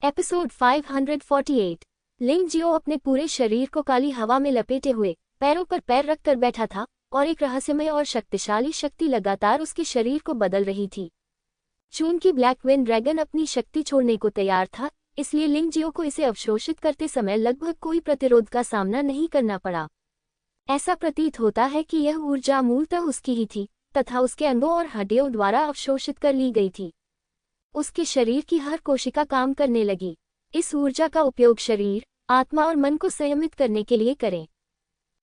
Episode 548। लिंग जियो अपने पूरे शरीर को काली हवा में लपेटे हुए पैरों पर पैर रखकर बैठा था और एक रहस्यमय और शक्तिशाली शक्ति लगातार उसके शरीर को बदल रही थी। चूंकि ब्लैक विंड ड्रैगन अपनी शक्ति छोड़ने को तैयार था, इसलिए लिंग जियो को इसे अवशोषित करते समय लगभग कोई प्रतिरोध का सामना नहीं करना पड़ा। ऐसा प्रतीत होता है कि यह ऊर्जा मूलतः उसकी ही थी तथा उसके अंगों और हड्डियों द्वारा अवशोषित कर ली गई थी। उसके शरीर की हर कोशिका काम करने लगी। इस ऊर्जा का उपयोग शरीर, आत्मा और मन को संयमित करने के लिए करें।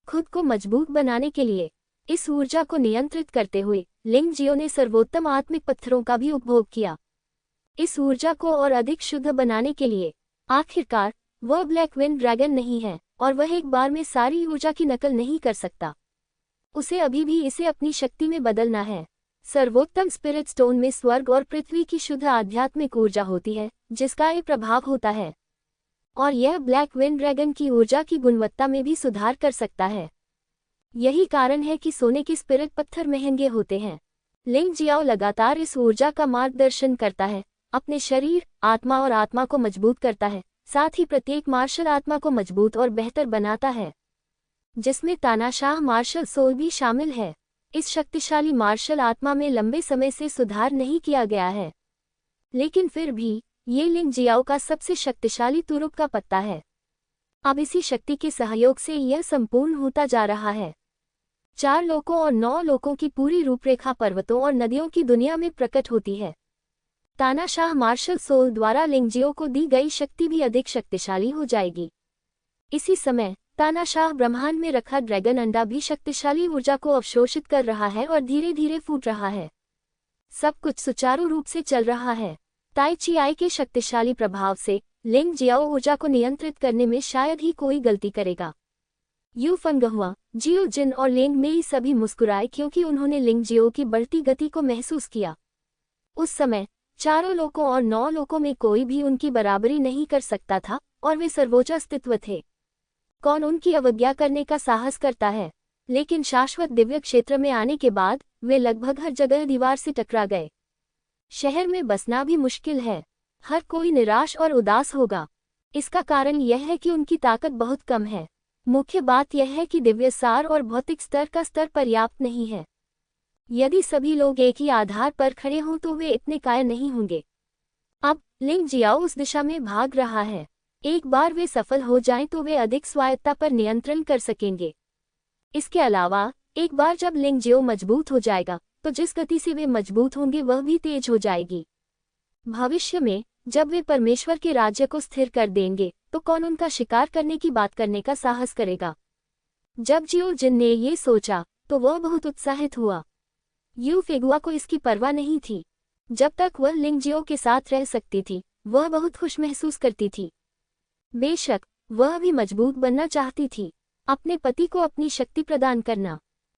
खुद को मजबूत बनाने के लिए इस ऊर्जा को नियंत्रित करते हुए लिंग जियो ने सर्वोत्तम आत्मिक पत्थरों का भी उपभोग किया। इस ऊर्जा को और अधिक शुद्ध बनाने के लिए आखिरकार वह ब्लैक विंड ड्रैगन नहीं है और वह एक बार में सारी ऊर्जा की नकल नहीं कर सकता। उसे अभी भी इसे अपनी शक्ति में बदलना है। सर्वोत्तम स्पिरिट स्टोन में स्वर्ग और पृथ्वी की शुद्ध आध्यात्मिक ऊर्जा होती है, जिसका एक प्रभाव होता है, और यह ब्लैक विंड ड्रैगन की ऊर्जा की गुणवत्ता में भी सुधार कर सकता है। यही कारण है कि सोने के स्पिरिट पत्थर महंगे होते हैं। लिंग जियाओ लगातार इस ऊर्जा का मार्गदर्शन करता है, अपने शरीर, आत्मा और आत्मा को मजबूत करता है, साथ ही प्रत्येक मार्शल आत्मा को मजबूत और बेहतर बनाता है, जिसमें तानाशाह मार्शल सोल भी शामिल है। इस शक्तिशाली मार्शल आत्मा में लंबे समय से सुधार नहीं किया गया है, लेकिन फिर भी ये लिंग जियाओ का सबसे शक्तिशाली तुरुप का पत्ता है। अब इसी शक्ति के सहयोग से यह संपूर्ण होता जा रहा है। 4 लोकों और 9 लोकों की पूरी रूपरेखा पर्वतों और नदियों की दुनिया में प्रकट होती है। तानाशाह मार्शल सोल द्वारा लिंग जियो को दी गई शक्ति भी अधिक शक्तिशाली हो जाएगी। इसी समय तानाशाह ब्रह्मांड में रखा ड्रैगन अंडा भी शक्तिशाली ऊर्जा को अवशोषित कर रहा है और धीरे धीरे फूट रहा है। सब कुछ सुचारू रूप से चल रहा है। ताई ची आई के शक्तिशाली प्रभाव से लिंग जियाओ ऊर्जा को नियंत्रित करने में शायद ही कोई गलती करेगा। यू फंगहुआ, जियो जिन और लिंग मेई सभी मुस्कुराए क्योंकि उन्होंने लिंग जियो की बढ़ती गति को महसूस किया। उस समय 4 लोकों और 9 लोकों में कोई भी उनकी बराबरी नहीं कर सकता था और वे सर्वोच्च अस्तित्व थे। कौन उनकी अवज्ञा करने का साहस करता है? लेकिन शाश्वत दिव्य क्षेत्र में आने के बाद वे लगभग हर जगह दीवार से टकरा गए। शहर में बसना भी मुश्किल है। हर कोई निराश और उदास होगा। इसका कारण यह है कि उनकी ताकत बहुत कम है। मुख्य बात यह है कि दिव्य सार और भौतिक स्तर का स्तर पर्याप्त नहीं है। यदि सभी लोग एक ही आधार पर खड़े हों तो वे इतने कायर नहीं होंगे। अब लिंग जियाओ उस दिशा में भाग रहा है। एक बार वे सफल हो जाएं तो वे अधिक स्वायत्तता पर नियंत्रण कर सकेंगे। इसके अलावा एक बार जब लिंग जियो मजबूत हो जाएगा तो जिस गति से वे मजबूत होंगे वह भी तेज हो जाएगी। भविष्य में जब वे परमेश्वर के राज्य को स्थिर कर देंगे तो कौन उनका शिकार करने की बात करने का साहस करेगा? जब जियो जिन ने ये सोचा तो वह बहुत उत्साहित हुआ। यू फेगुआ को इसकी परवाह नहीं थी। जब तक वह लिंग जियो के साथ रह सकती थी वह बहुत खुश महसूस करती थी। बेशक वह भी मजबूत बनना चाहती थी, अपने पति को अपनी शक्ति प्रदान करना,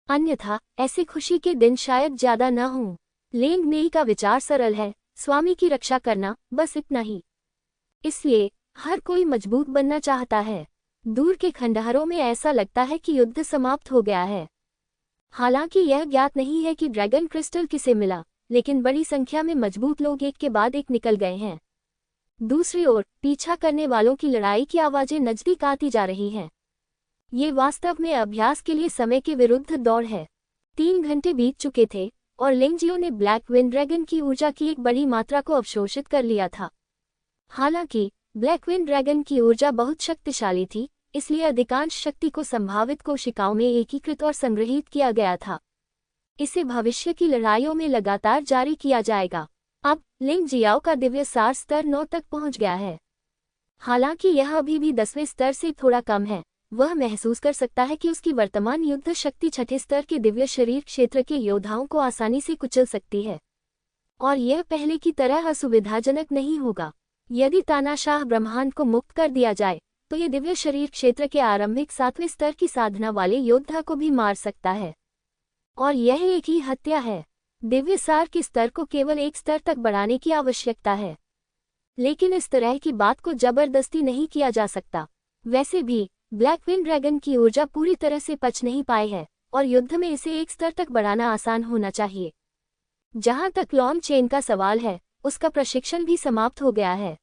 अन्यथा ऐसे खुशी के दिन शायद ज्यादा न हों। लिंग मेई का विचार सरल है, स्वामी की रक्षा करना, बस इतना ही। इसलिए हर कोई मजबूत बनना चाहता है। दूर के खंडहरों में ऐसा लगता है कि युद्ध समाप्त हो गया है। हालांकि यह ज्ञात नहीं है कि ड्रैगन क्रिस्टल किसे मिला, लेकिन बड़ी संख्या में मजबूत लोग एक के बाद एक निकल गए हैं। दूसरी ओर पीछा करने वालों की लड़ाई की आवाजें नजदीक आती जा रही हैं। ये वास्तव में अभ्यास के लिए समय के विरुद्ध दौड़ है। 3 घंटे बीत चुके थे और लिंग जियो ने ब्लैक विंड ड्रैगन की ऊर्जा की एक बड़ी मात्रा को अवशोषित कर लिया था। हालांकि ब्लैक विंड ड्रैगन की ऊर्जा बहुत शक्तिशाली थी, इसलिए अधिकांश शक्ति को संभावित कोशिकाओं में एकीकृत और संग्रहित किया गया था। इसे भविष्य की लड़ाइयों में लगातार जारी किया जाएगा। अब लिंग जियाओ का दिव्य सार स्तर 9 तक पहुंच गया है। हालांकि यह अभी भी 10वें स्तर से थोड़ा कम है। वह महसूस कर सकता है कि उसकी वर्तमान युद्ध शक्ति 6ठे स्तर के दिव्य शरीर क्षेत्र के योद्धाओं को आसानी से कुचल सकती है, और यह पहले की तरह असुविधाजनक नहीं होगा। यदि तानाशाह ब्रह्मांड को मुक्त कर दिया जाए तो ये दिव्य शरीर क्षेत्र के आरंभिक 7वें स्तर की साधना वाले योद्धा को भी मार सकता है, और यह एक ही हत्या है। दिव्य सार के स्तर को केवल एक स्तर तक बढ़ाने की आवश्यकता है, लेकिन इस तरह की बात को जबरदस्ती नहीं किया जा सकता। वैसे भी ब्लैक विंड ड्रैगन की ऊर्जा पूरी तरह से पच नहीं पाई है और युद्ध में इसे एक स्तर तक बढ़ाना आसान होना चाहिए। जहां तक लॉन्ग चेन का सवाल है, उसका प्रशिक्षण भी समाप्त हो गया है।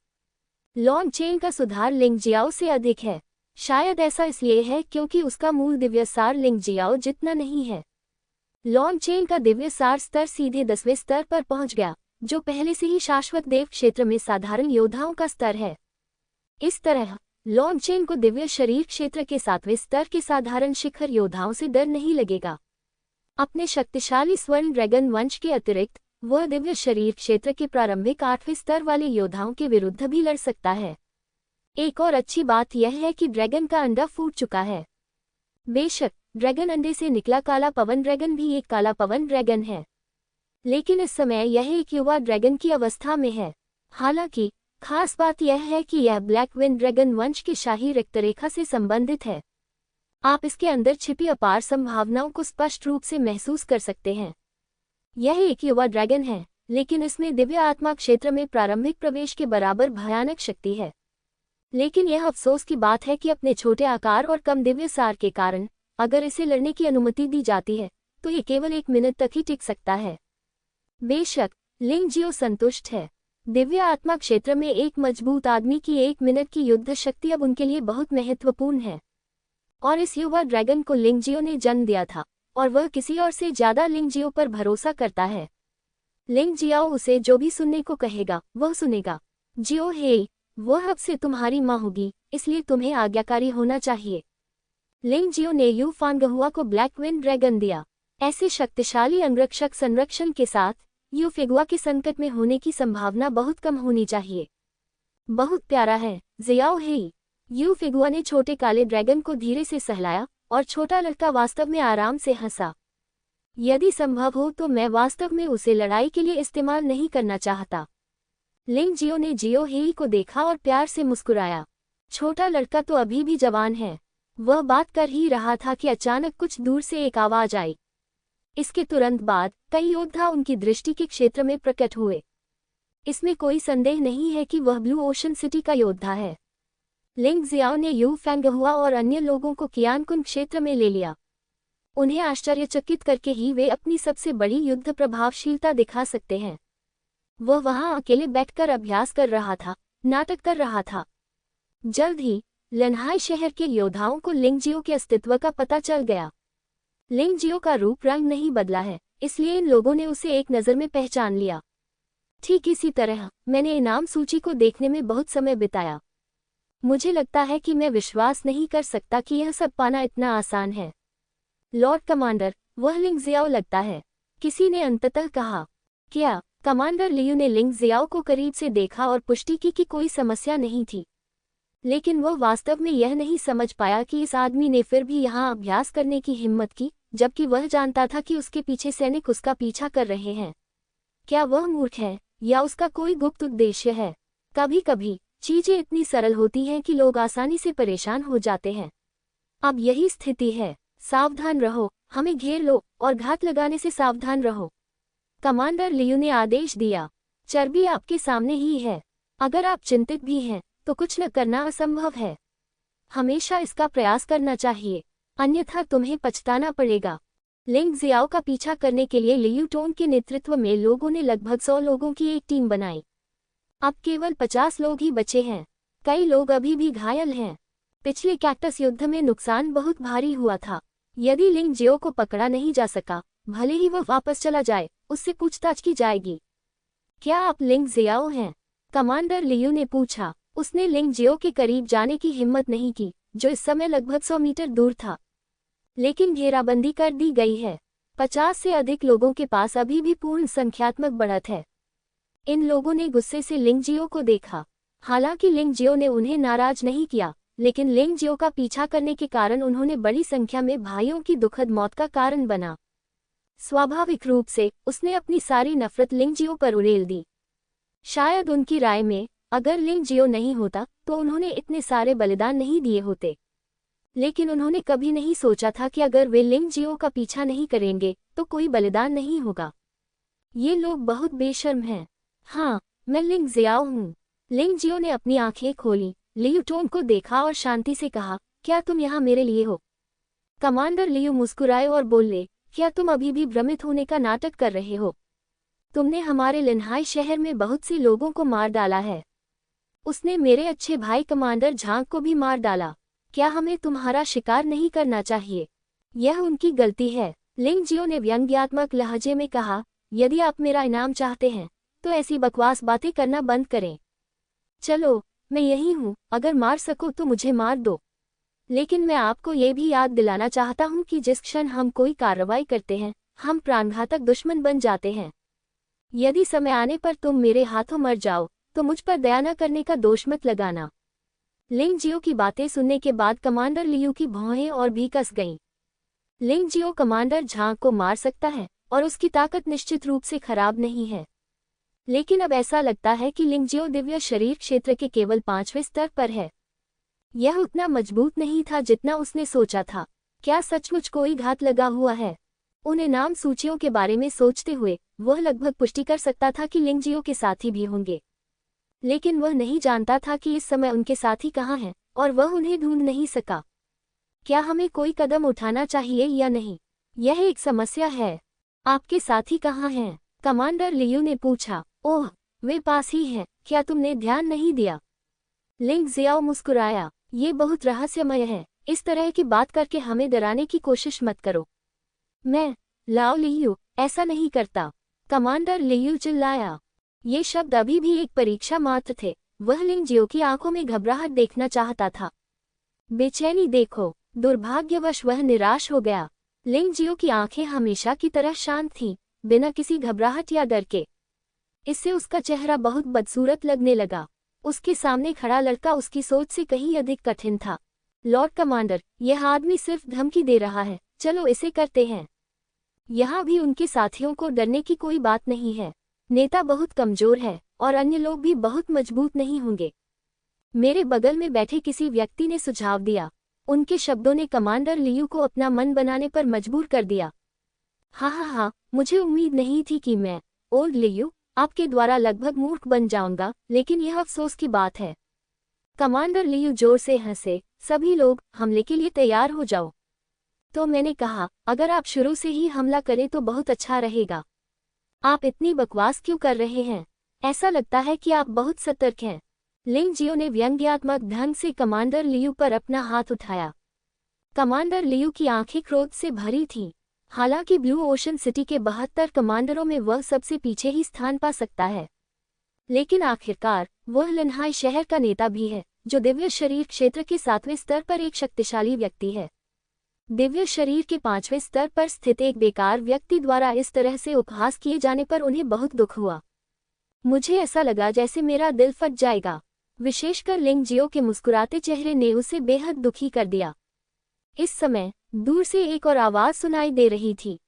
लॉन्ग चेन का सुधार लिंग जियाओ से अधिक है। शायद ऐसा इसलिए है क्योंकि उसका मूल दिव्य सार लिंग जियाओ जितना नहीं है। लॉन्ग चेन का दिव्य सार स्तर सीधे 10वें स्तर पर पहुंच गया, जो पहले से ही शाश्वत देव क्षेत्र में साधारण योद्धाओं का स्तर है। इस तरह लॉन्ग चेन को दिव्य शरीर क्षेत्र के 7वें स्तर के साधारण शिखर योद्धाओं से डर नहीं लगेगा। अपने शक्तिशाली स्वर्ण ड्रैगन वंश के अतिरिक्त वह दिव्य शरीर क्षेत्र के प्रारंभिक 8वें स्तर वाले योद्धाओं के विरुद्ध भी लड़ सकता है। एक और अच्छी बात यह है कि ड्रैगन का अंडा फूट चुका है। बेशक ड्रैगन अंडे से निकला काला पवन ड्रैगन भी एक काला पवन ड्रैगन है, लेकिन इस समय यह एक युवा ड्रैगन की अवस्था में है। हालांकि खास बात यह है कि यह ब्लैक विंड ड्रैगन वंश की शाही रक्तरेखा से संबंधित है। आप इसके अंदर छिपी अपार संभावनाओं को स्पष्ट रूप से महसूस कर सकते हैं। यह एक युवा ड्रैगन है, लेकिन इसमें दिव्य आत्मा क्षेत्र में प्रारंभिक प्रवेश के बराबर भयानक शक्ति है। लेकिन यह अफसोस की बात है कि अपने छोटे आकार और कम दिव्य सार के कारण अगर इसे लड़ने की अनुमति दी जाती है तो ये केवल 1 मिनट तक ही टिक सकता है। बेशक लिंग जियो संतुष्ट है। दिव्य आत्मा क्षेत्र में एक मजबूत आदमी की 1 मिनट की युद्ध शक्ति अब उनके लिए बहुत महत्वपूर्ण है। और इस युवा ड्रैगन को लिंग जियो ने जन्म दिया था और वह किसी और से ज्यादा लिंग जियो पर भरोसा करता है। लिंग जियाओ उसे जो भी सुनने को कहेगा वह सुनेगा। जियो हे, वह अब से तुम्हारी माँ होगी, इसलिए तुम्हें आज्ञाकारी होना चाहिए। लिंग जियो ने यू फांगहुआ को ब्लैक विंड ड्रैगन दिया। ऐसे शक्तिशाली अंगरक्षक संरक्षण के साथ यू फेगुआ के संकट में होने की संभावना बहुत कम होनी चाहिए। बहुत प्यारा है जियाओ हे। यू फेगुआ ने छोटे काले ड्रैगन को धीरे से सहलाया और छोटा लड़का वास्तव में आराम से हंसा। यदि संभव हो तो मैं वास्तव में उसे लड़ाई के लिए इस्तेमाल नहीं करना चाहता। लिंग जियो ने जियो हेई को देखा और प्यार से मुस्कुराया। छोटा लड़का तो अभी भी जवान है। वह बात कर ही रहा था कि अचानक कुछ दूर से एक आवाज आई। इसके तुरंत बाद कई योद्धा उनकी दृष्टि के क्षेत्र में प्रकट हुए। इसमें कोई संदेह नहीं है कि वह ब्लू ओशन सिटी का योद्धा है। लिंग जियाओ ने यू फैंगहुआ और अन्य लोगों को कियानकुन क्षेत्र में ले लिया। उन्हें आश्चर्यचकित करके ही वे अपनी सबसे बड़ी युद्ध प्रभावशीलता दिखा सकते हैं। वह वहां अकेले बैठकर अभ्यास कर रहा था, नाटक कर रहा था। जल्द ही लन्हाई शहर के योद्धाओं को लिंग जियो के अस्तित्व का पता चल गया। लिंग जियो का रूप रंग नहीं बदला है, इसलिए इन लोगों ने उसे एक नज़र में पहचान लिया। ठीक इसी तरह मैंने इनाम सूची को देखने में बहुत समय बिताया। मुझे लगता है कि मैं विश्वास नहीं कर सकता कि यह सब पाना इतना आसान है। लॉर्ड कमांडर, वह लिंग जियाओ लगता है, किसी ने अंततः कहा। क्या? कमांडर लियू ने लिंग जियाओ को करीब से देखा और पुष्टि की कि कोई समस्या नहीं थी। लेकिन वह वास्तव में यह नहीं समझ पाया कि इस आदमी ने फिर भी यहाँ अभ्यास करने की हिम्मत की, जबकि वह जानता था कि उसके पीछे सैनिक उसका पीछा कर रहे हैं। क्या वह मूर्ख है या उसका कोई गुप्त उद्देश्य है? कभी कभी चीजें इतनी सरल होती हैं कि लोग आसानी से परेशान हो जाते हैं। अब यही स्थिति है। सावधान रहो, हमें घेर लो और घात लगाने से सावधान रहो। कमांडर लियू ने आदेश दिया। चर्बी आपके सामने ही है। अगर आप चिंतित भी हैं तो कुछ न करना असंभव है। हमेशा इसका प्रयास करना चाहिए, अन्यथा तुम्हें पछताना पड़ेगा। लिंग जियाओ का पीछा करने के लिए लियू टोंग के नेतृत्व में लोगों ने लगभग 100 लोगों की एक टीम बनाई। अब केवल 50 लोग ही बचे हैं। कई लोग अभी भी घायल हैं। पिछले कैक्टस युद्ध में नुकसान बहुत भारी हुआ था। यदि लिंग जियो को पकड़ा नहीं जा सका, भले ही वह वापस चला जाए, उससे पूछताछ की जाएगी। क्या आप लिंग जियाओ हैं? कमांडर लियू ने पूछा। उसने लिंग जियो के करीब जाने की हिम्मत नहीं की, जो इस समय लगभग 100 मीटर दूर था। लेकिन घेराबंदी कर दी गई है। 50 से अधिक लोगों के पास अभी भी पूर्ण संख्यात्मक बढ़त है। इन लोगों ने गुस्से से लिंग जियो को देखा। हालांकि लिंग जियो ने उन्हें नाराज नहीं किया, लेकिन लिंग जियो का पीछा करने के कारण उन्होंने बड़ी संख्या में भाइयों की दुखद मौत का कारण बना। स्वाभाविक रूप से उसने अपनी सारी नफरत लिंग जियो पर उड़ेल दी। शायद उनकी राय में अगर लिंग जियो नहीं होता तो उन्होंने इतने सारे बलिदान नहीं दिए होते। लेकिन उन्होंने कभी नहीं सोचा था कि अगर वे लिंग जियो का पीछा नहीं करेंगे तो कोई बलिदान नहीं होगा। ये लोग बहुत बेशर्म हैं। हाँ, मैं लिंग जियाओ हूँ। लिंग जियो ने अपनी आंखें खोली, लियू टोंग को देखा और शांति से कहा, क्या तुम यहाँ मेरे लिए हो? कमांडर लियू मुस्कुराए और बोले, क्या तुम अभी भी भ्रमित होने का नाटक कर रहे हो? तुमने हमारे लिन्हाई शहर में बहुत से लोगों को मार डाला है। उसने मेरे अच्छे भाई कमांडर झांग को भी मार डाला। क्या हमें तुम्हारा शिकार नहीं करना चाहिए? यह उनकी गलती है, लिंग जियो ने व्यंग्यात्मक लहजे में कहा। यदि आप मेरा इनाम चाहते हैं तो ऐसी बकवास बातें करना बंद करें। चलो, मैं यही हूँ, अगर मार सको तो मुझे मार दो। लेकिन मैं आपको ये भी याद दिलाना चाहता हूँ कि जिस क्षण हम कोई कार्रवाई करते हैं, हम प्राणघातक दुश्मन बन जाते हैं। यदि समय आने पर तुम मेरे हाथों मर जाओ तो मुझ पर दया न करने का दोष मत लगाना। लिंग जियो की बातें सुनने के बाद कमांडर लियू की भौहें और भी कस गईं। लिंग जियो कमांडर झांग को मार सकता है और उसकी ताकत निश्चित रूप से खराब नहीं है, लेकिन अब ऐसा लगता है कि लिंग जियो दिव्य शरीर क्षेत्र के केवल 5वें स्तर पर है। यह उतना मजबूत नहीं था जितना उसने सोचा था। क्या सचमुच कोई घात लगा हुआ है? उन इनाम सूचियों के बारे में सोचते हुए वह लगभग पुष्टि कर सकता था कि लिंग जियो के साथी भी होंगे, लेकिन वह नहीं जानता था कि इस समय उनके साथी कहाँ हैं और वह उन्हें ढूंढ नहीं सका। क्या हमें कोई कदम उठाना चाहिए या नहीं, यह एक समस्या है। आपके साथी कहाँ हैं? कमांडर लियू ने पूछा। ओह, वे पास ही हैं, क्या तुमने ध्यान नहीं दिया? लिंग जियाओ मुस्कुराया। ये बहुत रहस्यमय है, इस तरह की बात करके हमें डराने की कोशिश मत करो। मैं, लाओ लियू, ऐसा नहीं करता, कमांडर लियू चिल्लाया। ये शब्द अभी भी एक परीक्षा मात्र थे। वह लिंग जियो की आंखों में घबराहट देखना चाहता था। बेचैनी देखो। दुर्भाग्यवश वह निराश हो गया। लिंग जियो की आंखें हमेशा की तरह शांत थीं, बिना किसी घबराहट या डर के। इससे उसका चेहरा बहुत बदसूरत लगने लगा। उसके सामने खड़ा लड़का उसकी सोच से कहीं अधिक कठिन था। लॉर्ड कमांडर, यह आदमी सिर्फ धमकी दे रहा है, चलो इसे करते हैं। यहाँ भी उनके साथियों को डरने की कोई बात नहीं है। नेता बहुत कमजोर है और अन्य लोग भी बहुत मजबूत नहीं होंगे। मेरे बगल में बैठे किसी व्यक्ति ने सुझाव दिया। उनके शब्दों ने कमांडर लियू को अपना मन बनाने पर मजबूर कर दिया। हाँ, मुझे उम्मीद नहीं थी कि मैं, ओल्ड लियू, आपके द्वारा लगभग मूर्ख बन जाऊंगा, लेकिन यह अफसोस की बात है। कमांडर लियू जोर से हंसे। सभी लोग, हमले के लिए तैयार हो जाओ। तो मैंने कहा, अगर आप शुरू से ही हमला करें तो बहुत अच्छा रहेगा। आप इतनी बकवास क्यों कर रहे हैं? ऐसा लगता है कि आप बहुत सतर्क हैं। लिंग जियो ने व्यंग्यात्मक ढंग से कमांडर लियू पर अपना हाथ उठाया। कमांडर लियू की आंखें क्रोध से भरी थीं। हालांकि ब्लू ओशन सिटी के 72 कमांडरों में वह सबसे पीछे ही स्थान पा सकता है, लेकिन आखिरकार वह लन्हाई शहर का नेता भी है, जो दिव्य शरीर क्षेत्र के 7वें स्तर पर एक शक्तिशाली व्यक्ति है। दिव्य शरीर के 5वें स्तर पर स्थित एक बेकार व्यक्ति द्वारा इस तरह से उपहास किए जाने पर उन्हें बहुत दुख हुआ। मुझे ऐसा लगा जैसे मेरा दिल फट जाएगा। विशेषकर लिंग जियो के मुस्कुराते चेहरे ने उसे बेहद दुखी कर दिया। इस समय दूर से एक और आवाज सुनाई दे रही थी।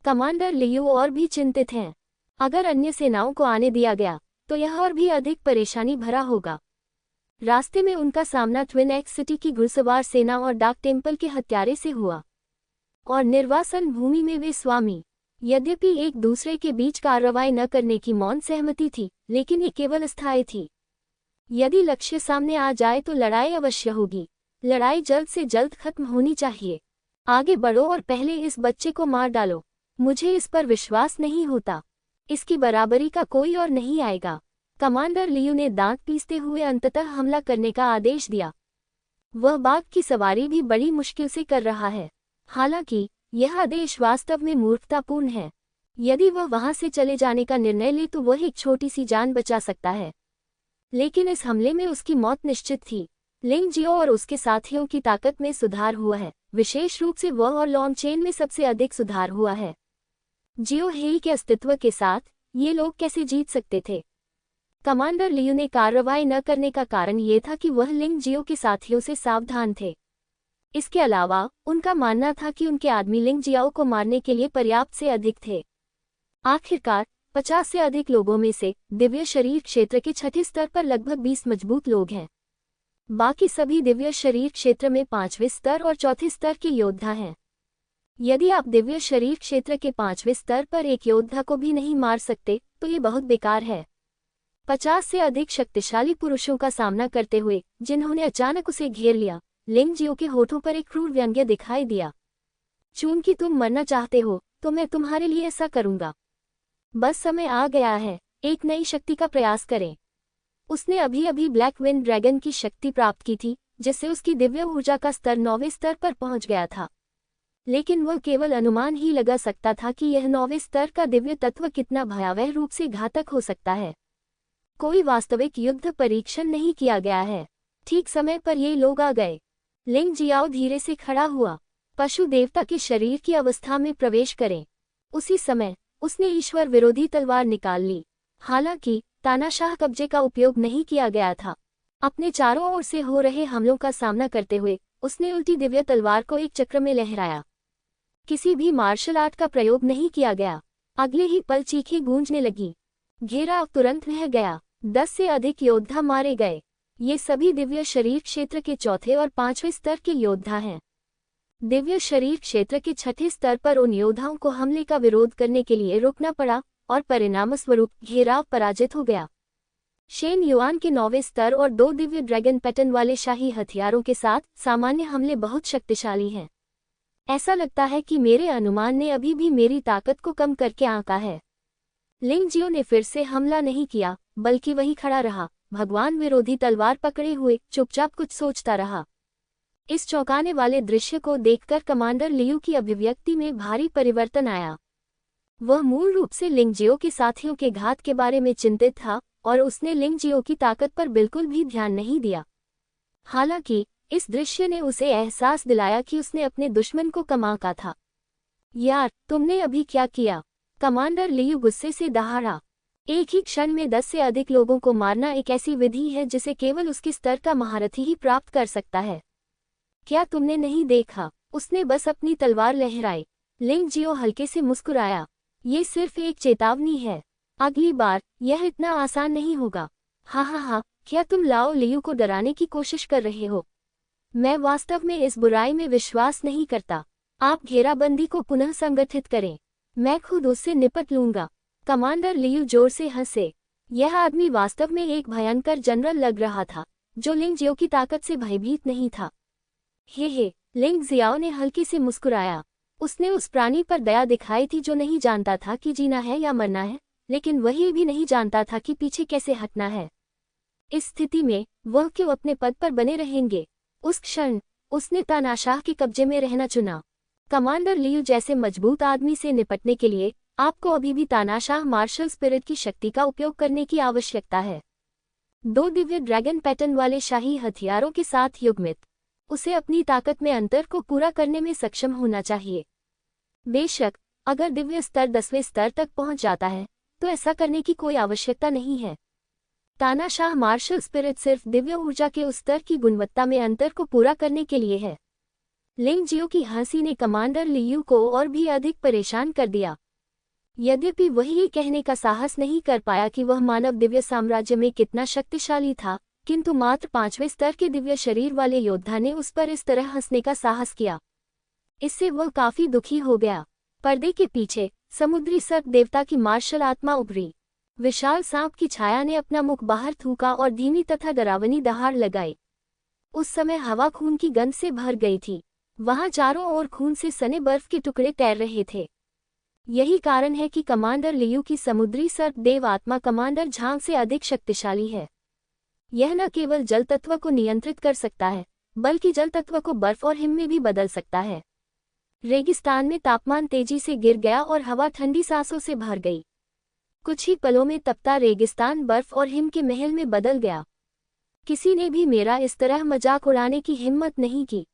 कमांडर लियू और भी चिंतित हैं। अगर अन्य सेनाओं को आने दिया गया तो यह और भी अधिक परेशानी भरा होगा। रास्ते में उनका सामना ट्विन एक्स सिटी की घुड़सवार सेना और डार्क टेम्पल के हत्यारे से हुआ, और निर्वासन भूमि में वे स्वामी। यद्यपि एक दूसरे के बीच कार्रवाई न करने की मौन सहमति थी, लेकिन ये केवल अस्थायी थी। यदि लक्ष्य सामने आ जाए तो लड़ाई अवश्य होगी। लड़ाई जल्द से जल्द खत्म होनी चाहिए। आगे बढ़ो और पहले इस बच्चे को मार डालो। मुझे इस पर विश्वास नहीं होता। इसकी बराबरी का कोई और नहीं आएगा। कमांडर लियू ने दांत पीसते हुए अंततः हमला करने का आदेश दिया। वह बाघ की सवारी भी बड़ी मुश्किल से कर रहा है। हालांकि यह आदेश वास्तव में मूर्खतापूर्ण है। यदि वह वहां से चले जाने का निर्णय ले तो वह एक छोटी सी जान बचा सकता है, लेकिन इस हमले में उसकी मौत निश्चित थी। लिंग जियो और उसके साथियों की ताकत में सुधार हुआ है, विशेष रूप से वह और लॉन्ग चेन में सबसे अधिक सुधार हुआ है। जियो हेई के अस्तित्व के साथ ये लोग कैसे जीत सकते थे? कमांडर लियू ने कार्रवाई न करने का कारण ये था कि वह लिंग जियो के साथियों से सावधान थे। इसके अलावा उनका मानना था कि उनके आदमी लिंग जियाओ को मारने के लिए पर्याप्त से अधिक थे। आखिरकार 50 से अधिक लोगों में से दिव्य शरीर क्षेत्र के 6ठे स्तर पर लगभग 20 मजबूत लोग हैं। बाकी सभी दिव्य शरीर क्षेत्र में 5वें स्तर और चौथे स्तर के योद्धा हैं। यदि आप दिव्य शरीर क्षेत्र के 5वें स्तर पर एक योद्धा को भी नहीं मार सकते तो ये बहुत बेकार है। 50 से अधिक शक्तिशाली पुरुषों का सामना करते हुए जिन्होंने अचानक उसे घेर लिया, लिंग जियो के होठों पर एक क्रूर व्यंग्य दिखाई दिया। चूंकि तुम मरना चाहते हो तो मैं तुम्हारे लिए ऐसा करूंगा। बस समय आ गया है, एक नई शक्ति का प्रयास करें। उसने अभी अभी ब्लैक विंड ड्रैगन की शक्ति प्राप्त की थी, जिससे उसकी दिव्य ऊर्जा का स्तर 9वें स्तर पर पहुंच गया था। लेकिन वह केवल अनुमान ही लगा सकता था कि यह 9वें स्तर का दिव्य तत्व कितना भयावह रूप से घातक हो सकता है। कोई वास्तविक युद्ध परीक्षण नहीं किया गया है। ठीक समय पर ये लोग आ गए। लिंग जियाओ धीरे से खड़ा हुआ। पशु देवता के शरीर की अवस्था में प्रवेश करें। उसी समय उसने ईश्वर विरोधी तलवार निकाल ली। हालांकि तानाशाह कब्जे का उपयोग नहीं किया गया था। अपने चारों ओर से हो रहे हमलों का सामना करते हुए उसने उल्टी दिव्य तलवार को एक चक्र में लहराया। किसी भी मार्शल आर्ट का प्रयोग नहीं किया गया। अगले ही पल चीखें गूंजने लगी। घेराव तुरंत रह गया। 10 से अधिक योद्धा मारे गए। ये सभी दिव्य शरीर क्षेत्र के चौथे और 5वें स्तर के योद्धा हैं। दिव्य शरीर क्षेत्र के 6ठे स्तर पर उन योद्धाओं को हमले का विरोध करने के लिए रुकना पड़ा और परिणामस्वरूप घेराव पराजित हो गया। शेन युआन के 9वें स्तर और 2 दिव्य ड्रैगन पैटर्न वाले शाही हथियारों के साथ सामान्य हमले बहुत शक्तिशाली हैं। ऐसा लगता है कि मेरे अनुमान ने अभी भी मेरी ताकत को कम करके आंका है। लिंग जियो ने फिर से हमला नहीं किया, बल्कि वही खड़ा रहा, भगवान विरोधी तलवार पकड़े हुए, चुपचाप कुछ सोचता रहा। इस चौंकाने वाले दृश्य को देखकर कमांडर लियू की अभिव्यक्ति में भारी परिवर्तन आया। वह मूल रूप से लिंग जियो के साथियों के घात के बारे में चिंतित था और उसने लिंग जियो की ताकत पर बिल्कुल भी ध्यान नहीं दिया। हालांकि इस दृश्य ने उसे एहसास दिलाया कि उसने अपने दुश्मन को कम आंका था। यार, तुमने अभी क्या किया? कमांडर लियू गुस्से से दहाड़ा। एक ही क्षण में 10 से अधिक लोगों को मारना एक ऐसी विधि है जिसे केवल उसके स्तर का महारथी ही प्राप्त कर सकता है। क्या तुमने नहीं देखा? उसने बस अपनी तलवार लहराई। लिंग जियो हल्के से मुस्कुराया। ये सिर्फ एक चेतावनी है। अगली बार यह इतना आसान नहीं होगा। हाँ, क्या तुम लाओ लियू को डराने की कोशिश कर रहे हो? मैं वास्तव में इस बुराई में विश्वास नहीं करता। आप घेराबंदी को पुनः संगठित करें। मैं खुद उससे निपट लूंगा। कमांडर लियू जोर से हंसे। यह आदमी वास्तव में एक भयंकर जनरल लग रहा था, जो लिंग जियो की ताकत से भयभीत नहीं था। हे, लिंग जियाओ ने हल्के से मुस्कुराया। उसने उस प्राणी पर दया दिखाई थी जो नहीं जानता था कि जीना है या मरना है, लेकिन वही भी नहीं जानता था कि पीछे कैसे हटना है। इस स्थिति में वह क्यों अपने पद पर बने रहेंगे? उस क्षण उसने तानाशाह के कब्जे में रहना चुना। कमांडर लियू जैसे मजबूत आदमी से निपटने के लिए आपको अभी भी तानाशाह मार्शल स्पिरिट की शक्ति का उपयोग करने की आवश्यकता है। 2 दिव्य ड्रैगन पैटर्न वाले शाही हथियारों के साथ युग्मित उसे अपनी ताकत में अंतर को पूरा करने में सक्षम होना चाहिए। बेशक अगर दिव्य स्तर 10वें स्तर तक पहुंच जाता है तो ऐसा करने की कोई आवश्यकता नहीं है। तानाशाह मार्शल स्पिरिट सिर्फ दिव्य ऊर्जा के उस स्तर की गुणवत्ता में अंतर को पूरा करने के लिए है। लिंग जियो की हंसी ने कमांडर लियू को और भी अधिक परेशान कर दिया। यद्यपि वह ये कहने का साहस नहीं कर पाया कि वह मानव दिव्य साम्राज्य में कितना शक्तिशाली था, किंतु मात्र 5वें स्तर के दिव्य शरीर वाले योद्धा ने उस पर इस तरह हंसने का साहस किया। इससे वह काफी दुखी हो गया। पर्दे के पीछे समुद्री सर्प देवता की मार्शल आत्मा उभरी। विशाल सांप की छाया ने अपना मुख बाहर थूका और धीमी तथा डरावनी दहाड़ लगाई। उस समय हवा खून की गंध से भर गई थी। वहां चारों ओर खून से सने बर्फ के टुकड़े तैर रहे थे। यही कारण है कि कमांडर लियू की समुद्री सर्प देव आत्मा कमांडर झांग से अधिक शक्तिशाली है। यह न केवल जल तत्व को नियंत्रित कर सकता है, बल्कि जल तत्व को बर्फ और हिम में भी बदल सकता है। रेगिस्तान में तापमान तेजी से गिर गया और हवा ठंडी सांसों से भर गई। कुछ ही पलों में तपता रेगिस्तान बर्फ और हिम के महल में बदल गया। किसी ने भी मेरा इस तरह मजाक उड़ाने की हिम्मत नहीं की,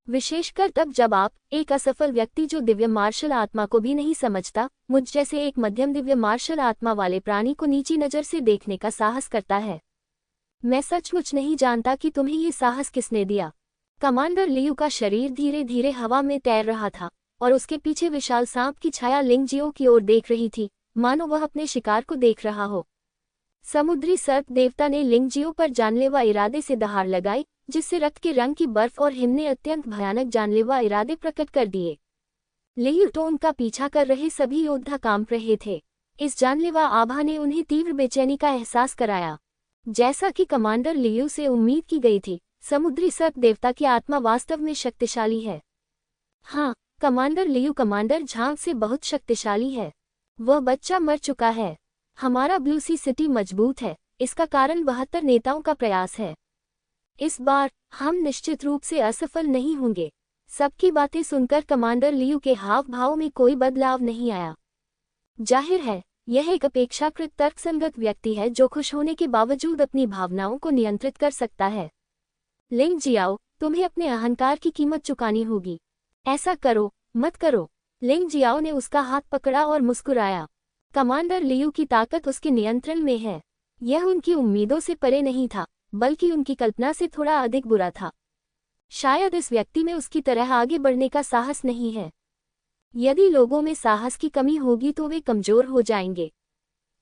विशेषकर तब जब आप, एक असफल व्यक्ति जो दिव्य मार्शल आत्मा को भी नहीं समझता, मुझ जैसे एक मध्यम दिव्य मार्शल आत्मा वाले प्राणी को नीची नज़र से देखने का साहस करता है। मैं सचमुच नहीं जानता कि तुम्हें ये साहस किसने दिया। कमांडर लियू का शरीर धीरे धीरे हवा में तैर रहा था और उसके पीछे विशाल सांप की छाया लिंग जियो की ओर देख रही थी, मानो वह अपने शिकार को देख रहा हो। समुद्री सर्प देवता ने लिंग जियो पर जानलेवा इरादे से दहाड़ लगाई, जिससे रक्त के रंग की बर्फ और हिम ने अत्यंत भयानक जानलेवा इरादे प्रकट कर दिए। लियू टोन का पीछा कर रहे सभी योद्धा कांप रहे थे। इस जानलेवा आभा ने उन्हें तीव्र बेचैनी का एहसास कराया। जैसा कि कमांडर लियू से उम्मीद की गई थी, समुद्री सर्प देवता की आत्मा वास्तव में शक्तिशाली है। हाँ, कमांडर लियू कमांडर झांग से बहुत शक्तिशाली है। वह बच्चा मर चुका है। हमारा ब्लू सी सिटी मजबूत है, इसका कारण 72 नेताओं का प्रयास है। इस बार हम निश्चित रूप से असफल नहीं होंगे। सबकी बातें सुनकर कमांडर लियू के हाव भाव में कोई बदलाव नहीं आया। जाहिर है, यह एक अपेक्षाकृत तर्कसंगत व्यक्ति है जो खुश होने के बावजूद अपनी भावनाओं को नियंत्रित कर सकता है। लिंग जियाओ, तुम्हें अपने अहंकार की कीमत चुकानी होगी। ऐसा करो, मत करो। लिंग जियाओ ने उसका हाथ पकड़ा और मुस्कुराया। कमांडर लियू की ताकत उसके नियंत्रण में है। यह उनकी उम्मीदों से परे नहीं था, बल्कि उनकी कल्पना से थोड़ा अधिक बुरा था। शायद इस व्यक्ति में उसकी तरह आगे बढ़ने का साहस नहीं है। यदि लोगों में साहस की कमी होगी तो वे कमजोर हो जाएंगे।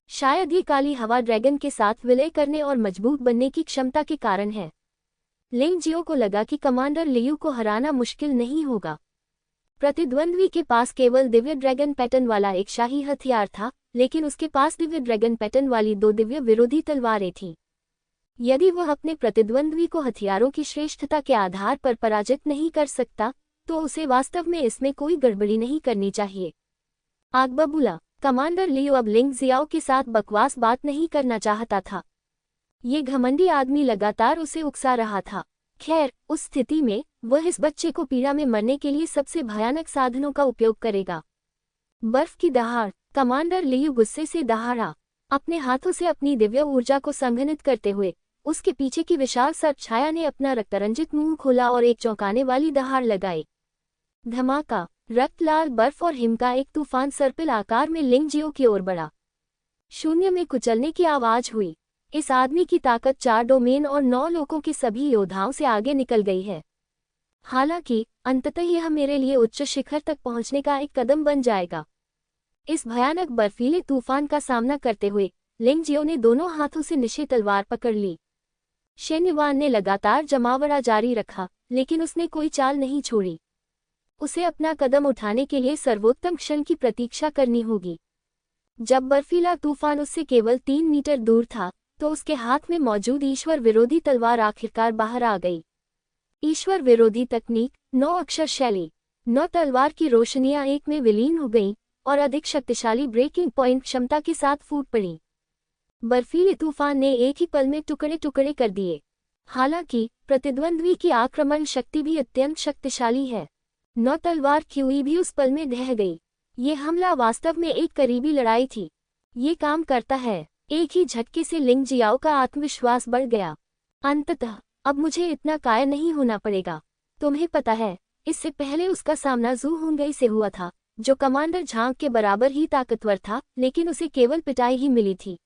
शायद ये काली हवा ड्रैगन के साथ विलय करने और मजबूत बनने की क्षमता के कारण है। लिंग जियो को लगा कि कमांडर लियू को हराना मुश्किल नहीं होगा। प्रतिद्वंद्वी के पास केवल दिव्य ड्रैगन पैटर्न वाला एक शाही हथियार था, लेकिन उसके पास दिव्य ड्रैगन पैटर्न वाली 2 दिव्य विरोधी तलवारें थीं। यदि वह अपने प्रतिद्वंद्वी को हथियारों की श्रेष्ठता के आधार पर पराजित नहीं कर सकता, तो उसे वास्तव में इसमें कोई गड़बड़ी नहीं करनी चाहिए। आगबबूला, कमांडर लियू अब लिंग जियाओ के साथ बकवास बात नहीं करना चाहता था। ये घमंडी आदमी लगातार उसे उकसा रहा था। खैर, उस स्थिति में वह इस बच्चे को पीड़ा में मरने के लिए सबसे भयानक साधनों का उपयोग करेगा। बर्फ की दहाड़, कमांडर लियू गुस्से से दहाड़ा। अपने हाथों से अपनी दिव्य ऊर्जा को संघनित करते हुए उसके पीछे की विशाल सर्प छाया ने अपना रक्तरंजित मुंह खोला और एक चौंकाने वाली दहाड़ लगाई। धमाका, रक्तलाल बर्फ और हिम का एक तूफान सर्पिल आकार में लिंग जियो की ओर बढ़ा। शून्य में कुचलने की आवाज हुई। इस आदमी की ताकत 4 डोमेन और 9 लोकों के सभी योद्धाओं से आगे निकल गई है। हालांकि अंततः यह मेरे लिए उच्च शिखर तक पहुंचने का एक कदम बन जाएगा। इस भयानक बर्फीले तूफान का सामना करते हुए लिंग जियो ने दोनों हाथों से निशी तलवार पकड़ ली। शेन्युआन ने लगातार जमावड़ा जारी रखा, लेकिन उसने कोई चाल नहीं छोड़ी। उसे अपना कदम उठाने के लिए सर्वोत्तम क्षण की प्रतीक्षा करनी होगी। जब बर्फीला तूफान उससे केवल 3 मीटर दूर था, तो उसके हाथ में मौजूद ईश्वर विरोधी तलवार आखिरकार बाहर आ गई। ईश्वर विरोधी तकनीक, 9 अक्षर शैली। 9 तलवार की रोशनियां एक में विलीन हो गईं और अधिक शक्तिशाली ब्रेकिंग पॉइंट क्षमता के साथ फूट पड़ी। बर्फीले तूफान ने एक ही पल में टुकड़े टुकड़े कर दिए। हालांकि प्रतिद्वंद्वी की आक्रमण शक्ति भी अत्यंत शक्तिशाली है। 9 तलवार क्यूई भी उस पल में ढह गई। ये हमला वास्तव में एक करीबी लड़ाई थी। ये काम करता है। एक ही झटके से लिंग जियाओ का आत्मविश्वास बढ़ गया। अंततः अब मुझे इतना कायर नहीं होना पड़ेगा। तुम्हें पता है, इससे पहले उसका सामना जू हुंगई से हुआ था, जो कमांडर झांग के बराबर ही ताकतवर था, लेकिन उसे केवल पिटाई ही मिली थी।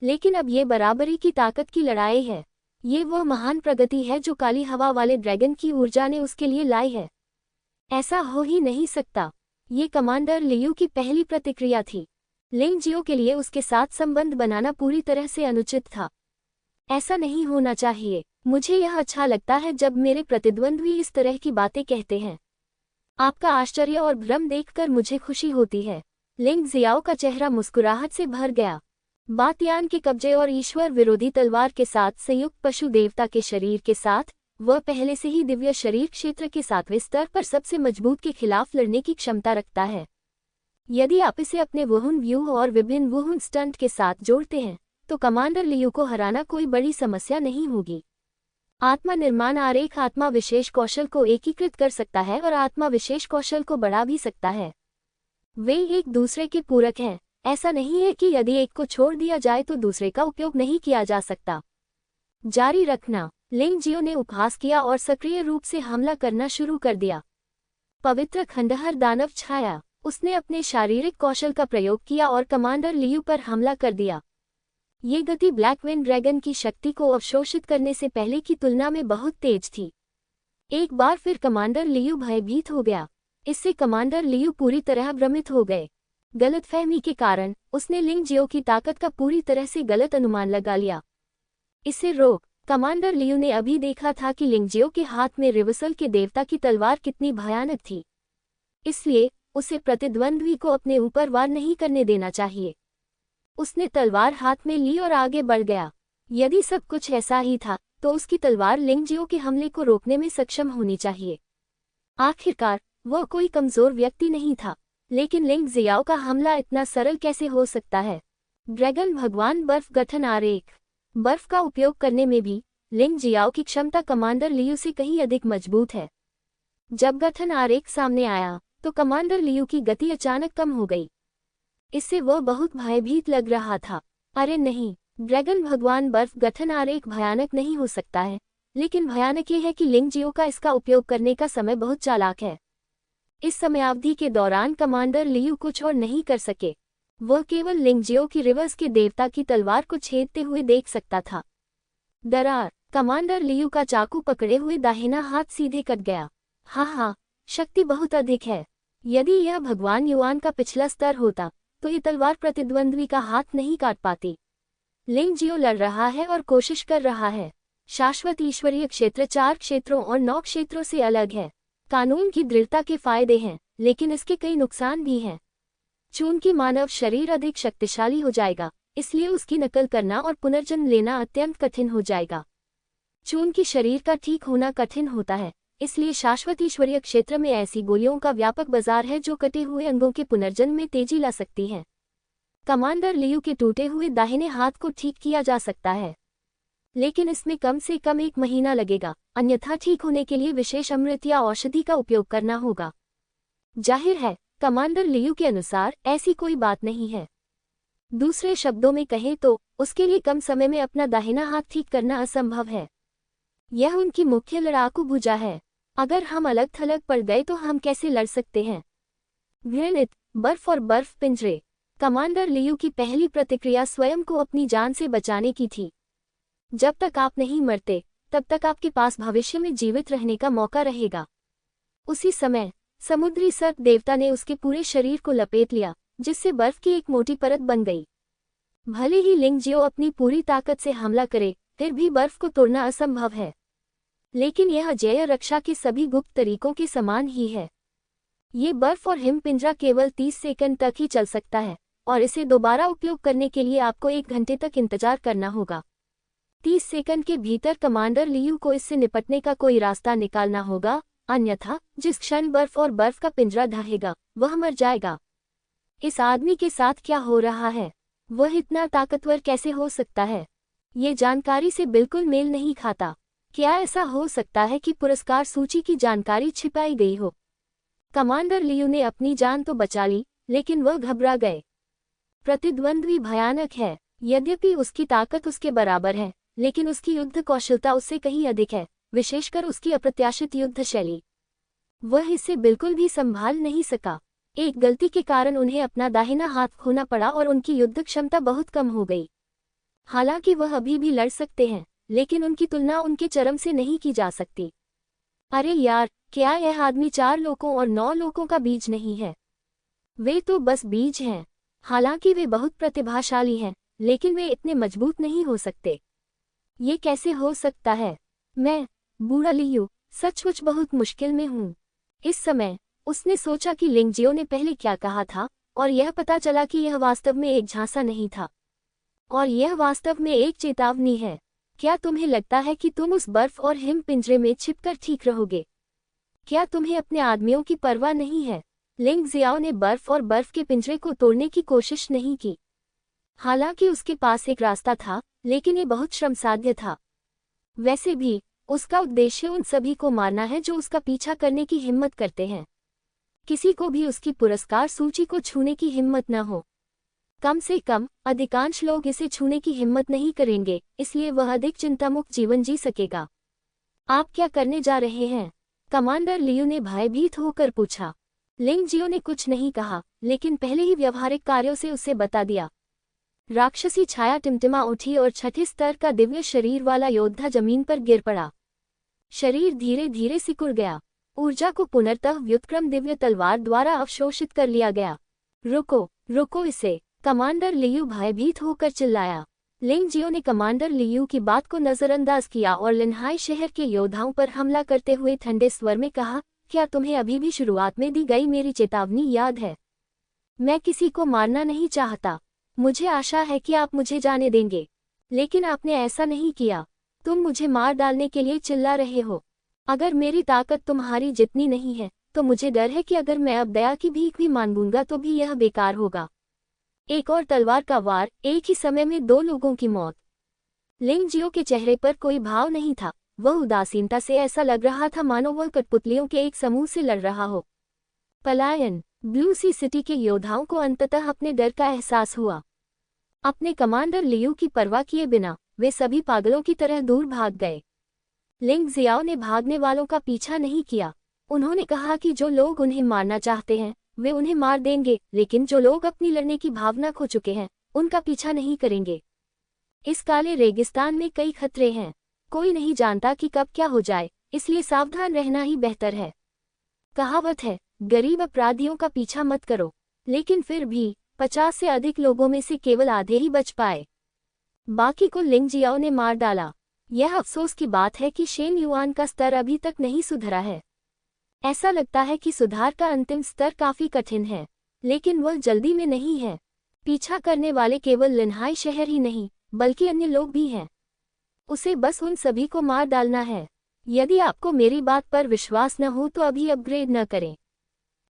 लेकिन अब ये बराबरी की ताकत की लड़ाई है। ये वह महान प्रगति है जो काली हवा वाले ड्रैगन की ऊर्जा ने उसके लिए लाई है। ऐसा हो ही नहीं सकता। ये कमांडर लियू की पहली प्रतिक्रिया थी। लिंग जियो के लिए उसके साथ संबंध बनाना पूरी तरह से अनुचित था। ऐसा नहीं होना चाहिए। मुझे यह अच्छा लगता है जब मेरे प्रतिद्वंद्वी इस तरह की बातें कहते हैं। आपका आश्चर्य और भ्रम देखकर मुझे खुशी होती है। लिंग जियाओ का चेहरा मुस्कुराहट से भर गया। बातयान के कब्जे और ईश्वर विरोधी तलवार के साथ संयुक्त पशु देवता के शरीर के साथ, वह पहले से ही दिव्य शरीर क्षेत्र के 7वें स्तर पर सबसे मजबूत के खिलाफ लड़ने की क्षमता रखता है। यदि आप इसे अपने वुहुन व्यूह और विभिन्न वुहुन स्टंट के साथ जोड़ते हैं, तो कमांडर लियू को हराना कोई बड़ी समस्या नहीं होगी। आत्मा निर्माण आरेख आत्मा विशेष कौशल को एकीकृत कर सकता है और आत्मा विशेष कौशल को बढ़ा भी सकता है। वे एक दूसरे के पूरक हैं। ऐसा नहीं है कि यदि एक को छोड़ दिया जाए तो दूसरे का उपयोग नहीं किया जा सकता। जारी रखना। लिंग जियो ने उपहास किया और सक्रिय रूप से हमला करना शुरू कर दिया। पवित्र खंडहर दानव छाया। उसने अपने शारीरिक कौशल का प्रयोग किया और कमांडर लियू पर हमला कर दिया। ये गति ब्लैकविंड ड्रैगन की शक्ति को अवशोषित करने से पहले की तुलना में बहुत तेज थी। एक बार फिर कमांडर लियू भयभीत हो गया। इससे कमांडर लियू पूरी तरह भ्रमित हो गए। गलतफहमी के कारण उसने लिंग जियो की ताकत का पूरी तरह से गलत अनुमान लगा लिया। इसे रोक। कमांडर लियू ने अभी देखा था कि लिंग जियो के हाथ में रिवर्सल के देवता की तलवार कितनी भयानक थी। इसलिए उसे प्रतिद्वंद्वी को अपने ऊपर वार नहीं करने देना चाहिए। उसने तलवार हाथ में ली और आगे बढ़ गया। यदि सब कुछ ऐसा ही था, तो उसकी तलवार लिंग जियो के हमले को रोकने में सक्षम होनी चाहिए। आखिरकार वह कोई कमजोर व्यक्ति नहीं था, लेकिन लिंग जियाओ का हमला इतना सरल कैसे हो सकता है? ड्रैगन भगवान बर्फ गठन आरेख। बर्फ का उपयोग करने में भी लिंग जियाओ की क्षमता कमांडर लियू से कहीं अधिक मजबूत है। जब गठन आरेख सामने आया तो कमांडर लियू की गति अचानक कम हो गई। इससे वह बहुत भयभीत लग रहा था। अरे नहीं, ड्रैगन भगवान, बर्फ गठन आरेख भयानक नहीं हो सकता है, लेकिन भयानक ये है कि लिंग जियो का इसका उपयोग करने का समय बहुत चालाक है। इस समयावधि के दौरान कमांडर लियू कुछ और नहीं कर सके। वह केवल लिंग जियो की रिवर्स के देवता की तलवार को छेदते हुए देख सकता था। दरार, कमांडर लियू का चाकू पकड़े हुए दाहिना हाथ सीधे कट गया। हाँ, शक्ति बहुत अधिक है। यदि यह भगवान युआन का पिछला स्तर होता तो ये तलवार प्रतिद्वंद्वी का हाथ नहीं काट पाती। लिंग जियो लड़ रहा है और कोशिश कर रहा है। शाश्वत ईश्वरीय क्षेत्र 4 क्षेत्रों और 9 क्षेत्रों से अलग है। कानून की दृढ़ता के फायदे हैं, लेकिन इसके कई नुकसान भी हैं। चून की मानव शरीर अधिक शक्तिशाली हो जाएगा, इसलिए उसकी नकल करना और पुनर्जन्म लेना अत्यंत कठिन हो जाएगा। चून की शरीर का ठीक होना कठिन होता है, इसलिए शाश्वत ईश्वरीय क्षेत्र में ऐसी गोलियों का व्यापक बाजार है जो कटे हुए अंगों के पुनर्जन्म में तेजी ला सकती हैं। कमांडर लियू के टूटे हुए दाहिने हाथ को ठीक किया जा सकता है, लेकिन इसमें कम से कम 1 महीना लगेगा, अन्यथा ठीक होने के लिए विशेष अमृत या औषधि का उपयोग करना होगा। जाहिर है, कमांडर लियू के अनुसार ऐसी कोई बात नहीं है। दूसरे शब्दों में कहें तो उसके लिए कम समय में अपना दाहिना हाथ ठीक करना असंभव है। यह उनकी मुख्य लड़ाकू भुजा है। अगर हम अलग थलग पड़ गए तो हम कैसे लड़ सकते हैं? घृणित, बर्फ और बर्फ पिंजरे। कमांडर लियू की पहली प्रतिक्रिया स्वयं को अपनी जान से बचाने की थी। जब तक आप नहीं मरते, तब तक आपके पास भविष्य में जीवित रहने का मौका रहेगा। उसी समय समुद्री सर्प देवता ने उसके पूरे शरीर को लपेट लिया, जिससे बर्फ की एक मोटी परत बन गई। भले ही लिंग जियो अपनी पूरी ताकत से हमला करे, फिर भी बर्फ को तोड़ना असंभव है। लेकिन यह अजेय रक्षा के सभी गुप्त तरीकों के समान ही है। ये बर्फ और हिम पिंजरा केवल 30 सेकंड तक ही चल सकता है, और इसे दोबारा उपयोग करने के लिए आपको 1 घंटे तक इंतजार करना होगा। 30 सेकंड के भीतर कमांडर लियू को इससे निपटने का कोई रास्ता निकालना होगा, अन्यथा जिस क्षण बर्फ और बर्फ का पिंजरा ढहेगा, वह मर जाएगा। इस आदमी के साथ क्या हो रहा है? वह इतना ताकतवर कैसे हो सकता है? ये जानकारी से बिल्कुल मेल नहीं खाता। क्या ऐसा हो सकता है कि पुरस्कार सूची की जानकारी छिपाई गई हो? कमांडर लियू ने अपनी जान तो बचा ली, लेकिन वह घबरा गए। प्रतिद्वंद्वी भयानक है। यद्यपि उसकी ताकत उसके बराबर है, लेकिन उसकी युद्ध कौशलता उससे कहीं अधिक है, विशेषकर उसकी अप्रत्याशित युद्ध शैली। वह इसे बिल्कुल भी संभाल नहीं सका। एक गलती के कारण उन्हें अपना दाहिना हाथ खोना पड़ा और उनकी युद्ध क्षमता बहुत कम हो गई। हालांकि वह अभी भी लड़ सकते हैं, लेकिन उनकी तुलना उनके चरम से नहीं की जा सकती। अरे यार, क्या यह आदमी 4 लोकों और 9 लोकों का बीज नहीं है? वे तो बस बीज हैं। हालांकि वे बहुत प्रतिभाशाली हैं, लेकिन वे इतने मजबूत नहीं हो सकते। ये कैसे हो सकता है? मैं, बूढ़ा लियू, सचमुच बहुत मुश्किल में हूँ। इस समय उसने सोचा कि लिंग जियो ने पहले क्या कहा था, और यह पता चला कि यह वास्तव में एक झांसा नहीं था, और यह वास्तव में एक चेतावनी है। क्या तुम्हें लगता है कि तुम उस बर्फ और हिम पिंजरे में छिपकर ठीक रहोगे? क्या तुम्हें अपने आदमियों की परवाह नहीं है? लिंग जियाओ ने बर्फ और बर्फ के पिंजरे को तोड़ने की कोशिश नहीं की। हालांकि उसके पास एक रास्ता था, लेकिन ये बहुत श्रमसाध्य था। वैसे भी उसका उद्देश्य उन सभी को मारना है जो उसका पीछा करने की हिम्मत करते हैं। किसी को भी उसकी पुरस्कार सूची को छूने की हिम्मत न हो। कम से कम अधिकांश लोग इसे छूने की हिम्मत नहीं करेंगे, इसलिए वह अधिक चिंतामुक्त जीवन जी सकेगा। आप क्या करने जा रहे हैं? कमांडर लियू ने भयभीत होकर पूछा। लिंग जियो ने कुछ नहीं कहा, लेकिन पहले ही व्यवहारिक कार्यों से उसे बता दिया। राक्षसी छाया टिमटिमा उठी और 6ठे स्तर का दिव्य शरीर वाला योद्धा जमीन पर गिर पड़ा। शरीर धीरे धीरे सिकुड़ गया। ऊर्जा को पुनर्तः व्युत्क्रम दिव्य तलवार द्वारा अवशोषित कर लिया गया। रुको, रुको इसे! कमांडर लियू भयभीत होकर चिल्लाया। लिंग जियो ने कमांडर लियू की बात को नजरअंदाज किया और लिनहाई शहर के योद्धाओं पर हमला करते हुए ठंडे स्वर में कहा, क्या तुम्हें अभी भी शुरुआत में दी गई मेरी चेतावनी याद है? मैं किसी को मारना नहीं चाहता। मुझे आशा है कि आप मुझे जाने देंगे, लेकिन आपने ऐसा नहीं किया। तुम मुझे मार डालने के लिए चिल्ला रहे हो। अगर मेरी ताकत तुम्हारी जितनी नहीं है, तो मुझे डर है कि अगर मैं अब दया की भीख भी मांगूंगा तो भी यह बेकार होगा। एक और तलवार का वार, एक ही समय में 2 लोगों की मौत। लिंग जियो के चेहरे पर कोई भाव नहीं था। वह उदासीनता से ऐसा लग रहा था मानो वह कठपुतलियों के एक समूह से लड़ रहा हो। पलायन। ब्लू सी सिटी के योद्धाओं को अंततः अपने डर का एहसास हुआ। अपने कमांडर लियू की परवाह किए बिना वे सभी पागलों की तरह दूर भाग गए। लिंग जियाओ ने भागने वालों का पीछा नहीं किया। उन्होंने कहा कि जो लोग उन्हें मारना चाहते हैं वे उन्हें मार देंगे, लेकिन जो लोग अपनी लड़ने की भावना खो चुके हैं उनका पीछा नहीं करेंगे। इस काले रेगिस्तान में कई खतरे हैं। कोई नहीं जानता कि कब क्या हो जाए, इसलिए सावधान रहना ही बेहतर है। कहावत है, गरीब अपराधियों का पीछा मत करो। लेकिन फिर भी 50 से अधिक लोगों में से केवल आधे ही बच पाए। बाकी को लिंग जियाओ ने मार डाला। यह अफसोस की बात है कि शेन युआन का स्तर अभी तक नहीं सुधरा है। ऐसा लगता है कि सुधार का अंतिम स्तर काफी कठिन है, लेकिन वह जल्दी में नहीं है। पीछा करने वाले केवल लिनहाई शहर ही नहीं बल्कि अन्य लोग भी हैं। उसे बस उन सभी को मार डालना है। यदि आपको मेरी बात पर विश्वास न हो तो अभी अपग्रेड न करें।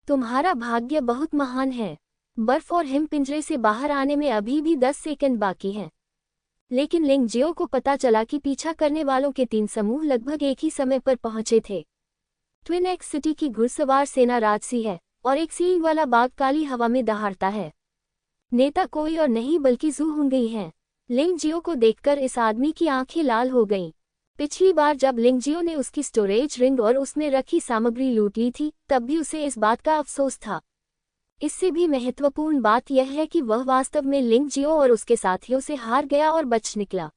तुम्हारा भाग्य बहुत महान है। बर्फ और हिम पिंजरे से बाहर आने में अभी भी 10 सेकंड बाकी हैं। लेकिन लिंग जियो को पता चला कि पीछा करने वालों के 3 समूह लगभग एक ही समय पर पहुंचे थे। ट्विन एक्स सिटी की घुड़सवार सेना राजसी है और एक सींग वाला बाघ काली हवा में दहाड़ता है। नेता कोई और नहीं बल्कि जू हुंगई है। लिंग जियो को देखकर इस आदमी की आंखें लाल हो गईं। पिछली बार जब लिंग जियो ने उसकी स्टोरेज रिंग और उसमें रखी सामग्री लूट ली थी तब भी उसे इस बात का अफसोस था। इससे भी महत्वपूर्ण बात यह है कि वह वास्तव में लिंग जियो और उसके साथियों से हार गया और बच निकला।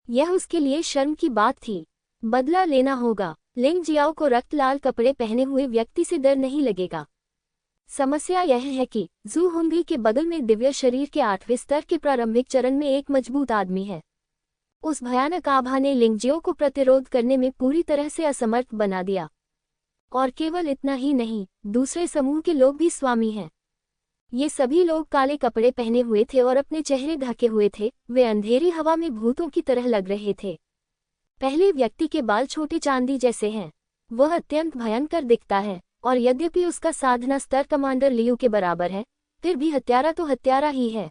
यह उसके लिए शर्म की बात थी। बदला लेना होगा। लिंग जियाओ को रक्त लाल कपड़े पहने हुए व्यक्ति से डर नहीं लगेगा। समस्या यह है कि जू हुंगई के बगल में दिव्य शरीर के 8वें स्तर के प्रारंभिक चरण में एक मजबूत आदमी है। उस भयानक आभा ने लिंग जियो को प्रतिरोध करने में पूरी तरह से असमर्थ बना दिया। और केवल इतना ही नहीं, दूसरे समूह के लोग भी स्वामी हैं। ये सभी लोग काले कपड़े पहने हुए थे और अपने चेहरे ढके हुए थे। वे अंधेरी हवा में भूतों की तरह लग रहे थे। पहले व्यक्ति के बाल छोटे चांदी जैसे हैं। वह अत्यंत भयंकर दिखता है और यद्यपि उसका साधना स्तर कमांडर लियू के बराबर है, फिर भी हत्यारा तो हत्यारा ही है।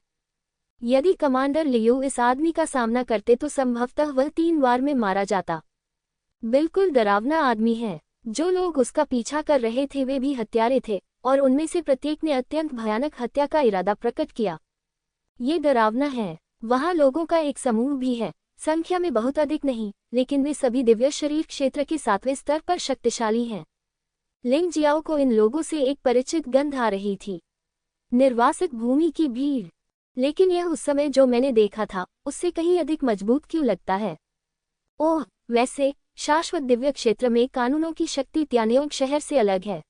यदि कमांडर लियू इस आदमी का सामना करते तो संभवतः वह 3 वार में मारा जाता। बिल्कुल डरावना आदमी है। जो लोग उसका पीछा कर रहे थे वे भी हत्यारे थे और उनमें से प्रत्येक ने अत्यंत भयानक हत्या का इरादा प्रकट किया। ये डरावना है। वहाँ लोगों का एक समूह भी है, संख्या में बहुत अधिक नहीं, लेकिन वे सभी दिव्य शरीर क्षेत्र के 7वें स्तर पर शक्तिशाली हैं। लिंग जियाओ को इन लोगों से एक परिचित गंध आ रही थी। निर्वासित भूमि की भीड़। लेकिन यह उस समय जो मैंने देखा था उससे कहीं अधिक मजबूत क्यों लगता है? ओह, वैसे शाश्वत दिव्य क्षेत्र में कानूनों की शक्ति त्यान्योंग शहर से अलग है।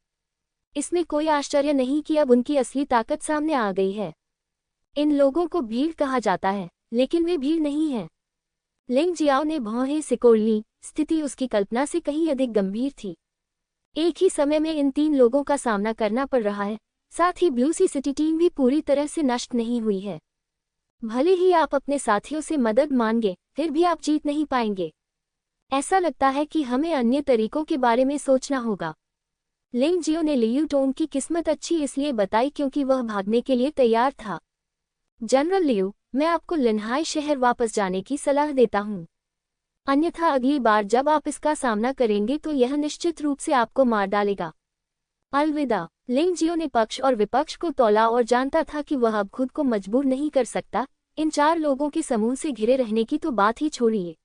इसमें कोई आश्चर्य नहीं कि अब उनकी असली ताकत सामने आ गई है। इन लोगों को भीड़ कहा जाता है, लेकिन वे भीड़ नहीं हैं। लिंग जियाओ ने भौहें सिकोड़ लीं। स्थिति उसकी कल्पना से कहीं अधिक गंभीर थी। एक ही समय में इन 3 लोगों का सामना करना पड़ रहा है। साथ ही ब्लू सी सिटी टीम भी पूरी तरह से नष्ट नहीं हुई है। भले ही आप अपने साथियों से मदद मांगे, फिर भी आप जीत नहीं पाएंगे। ऐसा लगता है कि हमें अन्य तरीकों के बारे में सोचना होगा। लिंग जियो ने लियू टोंग की किस्मत अच्छी इसलिए बताई क्योंकि वह भागने के लिए तैयार था। जनरल लियू, मैं आपको लिनहाई शहर वापस जाने की सलाह देता हूँ। अन्यथा अगली बार जब आप इसका सामना करेंगे तो यह निश्चित रूप से आपको मार डालेगा। अलविदा। लिंग जियो ने पक्ष और विपक्ष को तौला और जानता था कि वह अब खुद को मजबूर नहीं कर सकता। इन 4 लोगों के समूह से घिरे रहने की तो बात ही छोड़िए।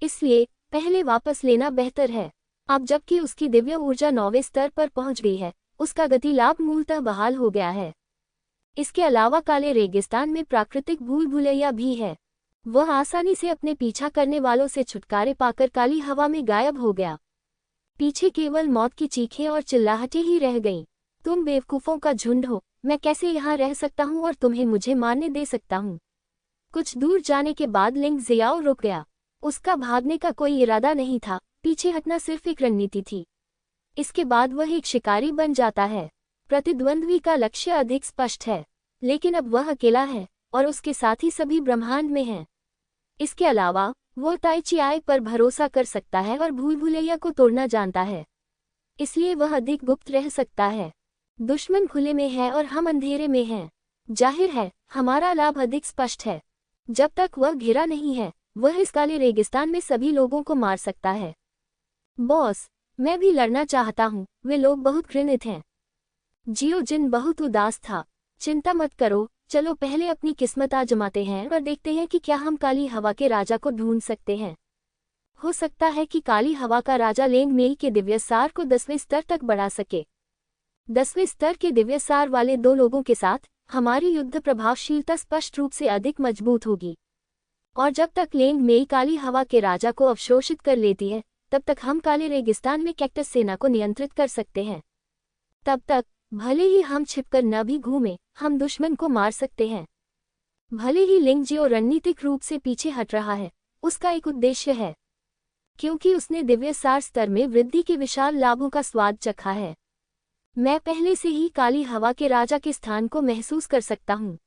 इसलिए पहले वापस लेना बेहतर है। अब जबकि उसकी दिव्य ऊर्जा 9वें स्तर पर पहुंच गई है, उसका गति लाभ मूलतः बहाल हो गया है। इसके अलावा काले रेगिस्तान में प्राकृतिक भूल भुलैया भी है। वह आसानी से अपने पीछा करने वालों से छुटकारे पाकर काली हवा में गायब हो गया। पीछे केवल मौत की चीखें और चिल्लाहटें ही रह गईं। तुम बेवकूफों का झुंड हो। मैं कैसे यहाँ रह सकता हूँ और तुम्हें मुझे मारने दे सकता हूँ? कुछ दूर जाने के बाद लिंग जियाओ रुक गया। उसका भागने का कोई इरादा नहीं था, पीछे हटना सिर्फ एक रणनीति थी। इसके बाद वह एक शिकारी बन जाता है। प्रतिद्वंद्वी का लक्ष्य अधिक स्पष्ट है, लेकिन अब वह अकेला है और उसके साथी सभी ब्रह्मांड में हैं। इसके अलावा वो ताई चियाई पर भरोसा कर सकता है और भूल भुलैया को तोड़ना जानता है, इसलिए वह अधिक गुप्त रह सकता है। दुश्मन खुले में है और हम अंधेरे में हैं। जाहिर है हमारा लाभ अधिक स्पष्ट है। जब तक वह घिरा नहीं है वह इस काले रेगिस्तान में सभी लोगों को मार सकता है। बॉस, मैं भी लड़ना चाहता हूँ, वे लोग बहुत घृणित हैं। जियो जिन बहुत उदास था। चिंता मत करो, चलो पहले अपनी किस्मत आजमाते हैं और देखते हैं कि क्या हम काली हवा के राजा को ढूंढ सकते हैं। हो सकता है कि काली हवा का राजा लेंग मेई के दिव्य सार को 10वें स्तर तक बढ़ा सके। 10वें स्तर के दिव्य सार वाले 2 लोगों के साथ हमारी युद्ध प्रभावशीलता स्पष्ट रूप से अधिक मजबूत होगी। और जब तक लेंग मेई काली हवा के राजा को अवशोषित कर लेती है, तब तक हम काले रेगिस्तान में कैक्टस सेना को नियंत्रित कर सकते हैं। तब तक भले ही हम छिपकर न भी घूमें, हम दुश्मन को मार सकते हैं। भले ही लिंग जियो रणनीतिक रूप से पीछे हट रहा है, उसका एक उद्देश्य है, क्योंकि उसने दिव्य सार स्तर में वृद्धि के विशाल लाभों का स्वाद चखा है। मैं पहले से ही काली हवा के राजा के स्थान को महसूस कर सकता हूँ।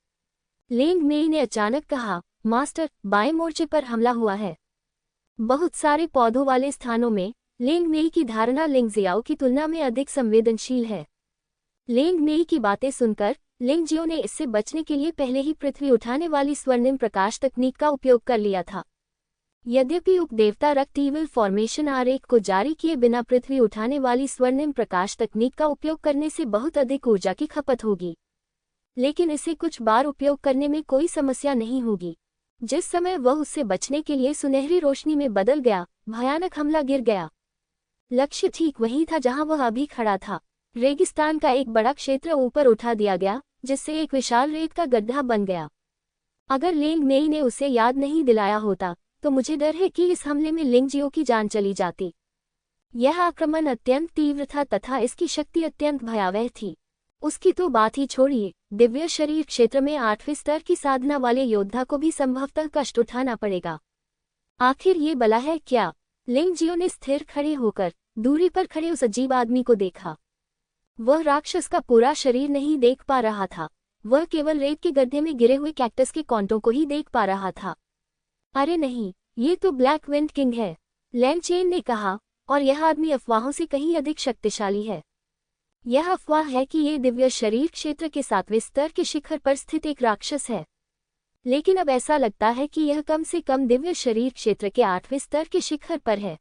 लेंग मेई ने अचानक कहा, मास्टर, बाएं मोर्चे पर हमला हुआ है। बहुत सारे पौधों वाले स्थानों में लेंग मेई की धारणा लिंग जियाओ की तुलना में अधिक संवेदनशील है। लेंग मेई की बातें सुनकर लिंग जियो ने इससे बचने के लिए पहले ही पृथ्वी उठाने वाली स्वर्णिम प्रकाश तकनीक का उपयोग कर लिया था। यद्यपि उपदेवता रक्त ईविल फॉर्मेशन आरेख को जारी किए बिना पृथ्वी उठाने वाली स्वर्णिम प्रकाश तकनीक का उपयोग करने से बहुत अधिक ऊर्जा की खपत होगी, लेकिन इसे कुछ बार उपयोग करने में कोई समस्या नहीं होगी। जिस समय वह उससे बचने के लिए सुनहरी रोशनी में बदल गया, भयानक हमला गिर गया। लक्ष्य ठीक वहीं था जहां वह अभी खड़ा था। रेगिस्तान का एक बड़ा क्षेत्र ऊपर उठा दिया गया, जिससे एक विशाल रेत का गड्ढा बन गया। अगर लेंग मेई ने उसे याद नहीं दिलाया होता, तो मुझे डर है कि इस हमले में लिंग जियो की जान चली जाती। यह आक्रमण अत्यंत तीव्र था तथा इसकी शक्ति अत्यंत भयावह थी। उसकी तो बात ही छोड़िए, दिव्य शरीर क्षेत्र में 8वें स्तर की साधना वाले योद्धा को भी संभवतः कष्ट उठाना पड़ेगा। आखिर ये बला है क्या? लिंग जियो ने स्थिर खड़े होकर दूरी पर खड़े उस अजीब आदमी को देखा। वह राक्षस का पूरा शरीर नहीं देख पा रहा था, वह केवल रेत के गड्ढे में गिरे हुए कैक्टस के कांटों को ही देख पा रहा था। अरे नहीं, ये तो ब्लैक विंड किंग है, लैन चेन ने कहा, और यह आदमी अफवाहों से कहीं अधिक शक्तिशाली है। यह अफवाह है कि ये दिव्य शरीर क्षेत्र के 7वें स्तर के शिखर पर स्थित एक राक्षस है, लेकिन अब ऐसा लगता है कि यह कम से कम दिव्य शरीर क्षेत्र के 8वें स्तर के शिखर पर है।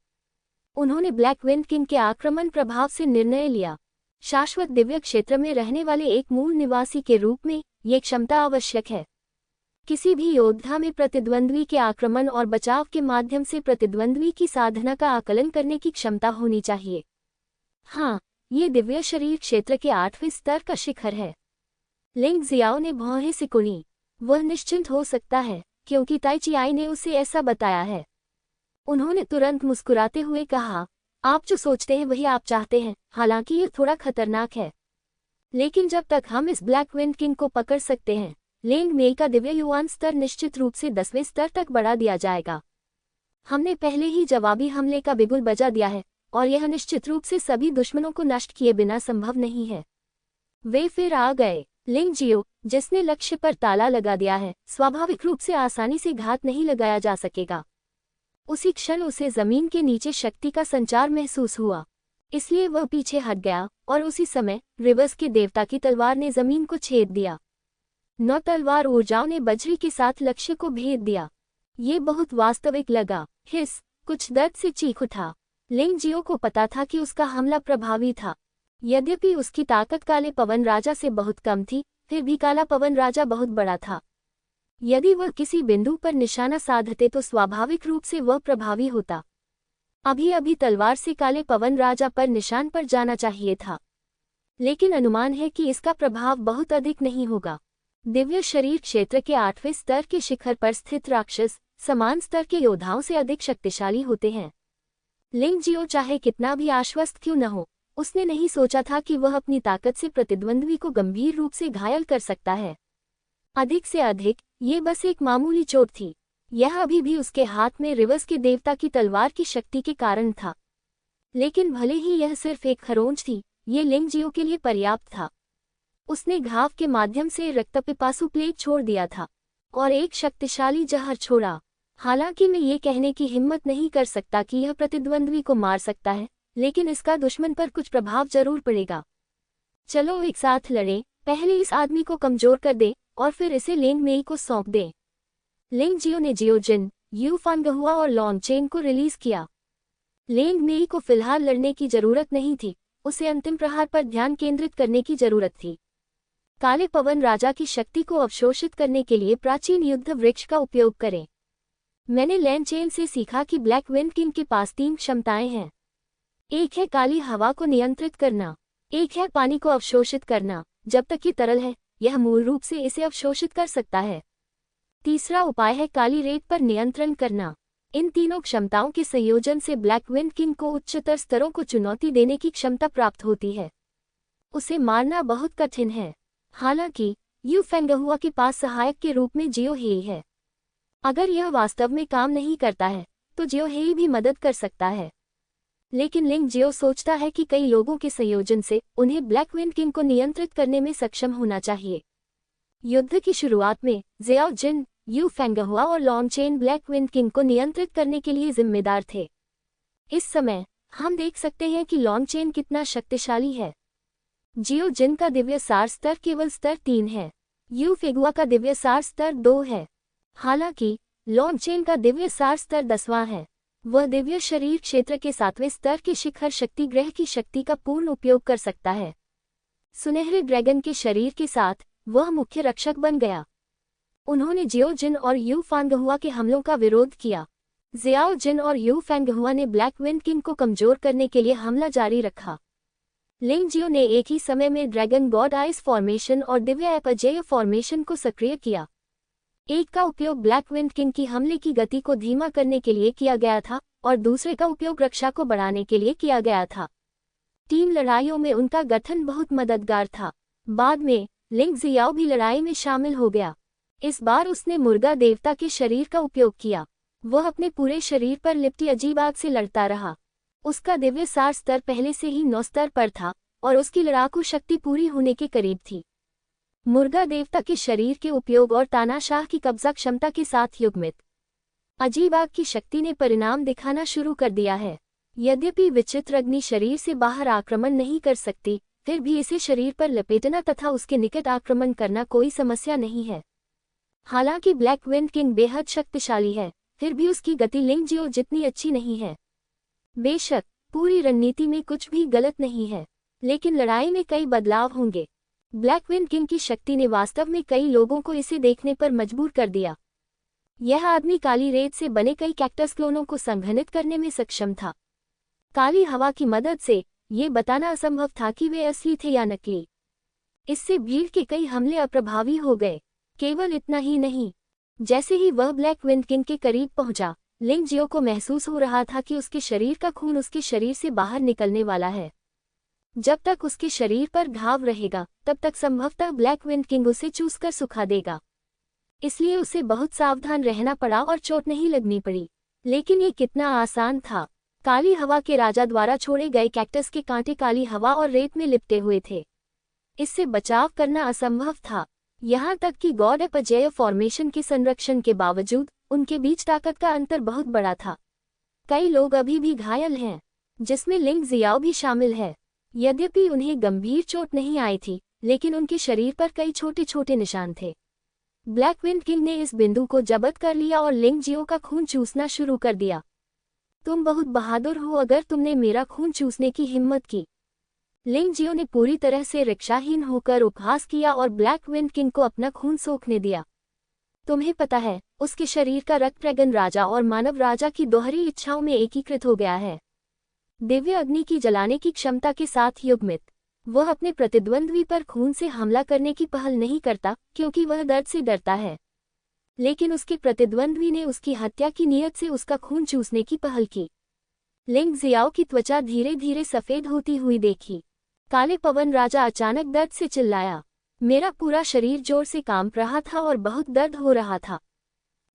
उन्होंने ब्लैक विंड किंग के आक्रमण प्रभाव से निर्णय लिया। शाश्वत दिव्य क्षेत्र में रहने वाले एक मूल निवासी के रूप में ये क्षमता आवश्यक है। किसी भी योद्धा में प्रतिद्वंद्वी के आक्रमण और बचाव के माध्यम से प्रतिद्वंद्वी की साधना का आकलन करने की क्षमता होनी चाहिए। हाँ, ये दिव्य शरीर क्षेत्र के 8वें स्तर का शिखर है। लिंग जियाओ ने भौहें सिकुड़ी। वह निश्चिंत हो सकता है, क्योंकि ताई चियाई ने उसे ऐसा बताया है। उन्होंने तुरंत मुस्कुराते हुए कहा, आप जो सोचते हैं वही आप चाहते हैं, हालांकि ये थोड़ा खतरनाक है। लेकिन जब तक हम इस ब्लैक विंड किंग को पकड़ सकते हैं, लेंग मेई का दिव्य युवान स्तर निश्चित रूप से 10वें स्तर तक बढ़ा दिया जाएगा। हमने पहले ही जवाबी हमले का बिगुल बजा दिया है, और यह निश्चित रूप से सभी दुश्मनों को नष्ट किए बिना संभव नहीं है। वे फिर आ गए। लिंग जियो, जिसने लक्ष्य पर ताला लगा दिया है, स्वाभाविक रूप से आसानी से घात नहीं लगाया जा सकेगा। उसी क्षण उसे जमीन के नीचे शक्ति का संचार महसूस हुआ, इसलिए वह पीछे हट गया, और उसी समय रिवर्स के देवता की तलवार ने जमीन को छेद दिया। 9 तलवार ऊर्जाओं ने बजरी के साथ लक्ष्य को भेद दिया। ये बहुत वास्तविक लगा। हिस, कुछ दर्द से चीख उठा। लिंग जियो को पता था कि उसका हमला प्रभावी था। यद्यपि उसकी ताकत काले पवन राजा से बहुत कम थी, फिर भी काला पवन राजा बहुत बड़ा था। यदि वह किसी बिंदु पर निशाना साधते तो स्वाभाविक रूप से वह प्रभावी होता। अभी अभी तलवार से काले पवन राजा पर निशान पर जाना चाहिए था, लेकिन अनुमान है कि इसका प्रभाव बहुत अधिक नहीं होगा। दिव्य शरीर क्षेत्र के 8वें स्तर के शिखर पर स्थित राक्षस समान स्तर के योद्धाओं से अधिक शक्तिशाली होते हैं। लिंग जियो चाहे कितना भी आश्वस्त क्यों न हो, उसने नहीं सोचा था कि वह अपनी ताकत से प्रतिद्वंद्वी को गंभीर रूप से घायल कर सकता है। अधिक से अधिक, ये बस एक मामूली चोट थी। यह अभी भी उसके हाथ में रिवर्स के देवता की तलवार की शक्ति के कारण था, लेकिन भले ही यह सिर्फ एक खरोंच थी, ये लिंग जियो के लिए पर्याप्त था। उसने घाव के माध्यम से रक्तपिपासु प्लेग छोड़ दिया था और एक शक्तिशाली जहर छोड़ा। हालांकि मैं ये कहने की हिम्मत नहीं कर सकता कि यह प्रतिद्वंद्वी को मार सकता है, लेकिन इसका दुश्मन पर कुछ प्रभाव जरूर पड़ेगा। चलो एक साथ लड़ें, पहले इस आदमी को कमजोर कर दे और फिर इसे लेंग मेई को सौंप दें। लिंग जियो ने जियो जिन, यू फानगहुआ और लॉन्गचेन को रिलीज किया। लेंग मेई को फिलहाल लड़ने की जरूरत नहीं थी, उसे अंतिम प्रहार पर ध्यान केंद्रित करने की जरूरत थी। काले पवन राजा की शक्ति को अवशोषित करने के लिए प्राचीन युद्ध वृक्ष का उपयोग करें। मैंने लॉन्गचेन से सीखा कि ब्लैक विंड किंग के पास 3 क्षमताएं हैं। एक है काली हवा को नियंत्रित करना, एक है पानी को अवशोषित करना, जब तक ये तरल है यह मूल रूप से इसे अवशोषित कर सकता है। तीसरा उपाय है काली रेत पर नियंत्रण करना। इन तीनों क्षमताओं के संयोजन से ब्लैक विंड किंग को उच्चतर स्तरों को चुनौती देने की क्षमता प्राप्त होती है। उसे मारना बहुत कठिन है। हालांकि यू फेंगहुआ के पास सहायक के रूप में जियो हेई है। अगर यह वास्तव में काम नहीं करता है तो जियो हेई भी मदद कर सकता है। लेकिन लिंग जियो सोचता है कि कई लोगों के संयोजन से उन्हें ब्लैक विंड किंग को नियंत्रित करने में सक्षम होना चाहिए। युद्ध की शुरुआत में ज़ियाओ जिन, यू फेंगहुआ और लॉन्गचेन ब्लैक विंड किंग को नियंत्रित करने के लिए जिम्मेदार थे। इस समय हम देख सकते हैं कि लॉन्गचेन कितना शक्तिशाली है। जियो जिन का दिव्य सार स्तर केवल स्तर 3 है, यू फेंगहुआ का दिव्य सार स्तर 2 है। हालांकि लॉन्गचेन का दिव्य सार स्तर 10वां है। वह दिव्य शरीर क्षेत्र के 7वें स्तर के शिखर शक्ति ग्रह की शक्ति का पूर्ण उपयोग कर सकता है। सुनहरे ड्रैगन के शरीर के साथ वह मुख्य रक्षक बन गया। उन्होंने जियो जिन और यू फानगहुआ के हमलों का विरोध किया। ज़ियाओ जिन और यू फेंगहुआ ने ब्लैक विंड किंग को कमजोर करने के लिए हमला जारी रखा। लिंग जियो ने एक ही समय में ड्रैगन गॉड आइस फॉर्मेशन और दिव्य अपजेय फॉर्मेशन को सक्रिय किया। एक का उपयोग ब्लैक विंड किंग की हमले की गति को धीमा करने के लिए किया गया था और दूसरे का उपयोग रक्षा को बढ़ाने के लिए किया गया था। टीम लड़ाइयों में उनका गठन बहुत मददगार था। बाद में लिंग ज़ियाओ भी लड़ाई में शामिल हो गया। इस बार उसने मुर्गा देवता के शरीर का उपयोग किया। वह अपने पूरे शरीर पर लिपटी अजीब आग से लड़ता रहा। उसका दिव्य सार स्तर पहले से ही 9 स्तर पर था और उसकी लड़ाकू शक्ति पूरी होने के करीब थी। मुर्गा देवता के शरीर के उपयोग और तानाशाह की कब्जा क्षमता के साथ युग्मित अजीब आग की शक्ति ने परिणाम दिखाना शुरू कर दिया है। यद्यपि विचित्र अग्नि शरीर से बाहर आक्रमण नहीं कर सकती, फिर भी इसे शरीर पर लपेटना तथा उसके निकट आक्रमण करना कोई समस्या नहीं है। हालांकि ब्लैक विंड किंग बेहद शक्तिशाली है, फिर भी उसकी गति लिंग जियो जितनी अच्छी नहीं है। बेशक पूरी रणनीति में कुछ भी गलत नहीं है, लेकिन लड़ाई में कई बदलाव होंगे। ब्लैक विंड किंग की शक्ति ने वास्तव में कई लोगों को इसे देखने पर मजबूर कर दिया। यह आदमी काली रेत से बने कई कैक्टस क्लोनों को संघनित करने में सक्षम था। काली हवा की मदद से ये बताना असंभव था कि वे असली थे या नकली। इससे भीड़ के कई हमले अप्रभावी हो गए। केवल इतना ही नहीं, जैसे ही वह ब्लैक विंड किंग के करीब पहुंचा, लिंग जियो को महसूस हो रहा था कि उसके शरीर का खून उसके शरीर से बाहर निकलने वाला है। जब तक उसके शरीर पर घाव रहेगा तब तक संभवतः ब्लैक विंड किंग उसे चूसकर सुखा देगा। इसलिए उसे बहुत सावधान रहना पड़ा और चोट नहीं लगनी पड़ी। लेकिन ये कितना आसान था। काली हवा के राजा द्वारा छोड़े गए कैक्टस के कांटे काली हवा और रेत में लिपटे हुए थे। इससे बचाव करना असंभव था। यहाँ तक कि गॉड अपजेय फॉर्मेशन के संरक्षण के बावजूद उनके बीच ताकत का अंतर बहुत बड़ा था। कई लोग अभी भी घायल हैं, जिसमें लिंग ज़ियाओ भी शामिल है। यद्यपि उन्हें गंभीर चोट नहीं आई थी, लेकिन उनके शरीर पर कई छोटे छोटे निशान थे। ब्लैक विंड किंग ने इस बिंदु को जब्त कर लिया और लिंग जियो का खून चूसना शुरू कर दिया। तुम बहुत बहादुर हो अगर तुमने मेरा खून चूसने की हिम्मत की। लिंग जियो ने पूरी तरह से रिक्शाहीन होकर उपहास किया और ब्लैक विंड किंग को अपना खून सोखने दिया। तुम्हें पता है, उसके शरीर का रक्त ड्रैगन राजा और मानव राजा की दोहरी इच्छाओं में एकीकृत हो गया है। दिव्य अग्नि की जलाने की क्षमता के साथ युग्मित, वह अपने प्रतिद्वंद्वी पर खून से हमला करने की पहल नहीं करता क्योंकि वह दर्द से डरता है। लेकिन उसके प्रतिद्वंद्वी ने उसकी हत्या की नीयत से उसका खून चूसने की पहल की। लिंग ज़ियाओ की त्वचा धीरे धीरे सफ़ेद होती हुई देखी। काले पवन राजा अचानक दर्द से चिल्लाया। मेरा पूरा शरीर जोर से कांप रहा था और बहुत दर्द हो रहा था।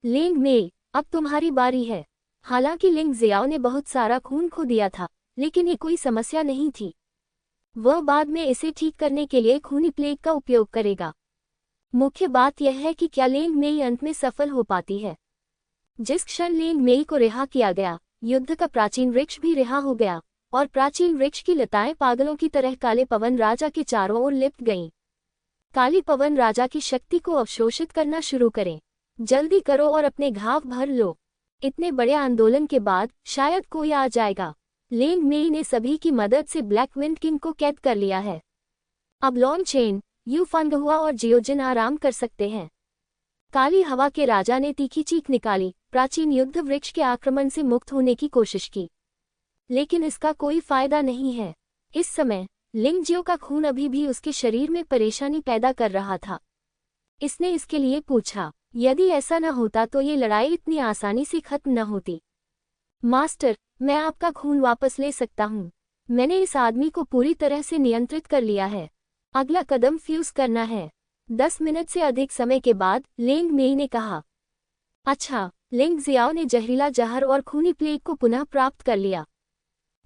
लिंग मेई, अब तुम्हारी बारी है। हालांकि लिंग ज़ियाओ ने बहुत सारा खून खो दिया था, लेकिन ये कोई समस्या नहीं थी। वह बाद में इसे ठीक करने के लिए खूनी प्लेग का उपयोग करेगा। मुख्य बात यह है कि क्या लिंग मेई अंत में सफल हो पाती है। जिस क्षण लिंग मेई को रिहा किया गया, युद्ध का प्राचीन वृक्ष भी रिहा हो गया और प्राचीन वृक्ष की लताएं पागलों की तरह काले पवन राजा के चारों ओर लिपट गईं। काली पवन राजा की शक्ति को अवशोषित करना शुरू करें। जल्दी करो और अपने घाव भर लो। इतने बड़े आंदोलन के बाद शायद कोई आ जाएगा। लेंग मेई ने सभी की मदद से ब्लैक विंड किंग को कैद कर लिया है। अब लॉन चेन, यू फंगहुआ और जियोजिन आराम कर सकते हैं। काली हवा के राजा ने तीखी चीख निकाली, प्राचीन युद्ध वृक्ष के आक्रमण से मुक्त होने की कोशिश की, लेकिन इसका कोई फायदा नहीं है। इस समय लिंग जियो का खून अभी भी उसके शरीर में परेशानी पैदा कर रहा था। इसने इसके लिए पूछा, यदि ऐसा न होता तो ये लड़ाई इतनी आसानी से खत्म न होती। मास्टर, मैं आपका खून वापस ले सकता हूँ। मैंने इस आदमी को पूरी तरह से नियंत्रित कर लिया है। अगला कदम फ्यूज करना है। 10 मिनट से अधिक समय के बाद लेंग मेई ने कहा। अच्छा, लिंग जियाओ ने जहरीला जहर और खूनी प्लेग को पुनः प्राप्त कर लिया।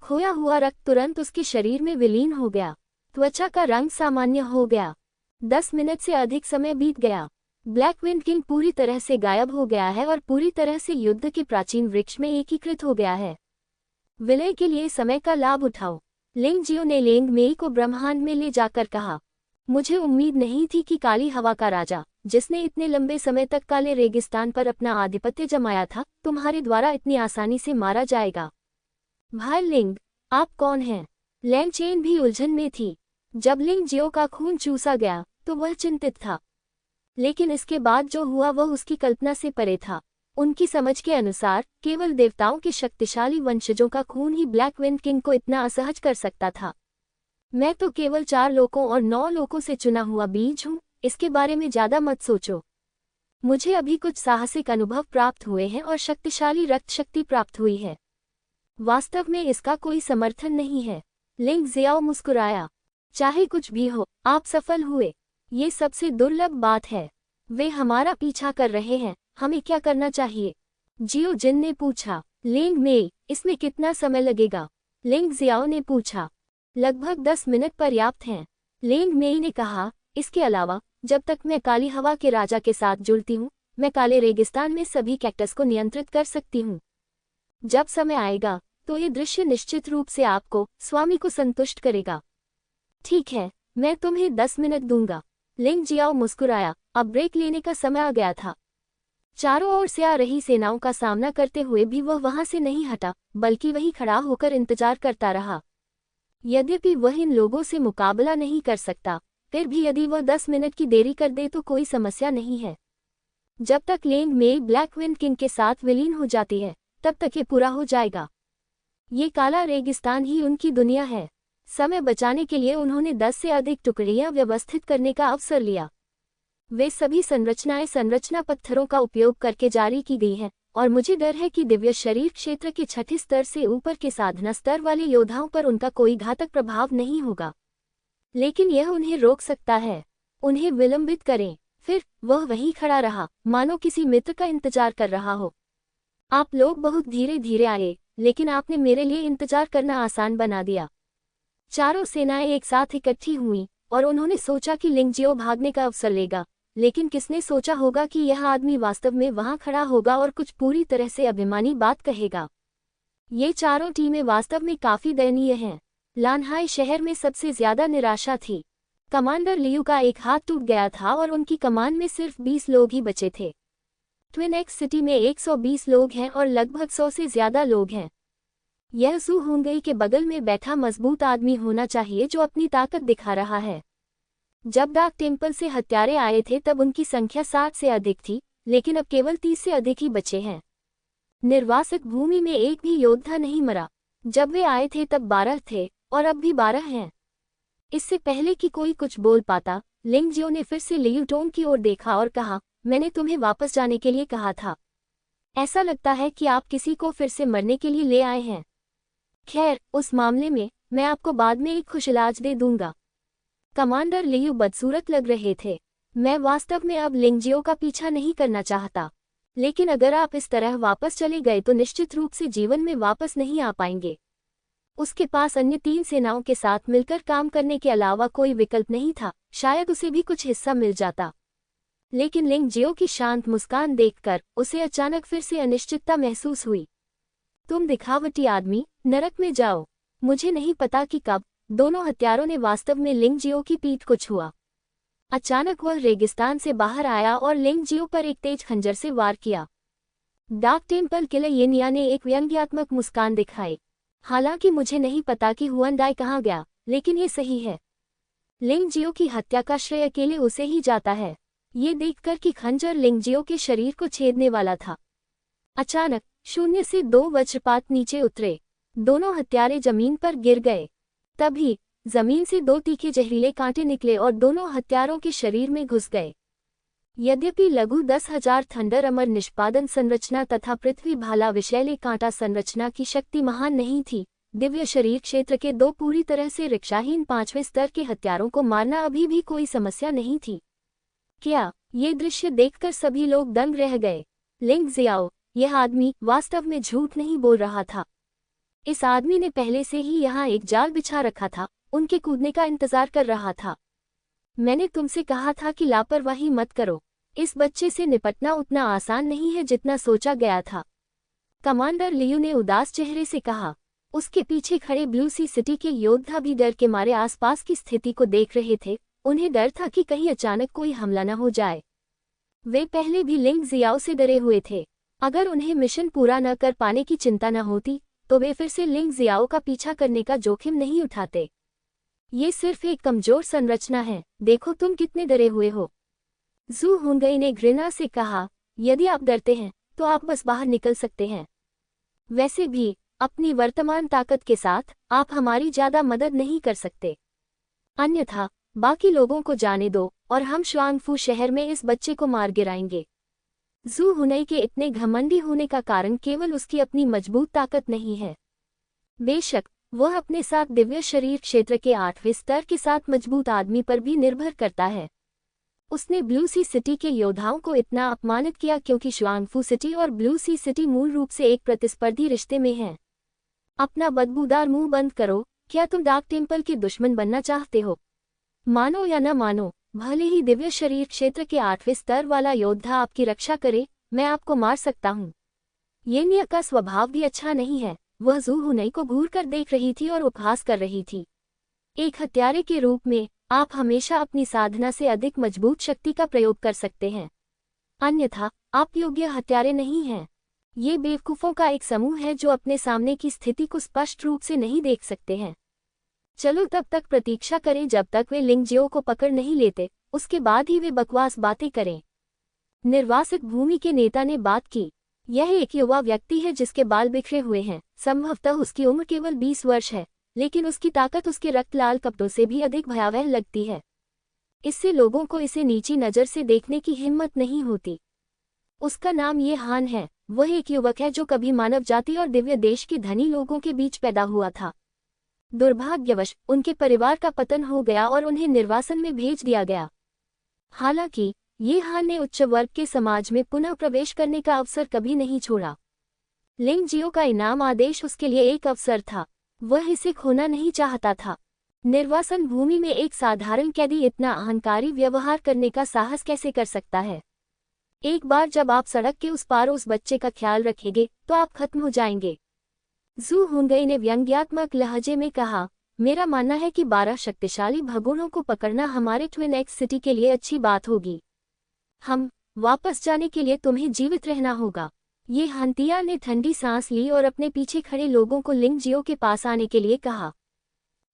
खोया हुआ रक्त तुरंत उसके शरीर में विलीन हो गया। त्वचा का रंग सामान्य हो गया। 10 मिनट से अधिक समय बीत गया। ब्लैक विंड किंग पूरी तरह से गायब हो गया है और पूरी तरह से युद्ध के प्राचीन वृक्ष में एकीकृत हो गया है। विलय के लिए समय का लाभ उठाओ। लिंग जियो ने लेंग मेई को ब्रह्मांड में ले जाकर कहा, मुझे उम्मीद नहीं थी कि काली हवा का राजा, जिसने इतने लंबे समय तक काले रेगिस्तान पर अपना आधिपत्य जमाया था, तुम्हारे द्वारा इतनी आसानी से मारा जाएगा। भाई लिंग, आप कौन हैं? लैंग चेन भी उलझन में थी। जब लिंग जियो का खून चूसा गया तो वह चिंतित था, लेकिन इसके बाद जो हुआ वह उसकी कल्पना से परे था। उनकी समझ के अनुसार केवल देवताओं के शक्तिशाली वंशजों का खून ही ब्लैक विंड किंग को इतना असहज कर सकता था। मैं तो केवल 4 लोकों और 9 लोकों से चुना हुआ बीज हूँ, इसके बारे में ज्यादा मत सोचो। मुझे अभी कुछ साहसिक अनुभव प्राप्त हुए हैं और शक्तिशाली रक्त शक्ति प्राप्त हुई है। वास्तव में इसका कोई समर्थन नहीं है। लिंग जियाओ मुस्कुराया, चाहे कुछ भी हो, आप सफल हुए। ये सबसे दुर्लभ बात है। वे हमारा पीछा कर रहे हैं, हमें क्या करना चाहिए? जियो जिन ने पूछा। लिंग मेई, इसमें कितना समय लगेगा? लिंग जियाओ ने पूछा। लगभग 10 मिनट पर्याप्त हैं। लिंग मेई ने कहा, इसके अलावा जब तक मैं काली हवा के राजा के साथ जुड़ती हूँ, मैं काले रेगिस्तान में सभी कैक्टस को नियंत्रित कर सकती हूँ। जब समय आएगा तो ये दृश्य निश्चित रूप से आपको, स्वामी को संतुष्ट करेगा। ठीक है, मैं तुम्हें 10 मिनट दूंगा। लिंग जियाओ मुस्कुराया। अब ब्रेक लेने का समय आ गया था। चारों ओर से आ रही सेनाओं का सामना करते हुए भी वह वहां से नहीं हटा, बल्कि वहीं खड़ा होकर इंतजार करता रहा। यद्यपि वह इन लोगों से मुकाबला नहीं कर सकता, फिर भी यदि वह 10 मिनट की देरी कर दे तो कोई समस्या नहीं है। जब तक लेंग मेई ब्लैक विंड किंग के साथ विलीन हो जाती है, तब तक ये पूरा हो जाएगा। ये काला रेगिस्तान ही उनकी दुनिया है। समय बचाने के लिए उन्होंने 10 से अधिक टुकड़ियां व्यवस्थित करने का अवसर लिया। वे सभी संरचनाएं संरचना पत्थरों का उपयोग करके जारी की गई हैं, और मुझे डर है कि दिव्य शरीर क्षेत्र के 6ठे स्तर से ऊपर के साधना स्तर वाले योद्धाओं पर उनका कोई घातक प्रभाव नहीं होगा। लेकिन यह उन्हें रोक सकता है। उन्हें विलंबित करें। फिर वह वहीं खड़ा रहा, मानो किसी मित्र का इंतजार कर रहा हो। आप लोग बहुत धीरे धीरे आए, लेकिन आपने मेरे लिए इंतजार करना आसान बना दिया। चारों सेनाएं एक साथ इकट्ठी हुईं, और उन्होंने सोचा कि लिंग जियो भागने का अवसर लेगा, लेकिन किसने सोचा होगा कि यह आदमी वास्तव में वहां खड़ा होगा और कुछ पूरी तरह से अभिमानी बात कहेगा। ये चारों टीमें वास्तव में काफी दयनीय हैं। लानहाई शहर में सबसे ज्यादा निराशा थी। कमांडर लियू का एक हाथ टूट गया था और उनकी कमान में सिर्फ 20 लोग ही बचे थे। ट्विन एक्स सिटी में 120 लोग हैं और लगभग 100 से ज्यादा लोग हैं। यह सू होंगई के बगल में बैठा मजबूत आदमी होना चाहिए जो अपनी ताकत दिखा रहा है। जब डार्क टेम्पल से हत्यारे आए थे तब उनकी संख्या 60 से अधिक थी, लेकिन अब केवल 30 से अधिक ही बचे हैं। निर्वासित भूमि में एक भी योद्धा नहीं मरा। जब वे आए थे तब 12 थे और अब भी 12 हैं। इससे पहले कि कोई कुछ बोल पाता, लिंग जियो ने फिर से लियू टोंग की ओर देखा और कहा, मैंने तुम्हें वापस जाने के लिए कहा था। ऐसा लगता है कि आप किसी को फिर से मरने के लिए ले आए हैं। खैर, उस मामले में मैं आपको बाद में एक खुश इलाज दे दूंगा। कमांडर लियू बदसूरत लग रहे थे। मैं वास्तव में अब लिंग जियो का पीछा नहीं करना चाहता, लेकिन अगर आप इस तरह वापस चले गए तो निश्चित रूप से जीवन में वापस नहीं आ पाएंगे। उसके पास अन्य 3 सेनाओं के साथ मिलकर काम करने के अलावा कोई विकल्प नहीं था। शायद उसे भी कुछ हिस्सा मिल जाता, लेकिन लिंग जियो की शांत मुस्कान देखकर उसे अचानक फिर से अनिश्चितता महसूस हुई। तुम दिखावटी आदमी, नरक में जाओ। मुझे नहीं पता कि कब दोनों हत्यारों ने वास्तव में लिंग जियो की पीठ को छुआ। अचानक वह रेगिस्तान से बाहर आया और लिंग जियो पर एक तेज खंजर से वार किया। डार्क टेम्पल किलर येनिया ने एक व्यंग्यात्मक मुस्कान दिखाई। हालांकि मुझे नहीं पता कि हुआन डाई कहाँ गया, लेकिन ये सही है। लिंग जियो की हत्या का श्रेय अकेले उसे ही जाता है। ये देखकर कि खंजर लिंग जियो के शरीर को छेदने वाला था। अचानक शून्य से 2 वज्रपात नीचे उतरे। दोनों हत्यारे जमीन पर गिर गए। तभी जमीन से 2 तीखे जहरीले कांटे निकले और दोनों हत्यारों के शरीर में घुस गए। यद्यपि लघु 10,000 थंडर अमर निष्पादन संरचना तथा पृथ्वी भाला विषैले कांटा संरचना की शक्ति महान नहीं थी, दिव्य शरीर क्षेत्र के 2 पूरी तरह से रिक्षाहीन 5वें स्तर के हत्यारों को मारना अभी भी कोई समस्या नहीं थी। क्या ये दृश्य देखकर सभी लोग दंग रह गए। लिंग जियाओ, यह आदमी वास्तव में झूठ नहीं बोल रहा था। इस आदमी ने पहले से ही यहाँ एक जाल बिछा रखा था, उनके कूदने का इंतजार कर रहा था। मैंने तुमसे कहा था कि लापरवाही मत करो। इस बच्चे से निपटना उतना आसान नहीं है जितना सोचा गया था, कमांडर लियू ने उदास चेहरे से कहा। उसके पीछे खड़े ब्लू सी सिटी के योद्धा भी डर के मारे आसपास की स्थिति को देख रहे थे। उन्हें डर था कि कहीं अचानक कोई हमला न हो जाए। वे पहले भी लिंग जियाओ से डरे हुए थे। अगर उन्हें मिशन पूरा न कर पाने की चिंता न होती तो वे फिर से लिंग जियाओ का पीछा करने का जोखिम नहीं उठाते। ये सिर्फ एक कमजोर संरचना है, देखो तुम कितने डरे हुए हो। जू हुनगई ने घृणा से कहा, यदि आप डरते हैं तो आप बस बाहर निकल सकते हैं। वैसे भी अपनी वर्तमान ताकत के साथ आप हमारी ज्यादा मदद नहीं कर सकते। अन्यथा बाकी लोगों को जाने दो और हम शुआंगफू शहर में इस बच्चे को मार गिराएंगे। जू हुनई के इतने घमंडी होने का कारण केवल उसकी अपनी मजबूत ताकत नहीं है। बेशक वह अपने साथ दिव्य शरीर क्षेत्र के 8वें स्तर के साथ मजबूत आदमी पर भी निर्भर करता है। उसने ब्लू सी सिटी के योद्धाओं को इतना अपमानित किया क्योंकि शुआंगफू सिटी और ब्लू सी सिटी मूल रूप से एक प्रतिस्पर्धी रिश्ते में हैं। अपना बदबूदार मुंह बंद करो। क्या तुम डार्क टेम्पल के दुश्मन बनना चाहते हो? मानो या न मानो, भले ही दिव्य शरीर क्षेत्र के 8वें स्तर वाला योद्धा आपकी रक्षा करे, मैं आपको मार सकता हूँ। येनिया का स्वभाव भी अच्छा नहीं है। वह जू हुनई को घूर कर देख रही थी और उपहास कर रही थी। एक हत्यारे के रूप में आप हमेशा अपनी साधना से अधिक मजबूत शक्ति का प्रयोग कर सकते हैं, अन्यथा आप योग्य हत्यारे नहीं हैं। ये बेवकूफ़ों का एक समूह है जो अपने सामने की स्थिति को स्पष्ट रूप से नहीं देख सकते हैं। चलो तब तक प्रतीक्षा करें जब तक वे लिंग जियो को पकड़ नहीं लेते, उसके बाद ही वे बकवास बातें करें। निर्वासित भूमि के नेता ने बात की। यह एक युवा व्यक्ति है जिसके बाल बिखरे हुए हैं। संभवतः उसकी उम्र केवल 20 वर्ष है, लेकिन उसकी ताकत उसके रक्त लाल कपड़ों से भी अधिक भयावह लगती है। इससे लोगों को इसे नीची नज़र से देखने की हिम्मत नहीं होती। उसका नाम ये हान है। वह एक युवक है जो कभी मानव जाति और दिव्य देश के धनी लोगों के बीच पैदा हुआ था। दुर्भाग्यवश उनके परिवार का पतन हो गया और उन्हें निर्वासन में भेज दिया गया। हालांकि ये हान ने उच्च वर्ग के समाज में पुनः प्रवेश करने का अवसर कभी नहीं छोड़ा। लिंग जियो का इनाम आदेश उसके लिए एक अवसर था। वह इसे खोना नहीं चाहता था। निर्वासन भूमि में एक साधारण कैदी इतना अहंकारी व्यवहार करने का साहस कैसे कर सकता है? एक बार जब आप सड़क के उस पार उस बच्चे का ख्याल रखेंगे तो आप खत्म हो जाएंगे। जू हुनगई ने व्यंग्यात्मक लहजे में कहा, मेरा मानना है कि 12 शक्तिशाली भगोड़ों को पकड़ना हमारे ट्विन एक्स सिटी के लिए अच्छी बात होगी। हम वापस जाने के लिए तुम्हें जीवित रहना होगा। ये हंतिया ने ठंडी सांस ली और अपने पीछे खड़े लोगों को लिंग जियो के पास आने के लिए कहा।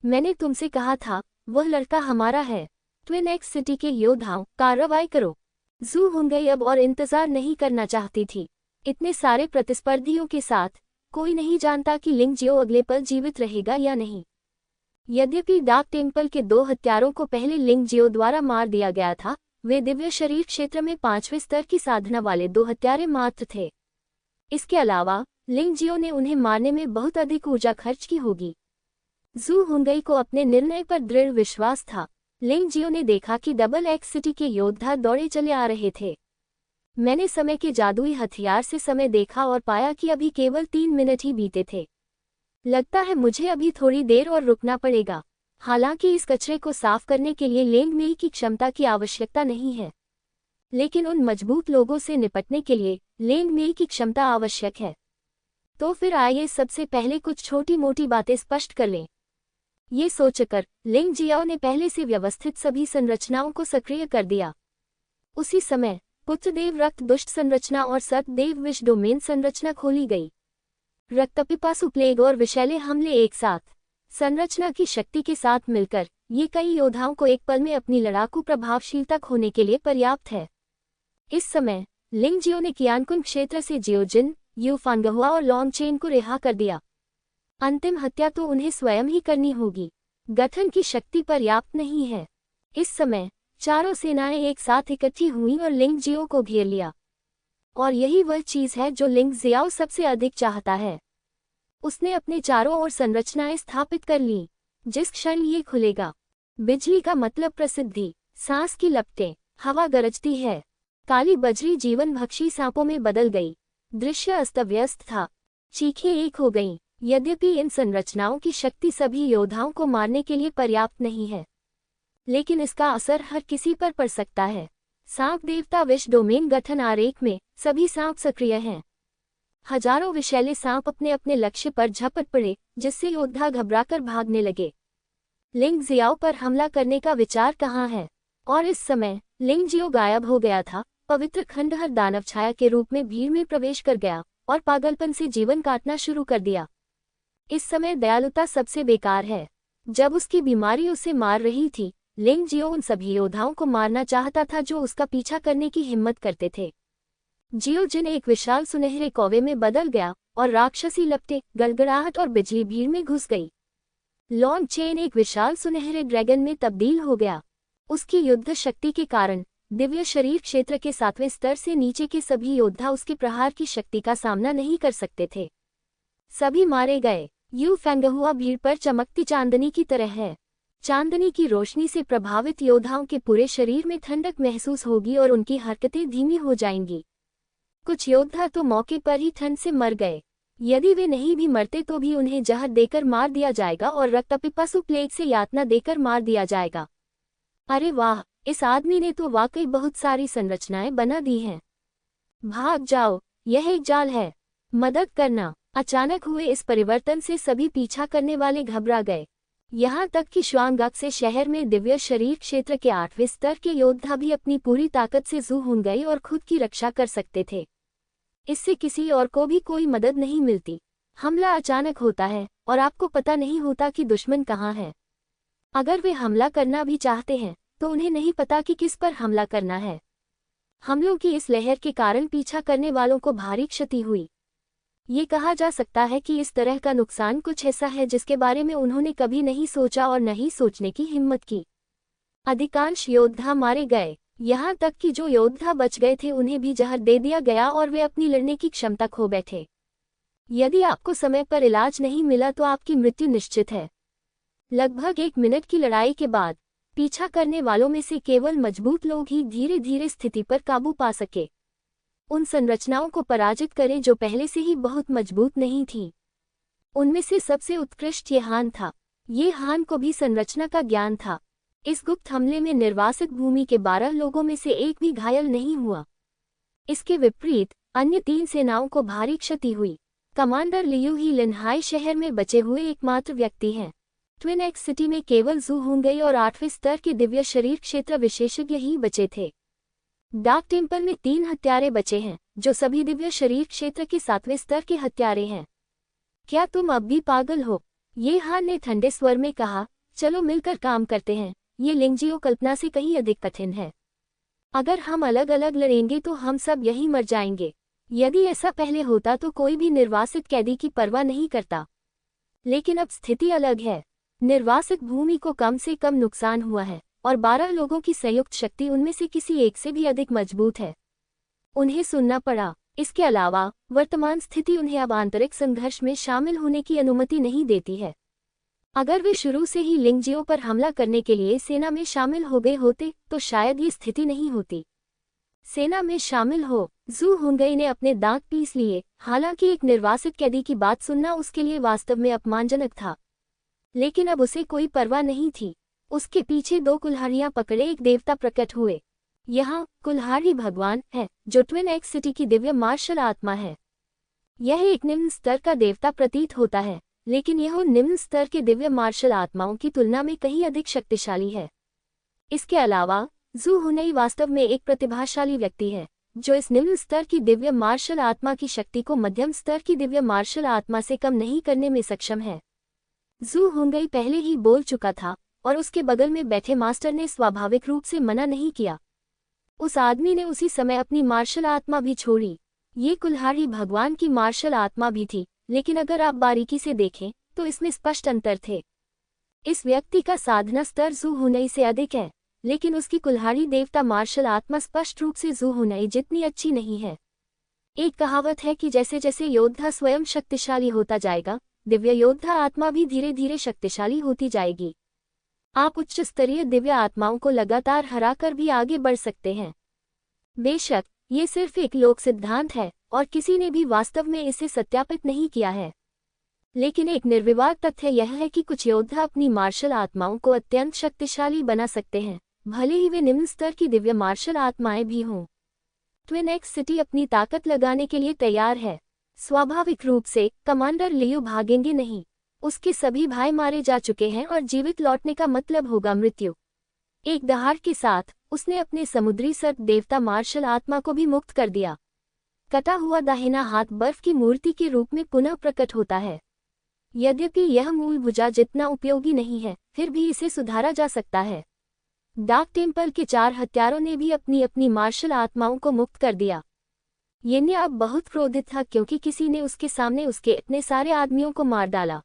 मैंने तुमसे कहा था, वह लड़का हमारा है। ट्विन एक्स सिटी के योद्धाओं, कार्रवाई करो। जू हुनगई अब और इंतजार नहीं करना चाहती थी। इतने सारे प्रतिस्पर्धियों के साथ कोई नहीं जानता कि लिंग जियो अगले पल जीवित रहेगा या नहीं। यद्यपि डार्क टेम्पल के 2 हत्यारों को पहले लिंग जियो द्वारा मार दिया गया था, वे दिव्य शरीर क्षेत्र में 5वें स्तर की साधना वाले 2 हत्यारे मात्र थे। इसके अलावा लिंग जियो ने उन्हें मारने में बहुत अधिक ऊर्जा खर्च की होगी। जू हुनगई को अपने निर्णय पर दृढ़ विश्वास था। लिंग जियो ने देखा कि डबल एक्स सिटी के योद्धा दौड़े चले आ रहे थे। मैंने समय के जादुई हथियार से समय देखा और पाया कि अभी केवल 3 मिनट ही बीते थे। लगता है मुझे अभी थोड़ी देर और रुकना पड़ेगा। हालांकि इस कचरे को साफ करने के लिए लेंग मेई की क्षमता की आवश्यकता नहीं है, लेकिन उन मजबूत लोगों से निपटने के लिए लेंग मेई की क्षमता आवश्यक है। तो फिर आइए सबसे पहले कुछ छोटी मोटी बातें स्पष्ट कर लें। ये सोचकर लिंग जियाओ ने पहले से व्यवस्थित सभी संरचनाओं को सक्रिय कर दिया। उसी समय पुत्रदेव रक्त दुष्ट संरचना और सतदेव विष डोमेन संरचना खोली गई। रक्तपिपासु प्लेग और विषैले हमले एक साथ। संरचना की शक्ति के साथ मिलकर ये कई योद्धाओं को एक पल में अपनी लड़ाकू प्रभावशीलता खोने के लिए पर्याप्त है। इस समय लिंगजियो ने कियानकुन क्षेत्र से जियोजिन, यू फांगहुआ और लॉन्गचेन को रिहा कर दिया। अंतिम हत्या तो उन्हें स्वयं ही करनी होगी। गठन की शक्ति पर्याप्त नहीं है। इस समय चारों सेनाएं एक साथ इकट्ठी हुई और लिंगजियो को घेर लिया। और यही वह चीज है जो लिंगजियाओ सबसे अधिक चाहता है। उसने अपने चारों ओर संरचनाएं स्थापित कर ली। जिस क्षण ये खुलेगा, बिजली का मतलब प्रसिद्धि, सांस की लपटें, हवा गरजती है। काली बजरी जीवन भक्षी सांपों में बदल गई। दृश्य अस्तव्यस्त था। चीखें एक हो गईं। यद्यपि इन संरचनाओं की शक्ति सभी योद्धाओं को मारने के लिए पर्याप्त नहीं है, लेकिन इसका असर हर किसी पर पड़ सकता है। सांप देवता विष डोमेन गठन आरेख में सभी सांप सक्रिय हैं। हजारों विषैले सांप अपने अपने लक्ष्य पर झपट पड़े, जिससे योद्धा घबराकर भागने लगे। लिंगजियाओ पर हमला करने का विचार कहाँ है? और इस समय लिंगजियो गायब हो गया था। पवित्र खंडहर दानव छाया के रूप में भीड़ में प्रवेश कर गया और पागलपन से जीवन काटना शुरू कर दिया। इस समय दयालुता सबसे बेकार है। जब उसकी बीमारी उसे मार रही थी, लिंगजियो उन सभी योद्धाओं को मारना चाहता था जो उसका पीछा करने की हिम्मत करते थे। जियोजिन एक विशाल सुनहरे कौवे में बदल गया और राक्षसी लपटें, गड़गड़ाहट और बिजली भीड़ में घुस गई। लॉन्गचेन एक विशाल सुनहरे ड्रैगन में तब्दील हो गया। उसकी युद्ध शक्ति के कारण दिव्य शरीर क्षेत्र के 7वें स्तर से नीचे के सभी योद्धा उसके प्रहार की शक्ति का सामना नहीं कर सकते थे। सभी मारे गए। यू फैंगहुआ भीड़ पर चमकती चांदनी की तरह है। चांदनी की रोशनी से प्रभावित योद्धाओं के पूरे शरीर में ठंडक महसूस होगी और उनकी हरकतें धीमी हो जाएंगी। कुछ योद्धा तो मौके पर ही ठंड से मर गए। यदि वे नहीं भी मरते तो भी उन्हें जहर देकर मार दिया जाएगा और रक्तपिपासु प्लेग से यातना देकर मार दिया जाएगा। अरे वाह, इस आदमी ने तो वाकई बहुत सारी संरचनाएं बना दी हैं। भाग जाओ, यह एक जाल है। मदद करना। अचानक हुए इस परिवर्तन से सभी पीछा करने वाले घबरा गए। यहाँ तक कि श्वांगक से शहर में दिव्य शरीर क्षेत्र के 8वें स्तर के योद्धा भी अपनी पूरी ताकत से जूहून गए और खुद की रक्षा कर सकते थे। इससे किसी और को भी कोई मदद नहीं मिलती। हमला अचानक होता है और आपको पता नहीं होता कि दुश्मन कहाँ है। अगर वे हमला करना भी चाहते हैं तो उन्हें नहीं पता कि किस पर हमला करना है। हमलों की इस लहर के कारण पीछा करने वालों को भारी क्षति हुई। ये कहा जा सकता है कि इस तरह का नुकसान कुछ ऐसा है जिसके बारे में उन्होंने कभी नहीं सोचा और न ही सोचने की हिम्मत की। अधिकांश योद्धा मारे गए। यहाँ तक कि जो योद्धा बच गए थे उन्हें भी जहर दे दिया गया और वे अपनी लड़ने की क्षमता खो बैठे। यदि आपको समय पर इलाज नहीं मिला तो आपकी मृत्यु निश्चित है। लगभग 1 मिनट की लड़ाई के बाद पीछा करने वालों में से केवल मजबूत लोग ही धीरे धीरे स्थिति पर काबू पा सके। उन संरचनाओं को पराजित करें जो पहले से ही बहुत मजबूत नहीं थीं। उनमें से सबसे उत्कृष्ट ये हान था। ये हान को भी संरचना का ज्ञान था। इस गुप्त हमले में निर्वासित भूमि के 12 लोगों में से एक भी घायल नहीं हुआ। इसके विपरीत अन्य 3 सेनाओं को भारी क्षति हुई। कमांडर लियू ही लिनहाई शहर में बचे हुए एकमात्र व्यक्ति हैं। ट्विन एक्स सिटी में केवल जूहून और 8वें स्तर के दिव्य शरीर क्षेत्र विशेषज्ञ ही बचे थे। डार्क टेम्पल में 3 हत्यारे बचे हैं, जो सभी दिव्य शरीर क्षेत्र के 7वें स्तर के हत्यारे हैं। क्या तुम अब भी पागल हो? ये हान ने ठंडे स्वर में कहा। चलो मिलकर काम करते हैं। ये लिंगजियो कल्पना से कहीं अधिक कठिन है। अगर हम अलग अलग लड़ेंगे तो हम सब यहीं मर जाएंगे। यदि ऐसा पहले होता तो कोई भी निर्वासित कैदी की परवाह नहीं करता। लेकिन अब स्थिति अलग है। निर्वासित भूमि को कम से कम नुकसान हुआ है और 12 लोगों की संयुक्त शक्ति उनमें से किसी एक से भी अधिक मजबूत है। उन्हें सुनना पड़ा। इसके अलावा वर्तमान स्थिति उन्हें अब आंतरिक संघर्ष में शामिल होने की अनुमति नहीं देती है। अगर वे शुरू से ही लिंगजियो पर हमला करने के लिए सेना में शामिल हो गए होते तो शायद ये स्थिति नहीं होती। सेना में शामिल हो। जू हुंगई ने अपने दांत पीस लिए। हालांकि एक निर्वासित कैदी की बात सुनना उसके लिए वास्तव में अपमानजनक था, लेकिन अब उसे कोई परवाह नहीं थी। उसके पीछे 2 कुल्हाड़ियां पकड़े एक देवता प्रकट हुए। यहाँ कुल्हाड़ी भगवान है जो ट्विन एक्स सिटी की दिव्य मार्शल आत्मा है। यह एक निम्न स्तर का देवता प्रतीत होता है, लेकिन यह निम्न स्तर के दिव्य मार्शल आत्माओं की तुलना में कहीं अधिक शक्तिशाली है। इसके अलावा जू हुनई वास्तव में एक प्रतिभाशाली व्यक्ति है। जो इस निम्न स्तर की दिव्य मार्शल आत्मा की शक्ति को मध्यम स्तर की दिव्य मार्शल आत्मा से कम नहीं करने में सक्षम है। जू हुंगई पहले ही बोल चुका था और उसके बगल में बैठे मास्टर ने स्वाभाविक रूप से मना नहीं किया। उस आदमी ने उसी समय अपनी मार्शल आत्मा भी छोड़ी। ये कुल्हाड़ी भगवान की मार्शल आत्मा भी थी, लेकिन अगर आप बारीकी से देखें तो इसमें स्पष्ट अंतर थे। इस व्यक्ति का साधना स्तर जू हुनई से अधिक है, लेकिन उसकी कुल्हाड़ी देवता मार्शल आत्मा स्पष्ट रूप से जू हुनई जितनी अच्छी नहीं है। एक कहावत है कि जैसे जैसे योद्धा स्वयं शक्तिशाली होता जाएगा, दिव्य योद्धा आत्मा भी धीरे धीरे शक्तिशाली होती जाएगी। आप उच्च स्तरीय दिव्य आत्माओं को लगातार हराकर भी आगे बढ़ सकते हैं। बेशक ये सिर्फ एक लोक सिद्धांत है और किसी ने भी वास्तव में इसे सत्यापित नहीं किया है, लेकिन एक निर्विवाद तथ्य यह है कि कुछ योद्धा अपनी मार्शल आत्माओं को अत्यंत शक्तिशाली बना सकते हैं, भले ही वे निम्न स्तर की दिव्य मार्शल आत्माएं भी हों। ट्विन एक्स सिटी अपनी ताकत लगाने के लिए तैयार है। स्वाभाविक रूप से कमांडर लियू भागेंगे नहीं। उसके सभी भाई मारे जा चुके हैं और जीवित लौटने का मतलब होगा मृत्यु। एक दहाड़ के साथ उसने अपने समुद्री सर्प देवता मार्शल आत्मा को भी मुक्त कर दिया। कटा हुआ दाहिना हाथ बर्फ की मूर्ति के रूप में पुनः प्रकट होता है। यद्यपि यह मूल भुजा जितना उपयोगी नहीं है, फिर भी इसे सुधारा जा सकता है। डार्क टेम्पल के 4 हत्यारों ने भी अपनी अपनी मार्शल आत्माओं को मुक्त कर दिया। येन्य अब बहुत क्रोधित था क्योंकि किसी ने उसके सामने उसके इतने सारे आदमियों को मार डाला।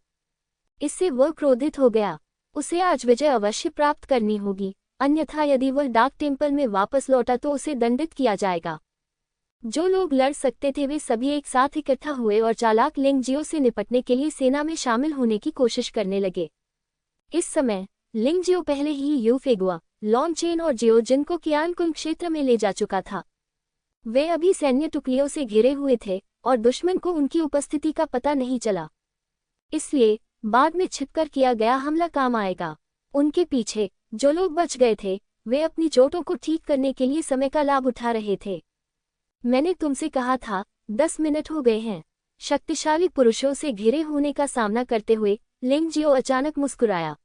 इससे वह क्रोधित हो गया। उसे आज विजय अवश्य प्राप्त करनी होगी, अन्यथा यदि वह डार्क टेम्पल में वापस लौटा तो उसे दंडित किया जाएगा। जो लोग लड़ सकते थे वे सभी एक साथ इकट्ठा हुए और चालाक लिंगजियो से निपटने के लिए सेना में शामिल होने की कोशिश करने लगे। इस समय लिंगजियो पहले ही यूफेगुआ, लॉन्गचेन और जियोजिन को कियानकुन क्षेत्र में ले जा चुका था। वे अभी सैन्य टुकड़ियों से घिरे हुए थे और दुश्मन को उनकी उपस्थिति का पता नहीं चला, इसलिए बाद में छिपकर किया गया हमला काम आएगा। उनके पीछे जो लोग बच गए थे वे अपनी चोटों को ठीक करने के लिए समय का लाभ उठा रहे थे। मैंने तुमसे कहा था 10 मिनट हो गए हैं। शक्तिशाली पुरुषों से घिरे होने का सामना करते हुए लिंगजियो अचानक मुस्कुराया।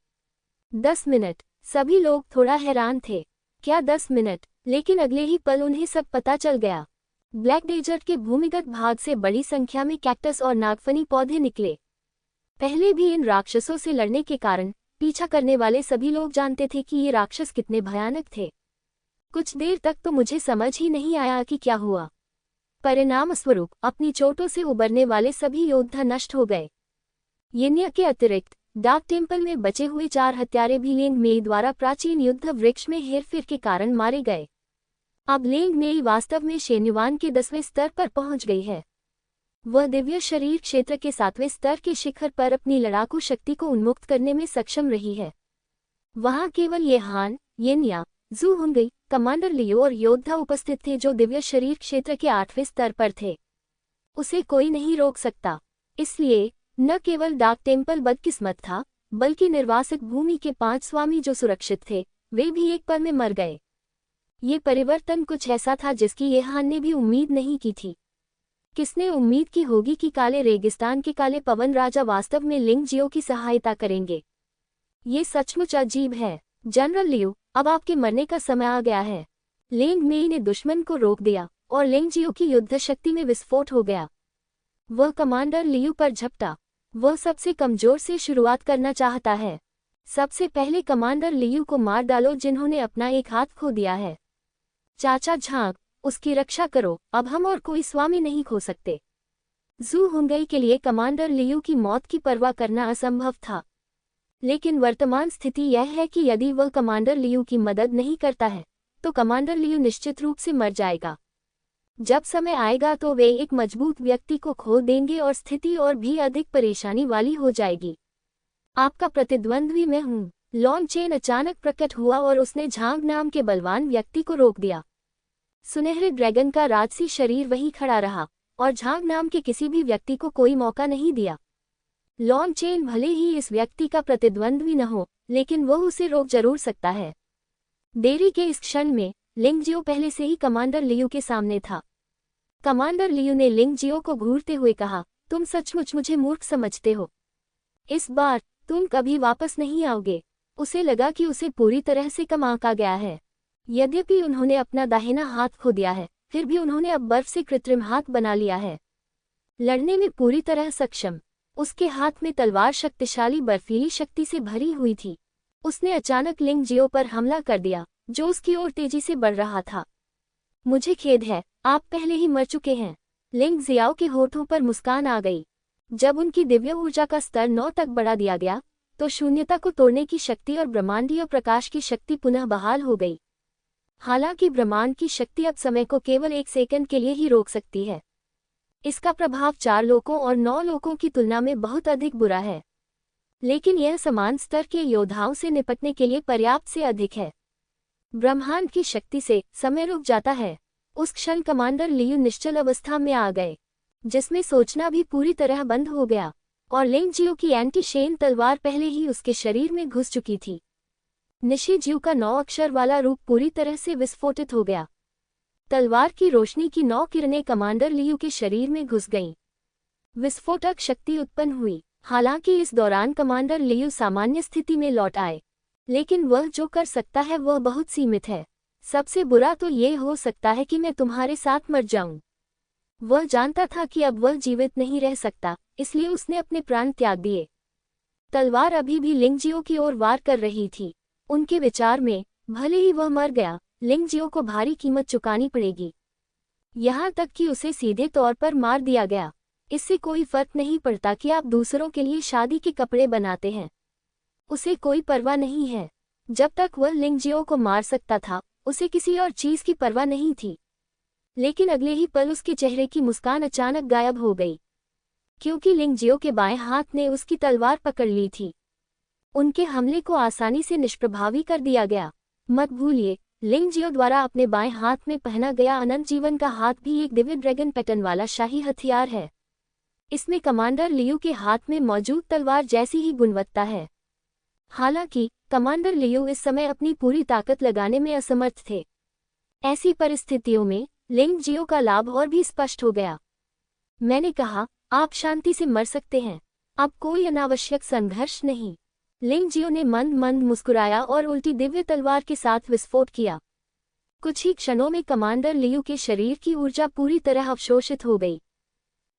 10 मिनट। सभी लोग थोड़ा हैरान थे। क्या 10 मिनट? लेकिन अगले ही पल उन्हें सब पता चल गया। ब्लैक डेजर्ट के भूमिगत भाग से बड़ी संख्या में कैक्टस और नागफनी पौधे निकले। पहले भी इन राक्षसों से लड़ने के कारण पीछा करने वाले सभी लोग जानते थे कि ये राक्षस कितने भयानक थे। कुछ देर तक तो मुझे समझ ही नहीं आया कि क्या हुआ। परिणाम स्वरूप अपनी चोटों से उबरने वाले सभी योद्धा नष्ट हो गए। येन्या के अतिरिक्त डार्क टेम्पल में बचे हुए 4 हत्यारे भी लेंग मेई द्वारा प्राचीन युद्ध वृक्ष में हेरफेर के कारण मारे गए। अब लेंग मेई वास्तव में शेन्युआन के 10वें स्तर पर पहुंच गई है। वह दिव्य शरीर क्षेत्र के 7वें स्तर के शिखर पर अपनी लड़ाकू शक्ति को उन्मुक्त करने में सक्षम रही है। वहां केवल ये हान, येन्या, जू हुंगई, कमांडर लियो और योद्धा उपस्थित थे जो दिव्य शरीर क्षेत्र के 8वें स्तर पर थे। उसे कोई नहीं रोक सकता। इसलिए न केवल डार्क टेम्पल बदकिस्मत था, बल्कि निर्वासित भूमि के 5 स्वामी जो सुरक्षित थे वे भी एक पल में मर गए। ये परिवर्तन कुछ ऐसा था जिसकी येहान ने भी उम्मीद नहीं की थी। किसने उम्मीद की होगी कि काले रेगिस्तान के काले पवन राजा वास्तव में लिंगजियो की सहायता करेंगे? ये सचमुच अजीब है। जनरल लियू, अब आपके मरने का समय आ गया है। लेंग मेई ने दुश्मन को रोक दिया और लिंगजियो की युद्ध शक्ति में विस्फोट हो गया। वह कमांडर लियू पर झपटा। वह सबसे कमजोर से शुरुआत करना चाहता है। सबसे पहले कमांडर लियू को मार डालो जिन्होंने अपना एक हाथ खो दिया है। चाचा झांग, उसकी रक्षा करो, अब हम और कोई स्वामी नहीं खो सकते। जू हुंगई के लिए कमांडर लियू की मौत की परवाह करना असंभव था, लेकिन वर्तमान स्थिति यह है कि यदि वह कमांडर लियू की मदद नहीं करता है तो कमांडर लियू निश्चित रूप से मर जाएगा। जब समय आएगा तो वे एक मजबूत व्यक्ति को खो देंगे और स्थिति और भी अधिक परेशानी वाली हो जाएगी। आपका प्रतिद्वंद्वी मैं हूँ। लॉन्गचेन अचानक प्रकट हुआ और उसने झांग नाम के बलवान व्यक्ति को रोक दिया। सुनहरे ड्रैगन का राजसी शरीर वहीं खड़ा रहा और झांग नाम के किसी भी व्यक्ति को कोई मौका नहीं दिया। लॉन्गचेन भले ही इस व्यक्ति का प्रतिद्वंद्वी न हो, लेकिन वह उसे रोक जरूर सकता है। देरी के इस क्षण में लिंगजियो पहले से ही कमांडर लियू के सामने था। कमांडर लियू ने लिंगजियो को घूरते हुए कहा, तुम सचमुच मुझे मूर्ख समझते हो। इस बार तुम कभी वापस नहीं आओगे। उसे लगा कि उसे पूरी तरह से कम आंका गया है। यद्यपि उन्होंने अपना दाहिना हाथ खो दिया है, फिर भी उन्होंने अब बर्फ से कृत्रिम हाथ बना लिया है, लड़ने में पूरी तरह सक्षम। उसके हाथ में तलवार शक्तिशाली बर्फीली शक्ति से भरी हुई थी। उसने अचानक लिंग जियो पर हमला कर दिया, जो उसकी ओर तेजी से बढ़ रहा था। मुझे खेद है, आप पहले ही मर चुके हैं। लिंग जियाओ के होठों पर मुस्कान आ गई। जब उनकी दिव्य ऊर्जा का स्तर 9 तक बढ़ा दिया गया, तो शून्यता को तोड़ने की शक्ति और ब्रह्मांडीय प्रकाश की शक्ति पुनः बहाल हो गई। हालांकि ब्रह्मांड की शक्ति अब समय को केवल 1 सेकंड के लिए ही रोक सकती है। इसका प्रभाव 4 लोकों और 9 लोकों की तुलना में बहुत अधिक बुरा है, लेकिन यह समान स्तर के योद्धाओं से निपटने के लिए पर्याप्त से अधिक है। ब्रह्मांड की शक्ति से समय रुक जाता है। उस क्षण कमांडर लियू निश्चल अवस्था में आ गए, जिसमें सोचना भी पूरी तरह बंद हो गया, और लिंग जियो की एंटी शेन तलवार पहले ही उसके शरीर में घुस चुकी थी। निशी जियो का 9 अक्षर वाला रूप पूरी तरह से विस्फोटित हो गया। तलवार की रोशनी की 9 किरणें कमांडर लियू के शरीर में घुस गईं। विस्फोटक शक्ति उत्पन्न हुई। हालांकि इस दौरान कमांडर लियू सामान्य स्थिति में लौट आए, लेकिन वह जो कर सकता है वह बहुत सीमित है। सबसे बुरा तो ये हो सकता है कि मैं तुम्हारे साथ मर जाऊं। वह जानता था कि अब वह जीवित नहीं रह सकता, इसलिए उसने अपने प्राण त्याग दिए। तलवार अभी भी लिंग जियो की ओर वार कर रही थी। उनके विचार में, भले ही वह मर गया, लिंग जियो को भारी कीमत चुकानी पड़ेगी। यहाँ तक कि उसे सीधे तौर पर मार दिया गया। इससे कोई फर्क नहीं पड़ता कि आप दूसरों के लिए शादी के कपड़े बनाते हैं। उसे कोई परवाह नहीं है। जब तक वह लिंग जियो को मार सकता था, उसे किसी और चीज की परवाह नहीं थी। लेकिन अगले ही पल उसके चेहरे की मुस्कान अचानक गायब हो गई, क्योंकि लिंग जियो के बाएं हाथ ने उसकी तलवार पकड़ ली थी। उनके हमले को आसानी से निष्प्रभावी कर दिया गया। मत भूलिए, लिंग जियो द्वारा अपने बाएं हाथ में पहना गया अनंत जीवन का हाथ भी एक दिव्य ड्रैगन पैटर्न वाला शाही हथियार है। इसमें कमांडर लियू के हाथ में मौजूद तलवार जैसी ही गुणवत्ता है। हालांकि कमांडर लियू इस समय अपनी पूरी ताकत लगाने में असमर्थ थे। ऐसी परिस्थितियों में लिंग जियो का लाभ और भी स्पष्ट हो गया। मैंने कहा, आप शांति से मर सकते हैं। अब कोई अनावश्यक संघर्ष नहीं। लिंग जियो ने मंद मंद मुस्कुराया और उल्टी दिव्य तलवार के साथ विस्फोट किया। कुछ ही क्षणों में कमांडर लियू के शरीर की ऊर्जा पूरी तरह अवशोषित हो गई।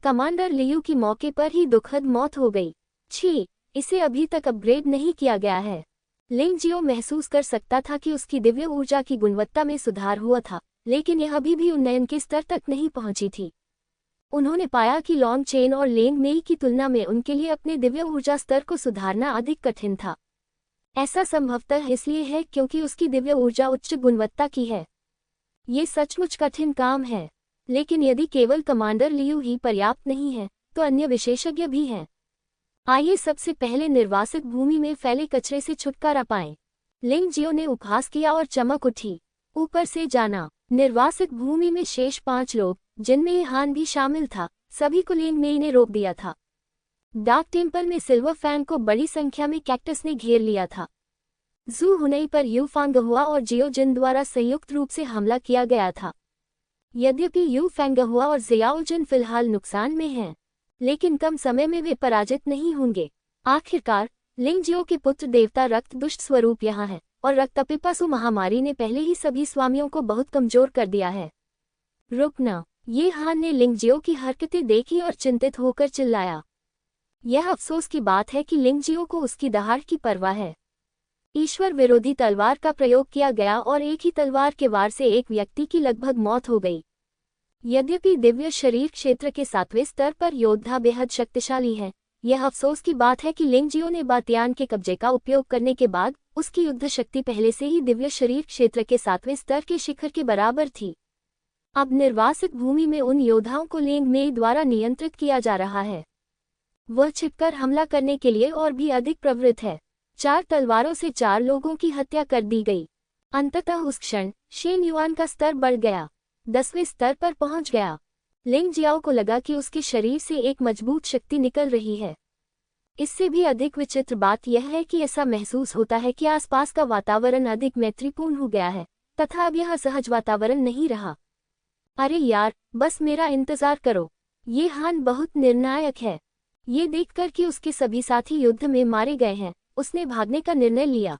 कमांडर लियू की मौके पर ही दुखद मौत हो गई। छी, इसे अभी तक अपग्रेड नहीं किया गया है। लिंग जियो महसूस कर सकता था कि उसकी दिव्य ऊर्जा की गुणवत्ता में सुधार हुआ था, लेकिन यह अभी भी उन्नयन के स्तर तक नहीं पहुंची थी। उन्होंने पाया कि लॉन्ग चेन और लेंग मेई की तुलना में उनके लिए अपने दिव्य ऊर्जा स्तर को सुधारना अधिक कठिन था। ऐसा संभवतः इसलिए है क्योंकि उसकी दिव्य ऊर्जा उच्च गुणवत्ता की है। ये सचमुच कठिन काम है, लेकिन यदि केवल कमांडर लियू ही पर्याप्त नहीं है, तो अन्य विशेषज्ञ भी हैं। आइए सबसे पहले निर्वासित भूमि में फैले कचरे से छुटकारा पाएं। लिंग जियो ने उपहास किया और चमक उठी। ऊपर से जाना। निर्वासित भूमि में शेष 5 लोग, जिनमें हान भी शामिल था, सभी को लिंग मेई ने रोक दिया था। डार्क टेम्पल में सिल्वर फैंग को बड़ी संख्या में कैक्टस ने घेर लिया था। जू हुनई पर यू फांगहुआ और जियो जिन द्वारा संयुक्त रूप से हमला किया गया था। यद्यपि यू फांगहुआ और जियाओ जिन फिलहाल नुकसान में हैं, लेकिन कम समय में वे पराजित नहीं होंगे। आखिरकार लिंग जियो के पुत्र देवता रक्त दुष्ट स्वरूप यहाँ है, और रक्तपिपासु महामारी ने पहले ही सभी स्वामियों को बहुत कमजोर कर दिया है। रुकना। ये हान ने लिंग जियो की हरकतें देखी और चिंतित होकर चिल्लाया। यह अफसोस की बात है कि लिंग जियो को उसकी दहाड़ की परवाह है। ईश्वर विरोधी तलवार का प्रयोग किया गया और एक ही तलवार के वार से एक व्यक्ति की लगभग मौत हो गई। यद्यपि दिव्य शरीर क्षेत्र के 7वें स्तर पर योद्धा बेहद शक्तिशाली है, यह अफसोस की बात है कि लिंग जियो ने बातियान के कब्जे का उपयोग करने के बाद उसकी युद्ध शक्ति पहले से ही दिव्य शरीर क्षेत्र के 7वें स्तर के शिखर के बराबर थी। अब निर्वासित भूमि में उन योद्धाओं को लिंग मेई द्वारा नियंत्रित किया जा रहा है। वह छिपकर हमला करने के लिए और भी अधिक प्रवृत्त है। 4 तलवारों से 4 लोगों की हत्या कर दी गई। अंततः उस क्षण शेन युआन का स्तर बढ़ गया, 10वें स्तर पर पहुंच गया। लिंग जियाओ को लगा कि उसके शरीर से एक मजबूत शक्ति निकल रही है। इससे भी अधिक विचित्र बात यह है कि ऐसा महसूस होता है कि आसपास का वातावरण अधिक मैत्रीपूर्ण हो गया है, तथा अब यह सहज वातावरण नहीं रहा। अरे यार, बस मेरा इंतजार करो। ये हान बहुत निर्णायक है। ये देखकर कि उसके सभी साथी युद्ध में मारे गए हैं, उसने भागने का निर्णय लिया।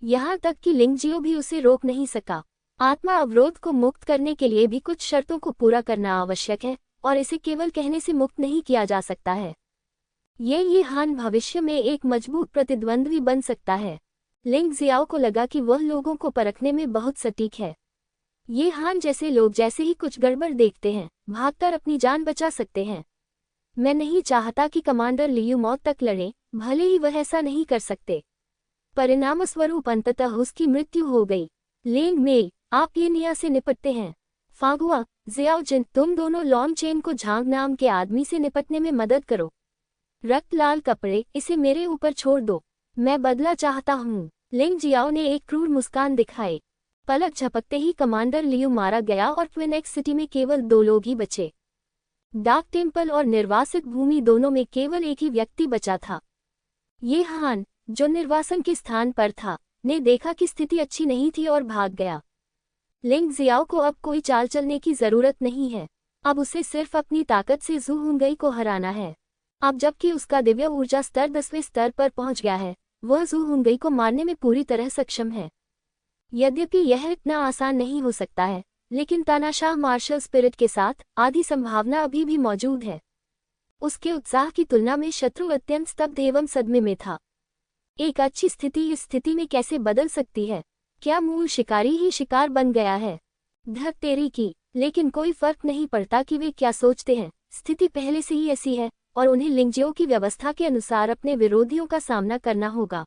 यहाँ तक कि लिंग जियो भी उसे रोक नहीं सका। आत्मा अवरोध को मुक्त करने के लिए भी कुछ शर्तों को पूरा करना आवश्यक है, और इसे केवल कहने से मुक्त नहीं किया जा सकता है। ये हान भविष्य में एक मजबूत प्रतिद्वंद्वी बन सकता है। लिंग जियाओ को लगा कि वह लोगों को परखने में बहुत सटीक है। ये हान जैसे लोग जैसे ही कुछ गड़बड़ देखते हैं, भागकर अपनी जान बचा सकते हैं। मैं नहीं चाहता कि कमांडर लियू मौत तक लड़े, भले ही वह ऐसा नहीं कर सकते। परिणामस्वरूप अंततः उसकी मृत्यु हो गई। लेंग मेई, आप ये निया से निपटते हैं। फागुआ, जियाओ जिन, तुम दोनों लॉन्ग चेन को झांग नाम के आदमी से निपटने में मदद करो। रक्त लाल कपड़े, इसे मेरे ऊपर छोड़ दो, मैं बदला चाहता हूँ। लिंग जियाओ ने एक क्रूर मुस्कान दिखाई। पलक झपकते ही कमांडर लियू मारा गया और ट्विन एक्स सिटी में केवल 2 लोग ही बचे। डार्क टेम्पल और निर्वासित भूमि दोनों में केवल एक ही व्यक्ति बचा था। ये हान, जो निर्वासन के स्थान पर था, ने देखा कि स्थिति अच्छी नहीं थी और भाग गया। लिंग जियाओ को अब कोई चाल चलने की जरूरत नहीं है। अब उसे सिर्फ अपनी ताकत से जू हुंगई को हराना है। अब जबकि उसका दिव्य ऊर्जा स्तर 10वें स्तर पर पहुंच गया है, वह जू हुंगई को मारने में पूरी तरह सक्षम है। यद्यपि यह इतना आसान नहीं हो सकता है, लेकिन तानाशाह मार्शल स्पिरिट के साथ आधी संभावना अभी भी मौजूद है। उसके उत्साह की तुलना में शत्रु अत्यंत स्तब्ध एवं सदमे में था। एक अच्छी स्थिति इस स्थिति में कैसे बदल सकती है? क्या मूल शिकारी ही शिकार बन गया है? धक तेरी की, लेकिन कोई फर्क नहीं पड़ता कि वे क्या सोचते हैं। स्थिति पहले से ही ऐसी है और उन्हें लिंगजियो की व्यवस्था के अनुसार अपने विरोधियों का सामना करना होगा,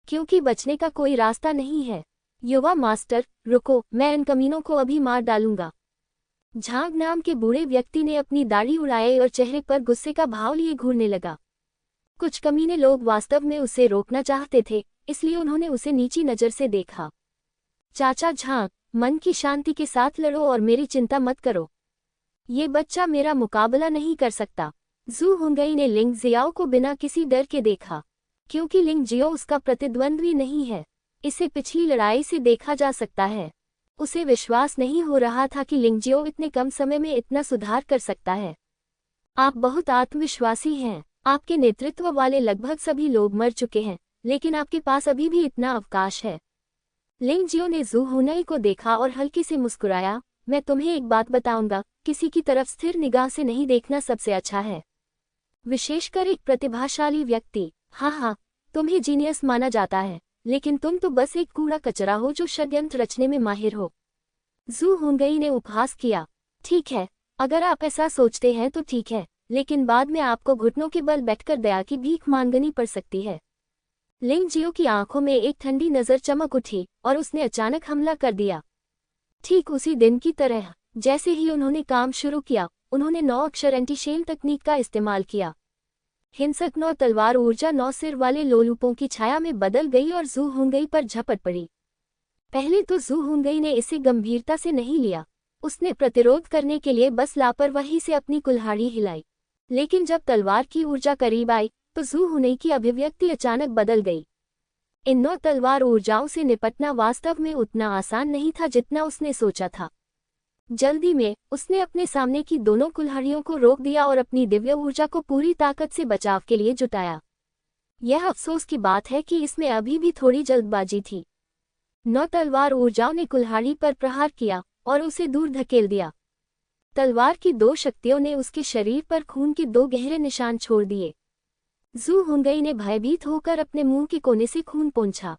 क्योंकि बचने का कोई रास्ता नहीं है। युवा मास्टर, रुको, मैं इन कमीनों को अभी मार डालूंगा। झांग नाम के बूढ़े व्यक्ति ने अपनी दाढ़ी उड़ाई और चेहरे पर गुस्से का भाव लिए घूरने लगा। कुछ कमीने लोग वास्तव में उसे रोकना चाहते थे, इसलिए उन्होंने उसे नीची नज़र से देखा। चाचा झांग, मन की शांति के साथ लड़ो और मेरी चिंता मत करो। ये बच्चा मेरा मुकाबला नहीं कर सकता। जू हुंगई ने लिंग जियाओ को बिना किसी डर के देखा, क्योंकि लिंग जियो उसका प्रतिद्वंद्वी नहीं है। इसे पिछली लड़ाई से देखा जा सकता है। उसे विश्वास नहीं हो रहा था कि लिंग जियो इतने कम समय में इतना सुधार कर सकता है। आप बहुत आत्मविश्वासी हैं। आपके नेतृत्व वाले लगभग सभी लोग मर चुके हैं, लेकिन आपके पास अभी भी इतना अवकाश है। लिंग जियो ने जू हुनई को देखा और हल्के से मुस्कुराया। मैं तुम्हें एक बात बताऊंगा, किसी की तरफ स्थिर निगाह से नहीं देखना सबसे अच्छा है, विशेषकर एक प्रतिभाशाली व्यक्ति। हाँ, तुम्हें जीनियस माना जाता है, लेकिन तुम तो बस एक कूड़ा कचरा हो जो षड्यंत्र रचने में माहिर हो। जू हुंगई ने उपहास किया। ठीक है, अगर आप ऐसा सोचते हैं तो ठीक है, लेकिन बाद में आपको घुटनों के बल बैठकर दया की भीख मांगनी पड़ सकती है। लिंग जियो की आंखों में एक ठंडी नजर चमक उठी और उसने अचानक हमला कर दिया। ठीक उसी दिन की तरह, जैसे ही उन्होंने काम शुरू किया, उन्होंने 9 अक्षर एंटीशेल तकनीक का इस्तेमाल किया। हिंसक 9 तलवार ऊर्जा 9 सिर वाले लोलुपों की छाया में बदल गई और जू हुंगई पर झपट पड़ी। पहले तो जू हुंगई ने इसे गंभीरता से नहीं लिया। उसने प्रतिरोध करने के लिए बस लापरवाही से अपनी कुल्हाड़ी हिलाई, लेकिन जब तलवार की ऊर्जा करीब आई तो जू हुनई की अभिव्यक्ति अचानक बदल गई। इन 9 तलवार ऊर्जाओं से निपटना वास्तव में उतना आसान नहीं था जितना उसने सोचा था। जल्दी में उसने अपने सामने की दोनों कुल्हाड़ियों को रोक दिया और अपनी दिव्य ऊर्जा को पूरी ताकत से बचाव के लिए जुटाया। यह अफसोस की बात है कि इसमें अभी भी थोड़ी जल्दबाजी थी। 9 तलवार ऊर्जाओं ने कुल्हाड़ी पर प्रहार किया और उसे दूर धकेल दिया। तलवार की 2 शक्तियों ने उसके शरीर पर खून के 2 गहरे निशान छोड़ दिए। जू हुंगई ने भयभीत होकर अपने मुंह के कोने से खून पोंछा,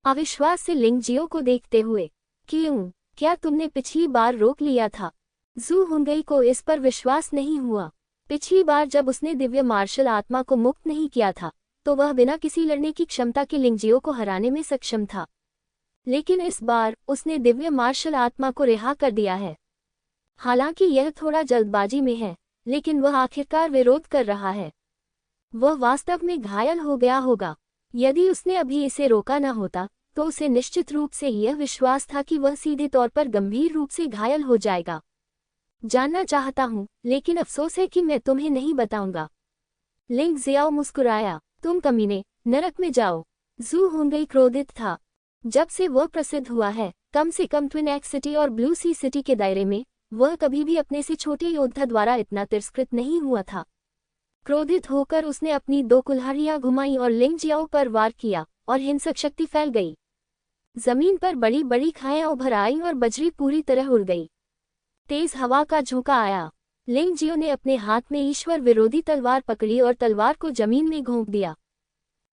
अविश्वास से लिंग जियो को देखते हुए। क्यों? क्या तुमने पिछली बार रोक लिया था? जू हुंगई को इस पर विश्वास नहीं हुआ। पिछली बार जब उसने दिव्य मार्शल आत्मा को मुक्त नहीं किया था, तो वह बिना किसी लड़ने की क्षमता के लिंग जियो को हराने में सक्षम था, लेकिन इस बार उसने दिव्य मार्शल आत्मा को रिहा कर दिया है। हालांकि यह थोड़ा जल्दबाजी में है, लेकिन वह आखिरकार विरोध कर रहा है। वह वास्तव में घायल हो गया होगा। यदि उसने अभी इसे रोका न होता तो उसे निश्चित रूप से यह विश्वास था कि वह सीधे तौर पर गंभीर रूप से घायल हो जाएगा। जानना चाहता हूँ, लेकिन अफसोस है कि मैं तुम्हें नहीं बताऊंगा। लिंग जियाओ मुस्कुराया। तुम कमीने, नरक में जाओ। जू हुंगई क्रोधित था। जब से वह प्रसिद्ध हुआ है, कम से कम ट्विन एक्स सिटी और ब्लू सी सिटी के दायरे में, वह कभी भी अपने से छोटे योद्धा द्वारा इतना तिरस्कृत नहीं हुआ था। क्रोधित होकर उसने अपनी 2 कुल्हाड़ियां घुमाई और लिंग जियाओ पर वार किया और हिंसक शक्ति फैल गई। जमीन पर बड़ी बड़ी खाएं उभर आईं और बजरी पूरी तरह उड़ गई। तेज हवा का झोंका आया। लिंग जियो ने अपने हाथ में ईश्वर विरोधी तलवार पकड़ी और तलवार को जमीन में घोंप दिया।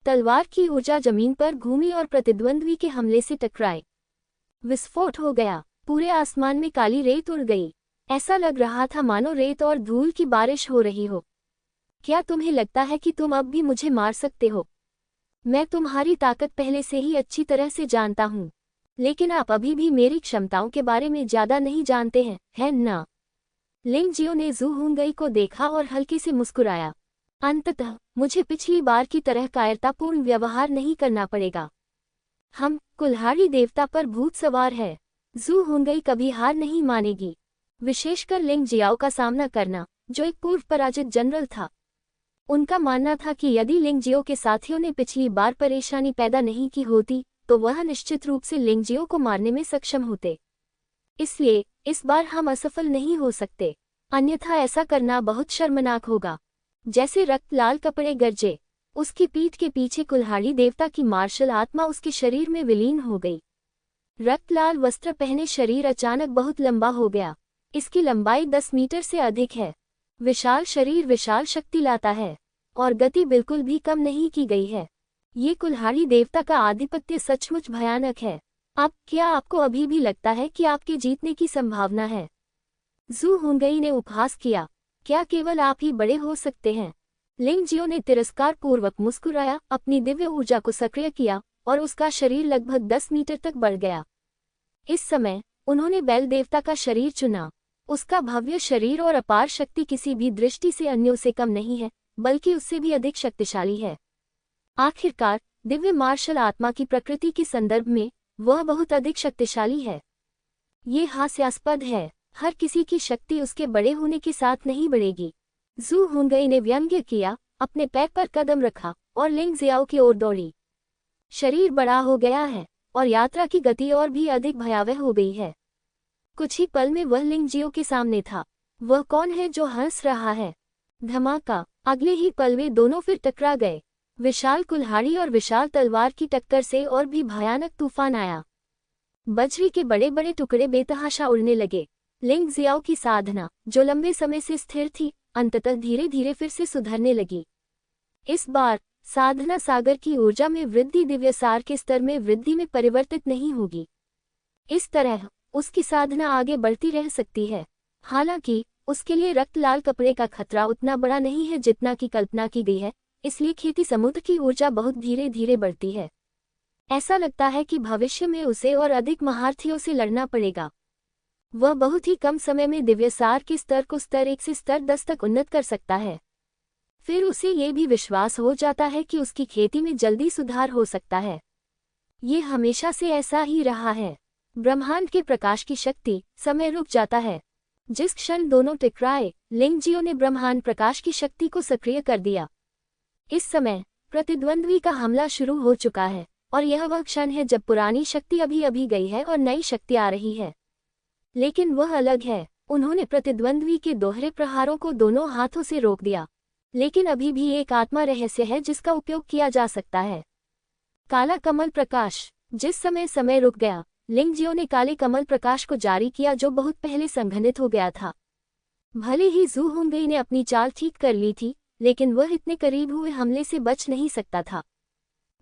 तलवार की ऊर्जा जमीन पर घूमी और प्रतिद्वंद्वी के हमले से टकराए। विस्फोट हो गया। पूरे आसमान में काली रेत उड़ गई। ऐसा लग रहा था मानो रेत और धूल की बारिश हो रही हो। क्या तुम्हें लगता है कि तुम अब भी मुझे मार सकते हो? मैं तुम्हारी ताकत पहले से ही अच्छी तरह से जानता हूँ, लेकिन आप अभी भी मेरी क्षमताओं के बारे में ज्यादा नहीं जानते हैं, है ना? लिंग जियो ने जू हुंगई को देखा और हल्के से मुस्कुराया। अंततः मुझे पिछली बार की तरह कायरतापूर्ण व्यवहार नहीं करना पड़ेगा। हम कुल्हाड़ी देवता पर भूत सवार है। जू हुंगई कभी हार नहीं मानेगी, विशेषकर लिंग जियाओ का सामना करना, जो एक पूर्व पराजित जनरल था। उनका मानना था कि यदि लिंग जियो के साथियों ने पिछली बार परेशानी पैदा नहीं की होती तो वह निश्चित रूप से लिंग जियो को मारने में सक्षम होते। इसलिए इस बार हम असफल नहीं हो सकते, अन्यथा ऐसा करना बहुत शर्मनाक होगा। जैसे रक्त लाल कपड़े गरजे, उसकी पीठ के पीछे कुल्हाड़ी देवता की मार्शल आत्मा उसके शरीर में विलीन हो गई। रक्त लाल वस्त्र पहने शरीर अचानक बहुत लंबा हो गया। इसकी लंबाई 10 मीटर से अधिक है। विशाल शरीर विशाल शक्ति लाता है और गति बिल्कुल भी कम नहीं की गई है। ये कुल्हाड़ी देवता का आधिपत्य सचमुच भयानक है। अब क्या आपको अभी भी लगता है कि आपके जीतने की संभावना है? जू हुंगई ने उपहास किया। क्या केवल आप ही बड़े हो सकते हैं? लिंग जियो ने तिरस्कार पूर्वक मुस्कुराया, अपनी दिव्य ऊर्जा को सक्रिय किया और उसका शरीर लगभग 10 मीटर तक बढ़ गया। इस समय उन्होंने बैल देवता का शरीर चुना। उसका भव्य शरीर और अपार शक्ति किसी भी दृष्टि से अन्यों से कम नहीं है, बल्कि उससे भी अधिक शक्तिशाली है। आखिरकार दिव्य मार्शल आत्मा की प्रकृति के संदर्भ में वह बहुत अधिक शक्तिशाली है। ये हास्यास्पद है। हर किसी की शक्ति उसके बड़े होने के साथ नहीं बढ़ेगी। जू हुंगई ने व्यंग्य किया, अपने पैर पर कदम रखा और लिंग जियाओ की ओर दौड़ी। शरीर बड़ा हो गया है और यात्रा की गति और भी अधिक भयावह हो गई है। कुछ ही पल में वह लिंग जियो के सामने था। वह कौन है जो हंस रहा है? धमाका! अगले ही पल वे दोनों फिर टकरा गए। विशाल कुल्हाड़ी और विशाल तलवार की टक्कर से और भी भयानक तूफान आया। बजरी के बड़े बड़े टुकड़े बेतहाशा उड़ने लगे। लिंग जियाओ की साधना, जो लंबे समय से स्थिर थी, अंततः धीरे धीरे फिर से सुधरने लगी। इस बार साधना सागर की ऊर्जा में वृद्धि दिव्यसार के स्तर में वृद्धि में परिवर्तित नहीं होगी। इस तरह उसकी साधना आगे बढ़ती रह सकती है। हालांकि उसके लिए रक्त लाल कपड़े का खतरा उतना बड़ा नहीं है जितना की कल्पना की गई है, इसलिए खेती समुद्र की ऊर्जा बहुत धीरे धीरे बढ़ती है। ऐसा लगता है कि भविष्य में उसे और अधिक महारथियों से लड़ना पड़ेगा। वह बहुत ही कम समय में दिव्यसार के स्तर को स्तर 1 से स्तर 10 तक उन्नत कर सकता है। फिर उसे ये भी विश्वास हो जाता है कि उसकी खेती में जल्दी सुधार हो सकता है। ये हमेशा से ऐसा ही रहा है। ब्रह्मांड के प्रकाश की शक्ति, समय रुक जाता है। जिस क्षण दोनों टकराए, लिंग जियो ने ब्रह्मांड प्रकाश की शक्ति को सक्रिय कर दिया। इस समय प्रतिद्वंद्वी का हमला शुरू हो चुका है और यह वह क्षण है जब पुरानी शक्ति अभी अभी गई है और नई शक्ति आ रही है। लेकिन वह अलग है। उन्होंने प्रतिद्वंद्वी के दोहरे प्रहारों को दोनों हाथों से रोक दिया, लेकिन अभी भी एक आत्मा रहस्य है जिसका उपयोग किया जा सकता है। काला कमल प्रकाश। जिस समय समय रुक गया, लिंग जियो ने काले कमल प्रकाश को जारी किया जो बहुत पहले संघनित हो गया था। भले ही जू हुंगई ने अपनी चाल ठीक कर ली थी, लेकिन वह इतने करीब हुए हमले से बच नहीं सकता था।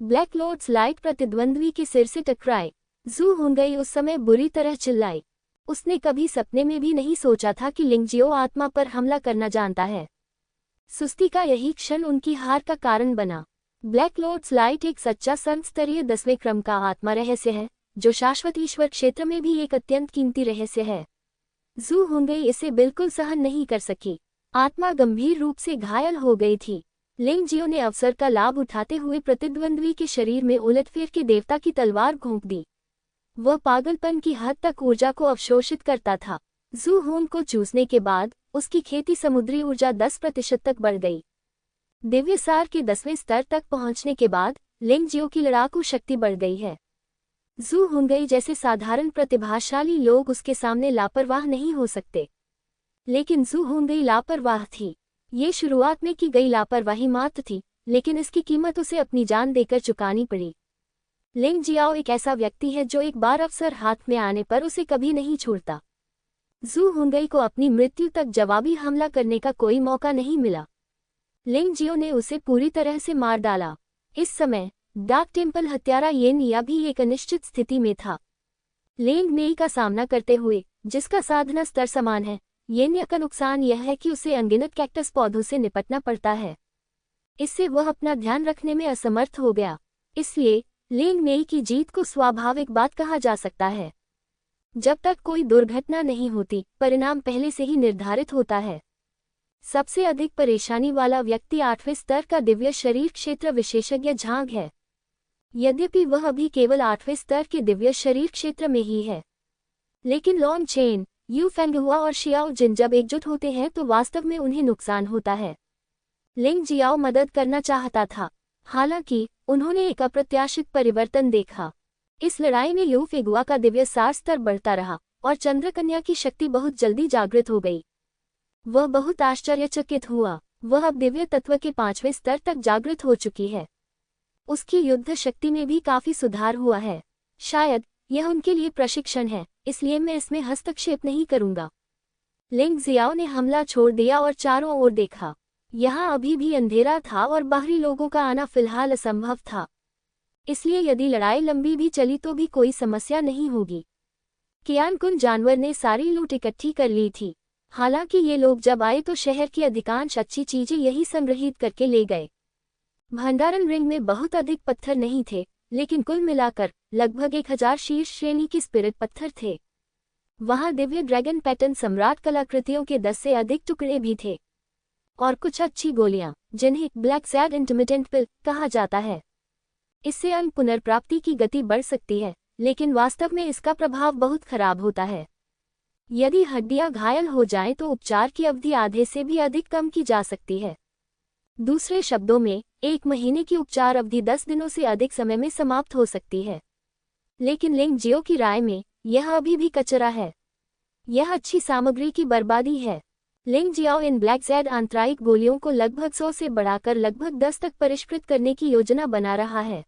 ब्लैक लॉर्ड्स लाइट प्रतिद्वंद्वी के सिर से टकराए। जू हुंगई उस समय बुरी तरह चिल्लाई। उसने कभी सपने में भी नहीं सोचा था कि लिंग जियो आत्मा पर हमला करना जानता है। सुस्ती का यही क्षण उनकी हार का कारण बना। ब्लैक लॉर्ड्स लाइट एक सच्चा संत स्तरीय 10वें क्रम का आत्मा रहस्य है, जो शाश्वत ईश्वर क्षेत्र में भी एक अत्यंत कीमती रहस्य है। जू हुंगई इसे बिल्कुल सहन नहीं कर सकी। आत्मा गंभीर रूप से घायल हो गई थी। लिंग जियो ने अवसर का लाभ उठाते हुए प्रतिद्वंद्वी के शरीर में उलटफेर के देवता की तलवार घोंप दी। वह पागलपन की हद तक ऊर्जा को अवशोषित करता था। जू हुन को चूसने के बाद उसकी खेती समुद्री ऊर्जा 10% तक बढ़ गई। दिव्यसार के 10वें स्तर तक पहुंचने के बाद लिंग जियो की लड़ाकू शक्ति बढ़ गई है। जू हुंगई जैसे साधारण प्रतिभाशाली लोग उसके सामने लापरवाह नहीं हो सकते, लेकिन जू हुंगई लापरवाह थी। ये शुरुआत में की गई लापरवाही मात्र थी, लेकिन इसकी कीमत उसे अपनी जान देकर चुकानी पड़ी। लिंग जियाओ एक ऐसा व्यक्ति है जो एक बार अवसर हाथ में आने पर उसे कभी नहीं छोड़ता। जू हुंगई को अपनी मृत्यु तक जवाबी हमला करने का कोई मौका नहीं मिला। लिंग जियो ने उसे पूरी तरह से मार डाला। इस समय डार्क टेम्पल हत्यारा ये निया भी एक अनिश्चित स्थिति में था। लेंग मेई का सामना करते हुए, जिसका साधना स्तर समान है, ये निया का नुकसान यह है कि उसे अनगिनत कैक्टस पौधों से निपटना पड़ता है। इससे वह अपना ध्यान रखने में असमर्थ हो गया। इसलिए लेंग मेई की जीत को स्वाभाविक बात कहा जा सकता है। जब तक कोई दुर्घटना नहीं होती, परिणाम पहले से ही निर्धारित होता है। सबसे अधिक परेशानी वाला व्यक्ति 8वें स्तर का दिव्य शरीर क्षेत्र विशेषज्ञ झांग है। यद्यपि वह अभी केवल 8वें स्तर के दिव्य शरीर क्षेत्र में ही है, लेकिन लॉन्ग चेन, यू फेंगहुआ और शियाओ जिन जब एकजुट होते हैं तो वास्तव में उन्हें नुकसान होता है। लिंग जियाओ मदद करना चाहता था, हालांकि उन्होंने एक अप्रत्याशित परिवर्तन देखा। इस लड़ाई में यू फेंगहुआ का दिव्य सार स्तर बढ़ता रहा और चंद्रकन्या की शक्ति बहुत जल्दी जागृत हो गई। वह बहुत आश्चर्यचकित हुआ। वह अब दिव्य तत्व के 5वें स्तर तक जागृत हो चुकी है। उसकी युद्ध शक्ति में भी काफी सुधार हुआ है। शायद यह उनके लिए प्रशिक्षण है, इसलिए मैं इसमें हस्तक्षेप नहीं करूंगा। लिंग जियाओ ने हमला छोड़ दिया और चारों ओर देखा। यहाँ अभी भी अंधेरा था और बाहरी लोगों का आना फिलहाल असंभव था। इसलिए यदि लड़ाई लंबी भी चली तो भी कोई समस्या नहीं होगी। कियानकुन जानवर ने सारी लूट इकट्ठी कर ली थी। हालांकि ये लोग जब आए तो शहर की अधिकांश अच्छी चीजें यही संग्रहित करके ले गए। भंडारण रिंग में बहुत अधिक पत्थर नहीं थे, लेकिन कुल मिलाकर लगभग 1000 शीर्ष श्रेणी की स्पिरिट पत्थर थे। वहां दिव्य ड्रैगन पैटर्न सम्राट कलाकृतियों के 10 से अधिक टुकड़े भी थे, और कुछ अच्छी गोलियां, जिन्हें ब्लैक सैड इंटरमिटेंट पिल कहा जाता है। इससे अंग पुनर्प्राप्ति की गति बढ़ सकती है, लेकिन वास्तव में इसका प्रभाव बहुत खराब होता है। यदि हड्डियां घायल हो जाएं तो उपचार की अवधि आधे से भी अधिक कम की जा सकती है। दूसरे शब्दों में, 1 महीने की उपचार अवधि 10 दिनों से अधिक समय में समाप्त हो सकती है। लेकिन लिंग जियो की राय में यह अभी भी कचरा है। यह अच्छी सामग्री की बर्बादी है। लिंग जियाओ इन ब्लैक ज़ैड आंतरायिक गोलियों को लगभग 100 से बढ़ाकर लगभग 10 तक परिष्कृत करने की योजना बना रहा है,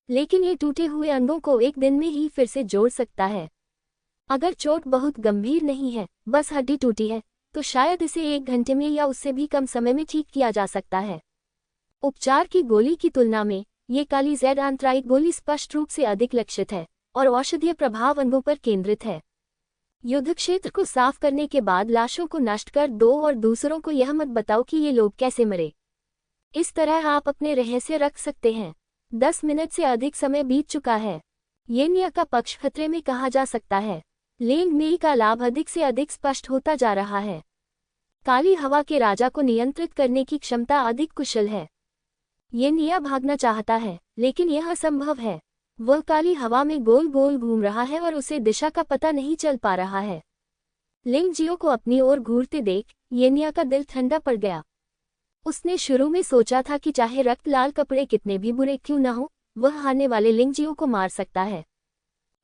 लेकिन ये टूटे हुए अंगों को एक दिन में ही फिर से जोड़ सकता है। अगर चोट बहुत गंभीर नहीं है, बस हड्डी टूटी है, तो शायद इसे 1 घंटे में या उससे भी कम समय में ठीक किया जा सकता है। उपचार की गोली की तुलना में ये काली ज़ैड आंतरायिक गोली स्पष्ट रूप से अधिक लक्षित है और औषधीय प्रभाव अंगों पर केंद्रित है। युद्ध क्षेत्र को साफ करने के बाद लाशों को नष्ट कर दो और दूसरों को यह मत बताओ कि ये लोग कैसे मरे। इस तरह आप अपने रहस्य रख सकते हैं। 10 मिनट से अधिक समय बीत चुका है। ये निया का पक्ष खतरे में कहा जा सकता है। लेंग मेई का लाभ अधिक से अधिक स्पष्ट होता जा रहा है। काली हवा के राजा को नियंत्रित करने की क्षमता अधिक कुशल है। ये निया भागना चाहता है, लेकिन यह असंभव है। वह काली हवा में गोल गोल घूम रहा है और उसे दिशा का पता नहीं चल पा रहा है। लिंग जियो को अपनी ओर घूरते देख ये निया का दिल ठंडा पड़ गया। उसने शुरू में सोचा था कि चाहे रक्त लाल कपड़े कितने भी बुरे क्यों न हो, वह हारने वाले लिंग जियो को मार सकता है।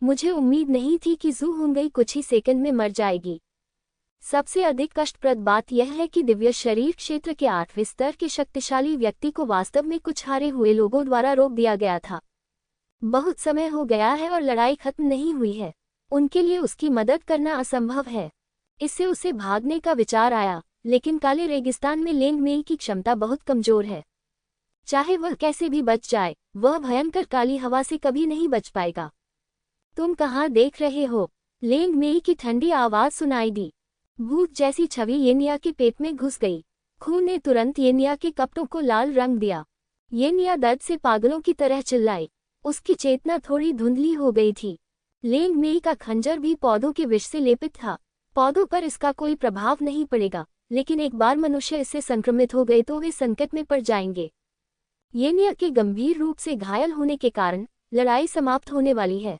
मुझे उम्मीद नहीं थी कि जू हुंगई कुछ ही सेकंड में मर जाएगी। सबसे अधिक कष्टप्रद बात यह है कि दिव्य शरीर क्षेत्र के 8वें स्तर के शक्तिशाली व्यक्ति को वास्तव में कुछ हारे हुए लोगों द्वारा रोक दिया गया था। बहुत समय हो गया है और लड़ाई खत्म नहीं हुई है। उनके लिए उसकी मदद करना असंभव है। इससे उसे भागने का विचार आया, लेकिन काले रेगिस्तान में लेंग मेई की क्षमता बहुत कमजोर है। चाहे वह कैसे भी बच जाए, वह भयंकर काली हवा से कभी नहीं बच पाएगा। तुम कहाँ देख रहे हो? लेंग मेई की ठंडी आवाज सुनाई दी। भूत जैसी छवि येनिया के पेट में घुस गई। खून ने तुरंत येनिया के कपड़ों को लाल रंग दिया। येनिया दर्द से पागलों की तरह चिल्लाई। उसकी चेतना थोड़ी धुंधली हो गई थी। लेंग मेई का खंजर भी पौधों के विष से लेपित था। पौधों पर इसका कोई प्रभाव नहीं पड़ेगा, लेकिन एक बार मनुष्य इससे संक्रमित हो गए तो वे संकट में पड़ जाएंगे। येनिया के गंभीर रूप से घायल होने के कारण लड़ाई समाप्त होने वाली है।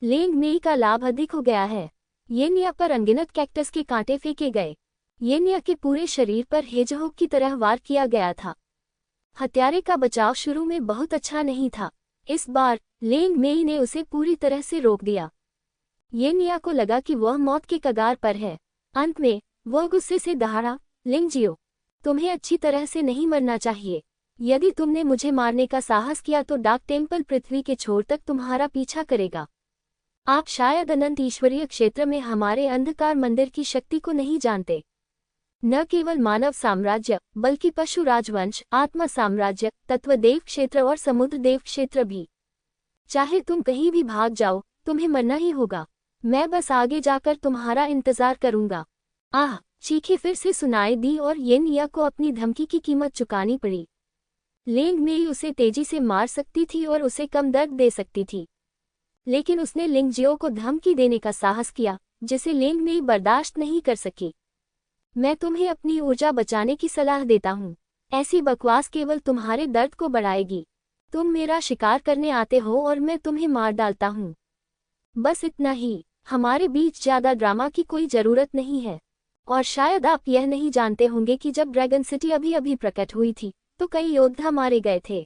लेंग मेई का लाभ अधिक हो गया है। येनिया पर अनगिनत कैक्टस के कांटे फेंके गए। येनिया के पूरे शरीर पर हेजहोग की तरह वार किया गया था। हत्यारे का बचाव शुरू में बहुत अच्छा नहीं था। इस बार लेंग मेई ने उसे पूरी तरह से रोक दिया। येनिया को लगा कि वह मौत के कगार पर है। अंत में वह गुस्से से दहाड़ा, लिंग जियो, तुम्हें अच्छी तरह से नहीं मरना चाहिए। यदि तुमने मुझे मारने का साहस किया तो डार्क टेम्पल पृथ्वी के छोर तक तुम्हारा पीछा करेगा। आप शायद अनंत ईश्वरीय क्षेत्र में हमारे अंधकार मंदिर की शक्ति को नहीं जानते। न केवल मानव साम्राज्य बल्कि पशु राजवंश, आत्मा साम्राज्य, तत्वदेव क्षेत्र और समुद्र देव क्षेत्र भी। चाहे तुम कहीं भी भाग जाओ, तुम्हें मरना ही होगा। मैं बस आगे जाकर तुम्हारा इंतजार करूंगा। आह! चीखें फिर से सुनाई दी और येनिया को अपनी धमकी की कीमत चुकानी पड़ी। लेंग मेई उसे तेजी से मार सकती थी और उसे कम दर्द दे सकती थी, लेकिन उसने लिंगजियो को धमकी देने का साहस किया जिसे लेंग मेई बर्दाश्त नहीं कर सकी। मैं तुम्हें अपनी ऊर्जा बचाने की सलाह देता हूँ। ऐसी बकवास केवल तुम्हारे दर्द को बढ़ाएगी। तुम मेरा शिकार करने आते हो और मैं तुम्हें मार डालता हूँ। बस इतना ही। हमारे बीच ज्यादा ड्रामा की कोई जरूरत नहीं है। और शायद आप यह नहीं जानते होंगे कि जब ड्रैगन सिटी अभी अभी प्रकट हुई थी तो कई योद्धा मारे गए थे।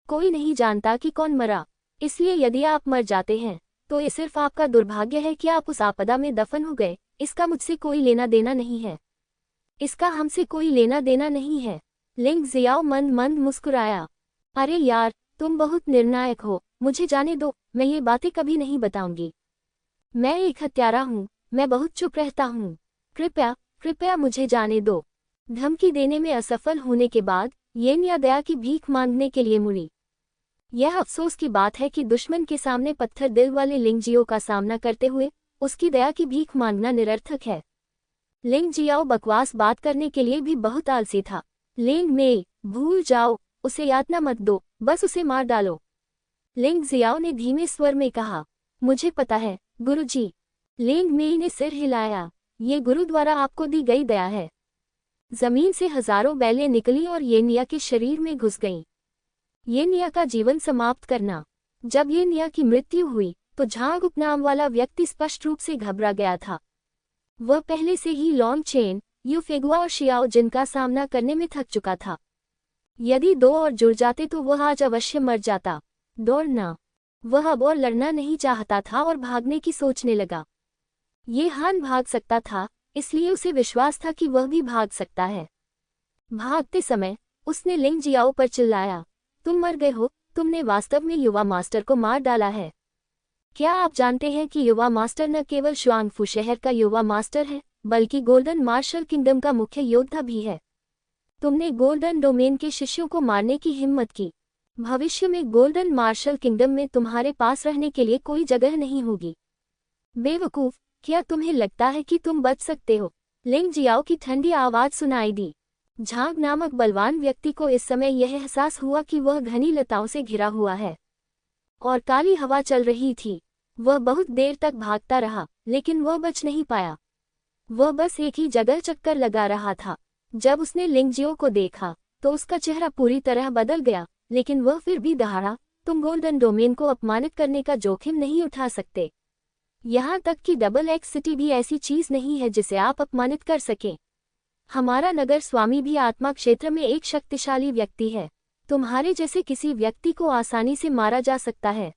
कोई नहीं जानता कि कौन मरा, इसलिए यदि आप मर जाते हैं तो ये सिर्फ आपका दुर्भाग्य है कि आप उस आपदा में दफन हो गए। इसका मुझसे कोई लेना देना नहीं है। इसका हमसे कोई लेना देना नहीं है। लिंग जियाओ मंद मंद मुस्कुराया। अरे यार, तुम बहुत निर्णायक हो। मुझे जाने दो, मैं ये बातें कभी नहीं बताऊंगी। मैं एक हत्यारा हूँ, मैं बहुत चुप रहता हूँ। कृपया कृपया मुझे जाने दो। धमकी देने में असफल होने के बाद येनिया दया की भीख मांगने के लिए मुड़ी। यह अफसोस की बात है कि दुश्मन के सामने पत्थर दिल वाले लिंगजियो का सामना करते हुए उसकी दया की भीख मांगना निरर्थक है। लिंगजियाओ बकवास बात करने के लिए भी बहुत आलसी था। लिंग मेई, भूल जाओ, उसे यातना मत दो, बस उसे मार डालो। लिंग जियाओ ने धीमे स्वर में कहा। मुझे पता है, गुरुजी। लिंग मेई ने सिर हिलाया। ये गुरु द्वारा आपको दी गई दया है। जमीन से हजारों बैलें निकली और येनिया के शरीर में घुस गईं। येनिया का जीवन समाप्त करना। जब येनिया की मृत्यु हुई तो झांग उपनाम वाला व्यक्ति स्पष्ट रूप से घबरा गया था। वह पहले से ही लॉन्ग चेन, यूफेगुआ और शियाओ जिन का सामना करने में थक चुका था। यदि दो और जुड़ जाते तो वह आज अवश्य मर जाता। दौड़ना। वह अब और लड़ना नहीं चाहता था और भागने की सोचने लगा। ये हान भाग सकता था, इसलिए उसे विश्वास था कि वह भी भाग सकता है। भागते समय उसने लिंग जियाओ पर चिल्लाया, तुम मर गए हो, तुमने वास्तव में युवा मास्टर को मार डाला है। क्या आप जानते हैं कि युवा मास्टर न केवल शुआंगफू शहर का युवा मास्टर है, बल्कि गोल्डन मार्शल किंगडम का मुख्य योद्धा भी है। तुमने गोल्डन डोमेन के शिष्यों को मारने की हिम्मत की। भविष्य में गोल्डन मार्शल किंगडम में तुम्हारे पास रहने के लिए कोई जगह नहीं होगी। बेवकूफ, क्या तुम्हें लगता है कि तुम बच सकते हो? लिंग जियाओ की ठंडी आवाज सुनाई दी। झांग नामक बलवान व्यक्ति को इस समय यह एहसास हुआ कि वह घनी लताओं से घिरा हुआ है और काली हवा चल रही थी। वह बहुत देर तक भागता रहा, लेकिन वह बच नहीं पाया। वह बस एक ही जगह चक्कर लगा रहा था। जब उसने लिंगजियो को देखा तो उसका चेहरा पूरी तरह बदल गया, लेकिन वह फिर भी दहाड़ा, तुम गोल्डन डोमेन को अपमानित करने का जोखिम नहीं उठा सकते। यहाँ तक कि डबल एक्स सिटी भी ऐसी चीज नहीं है जिसे आप अपमानित कर सकें। हमारा नगर स्वामी भी आत्मा क्षेत्र में एक शक्तिशाली व्यक्ति है। तुम्हारे जैसे किसी व्यक्ति को आसानी से मारा जा सकता है।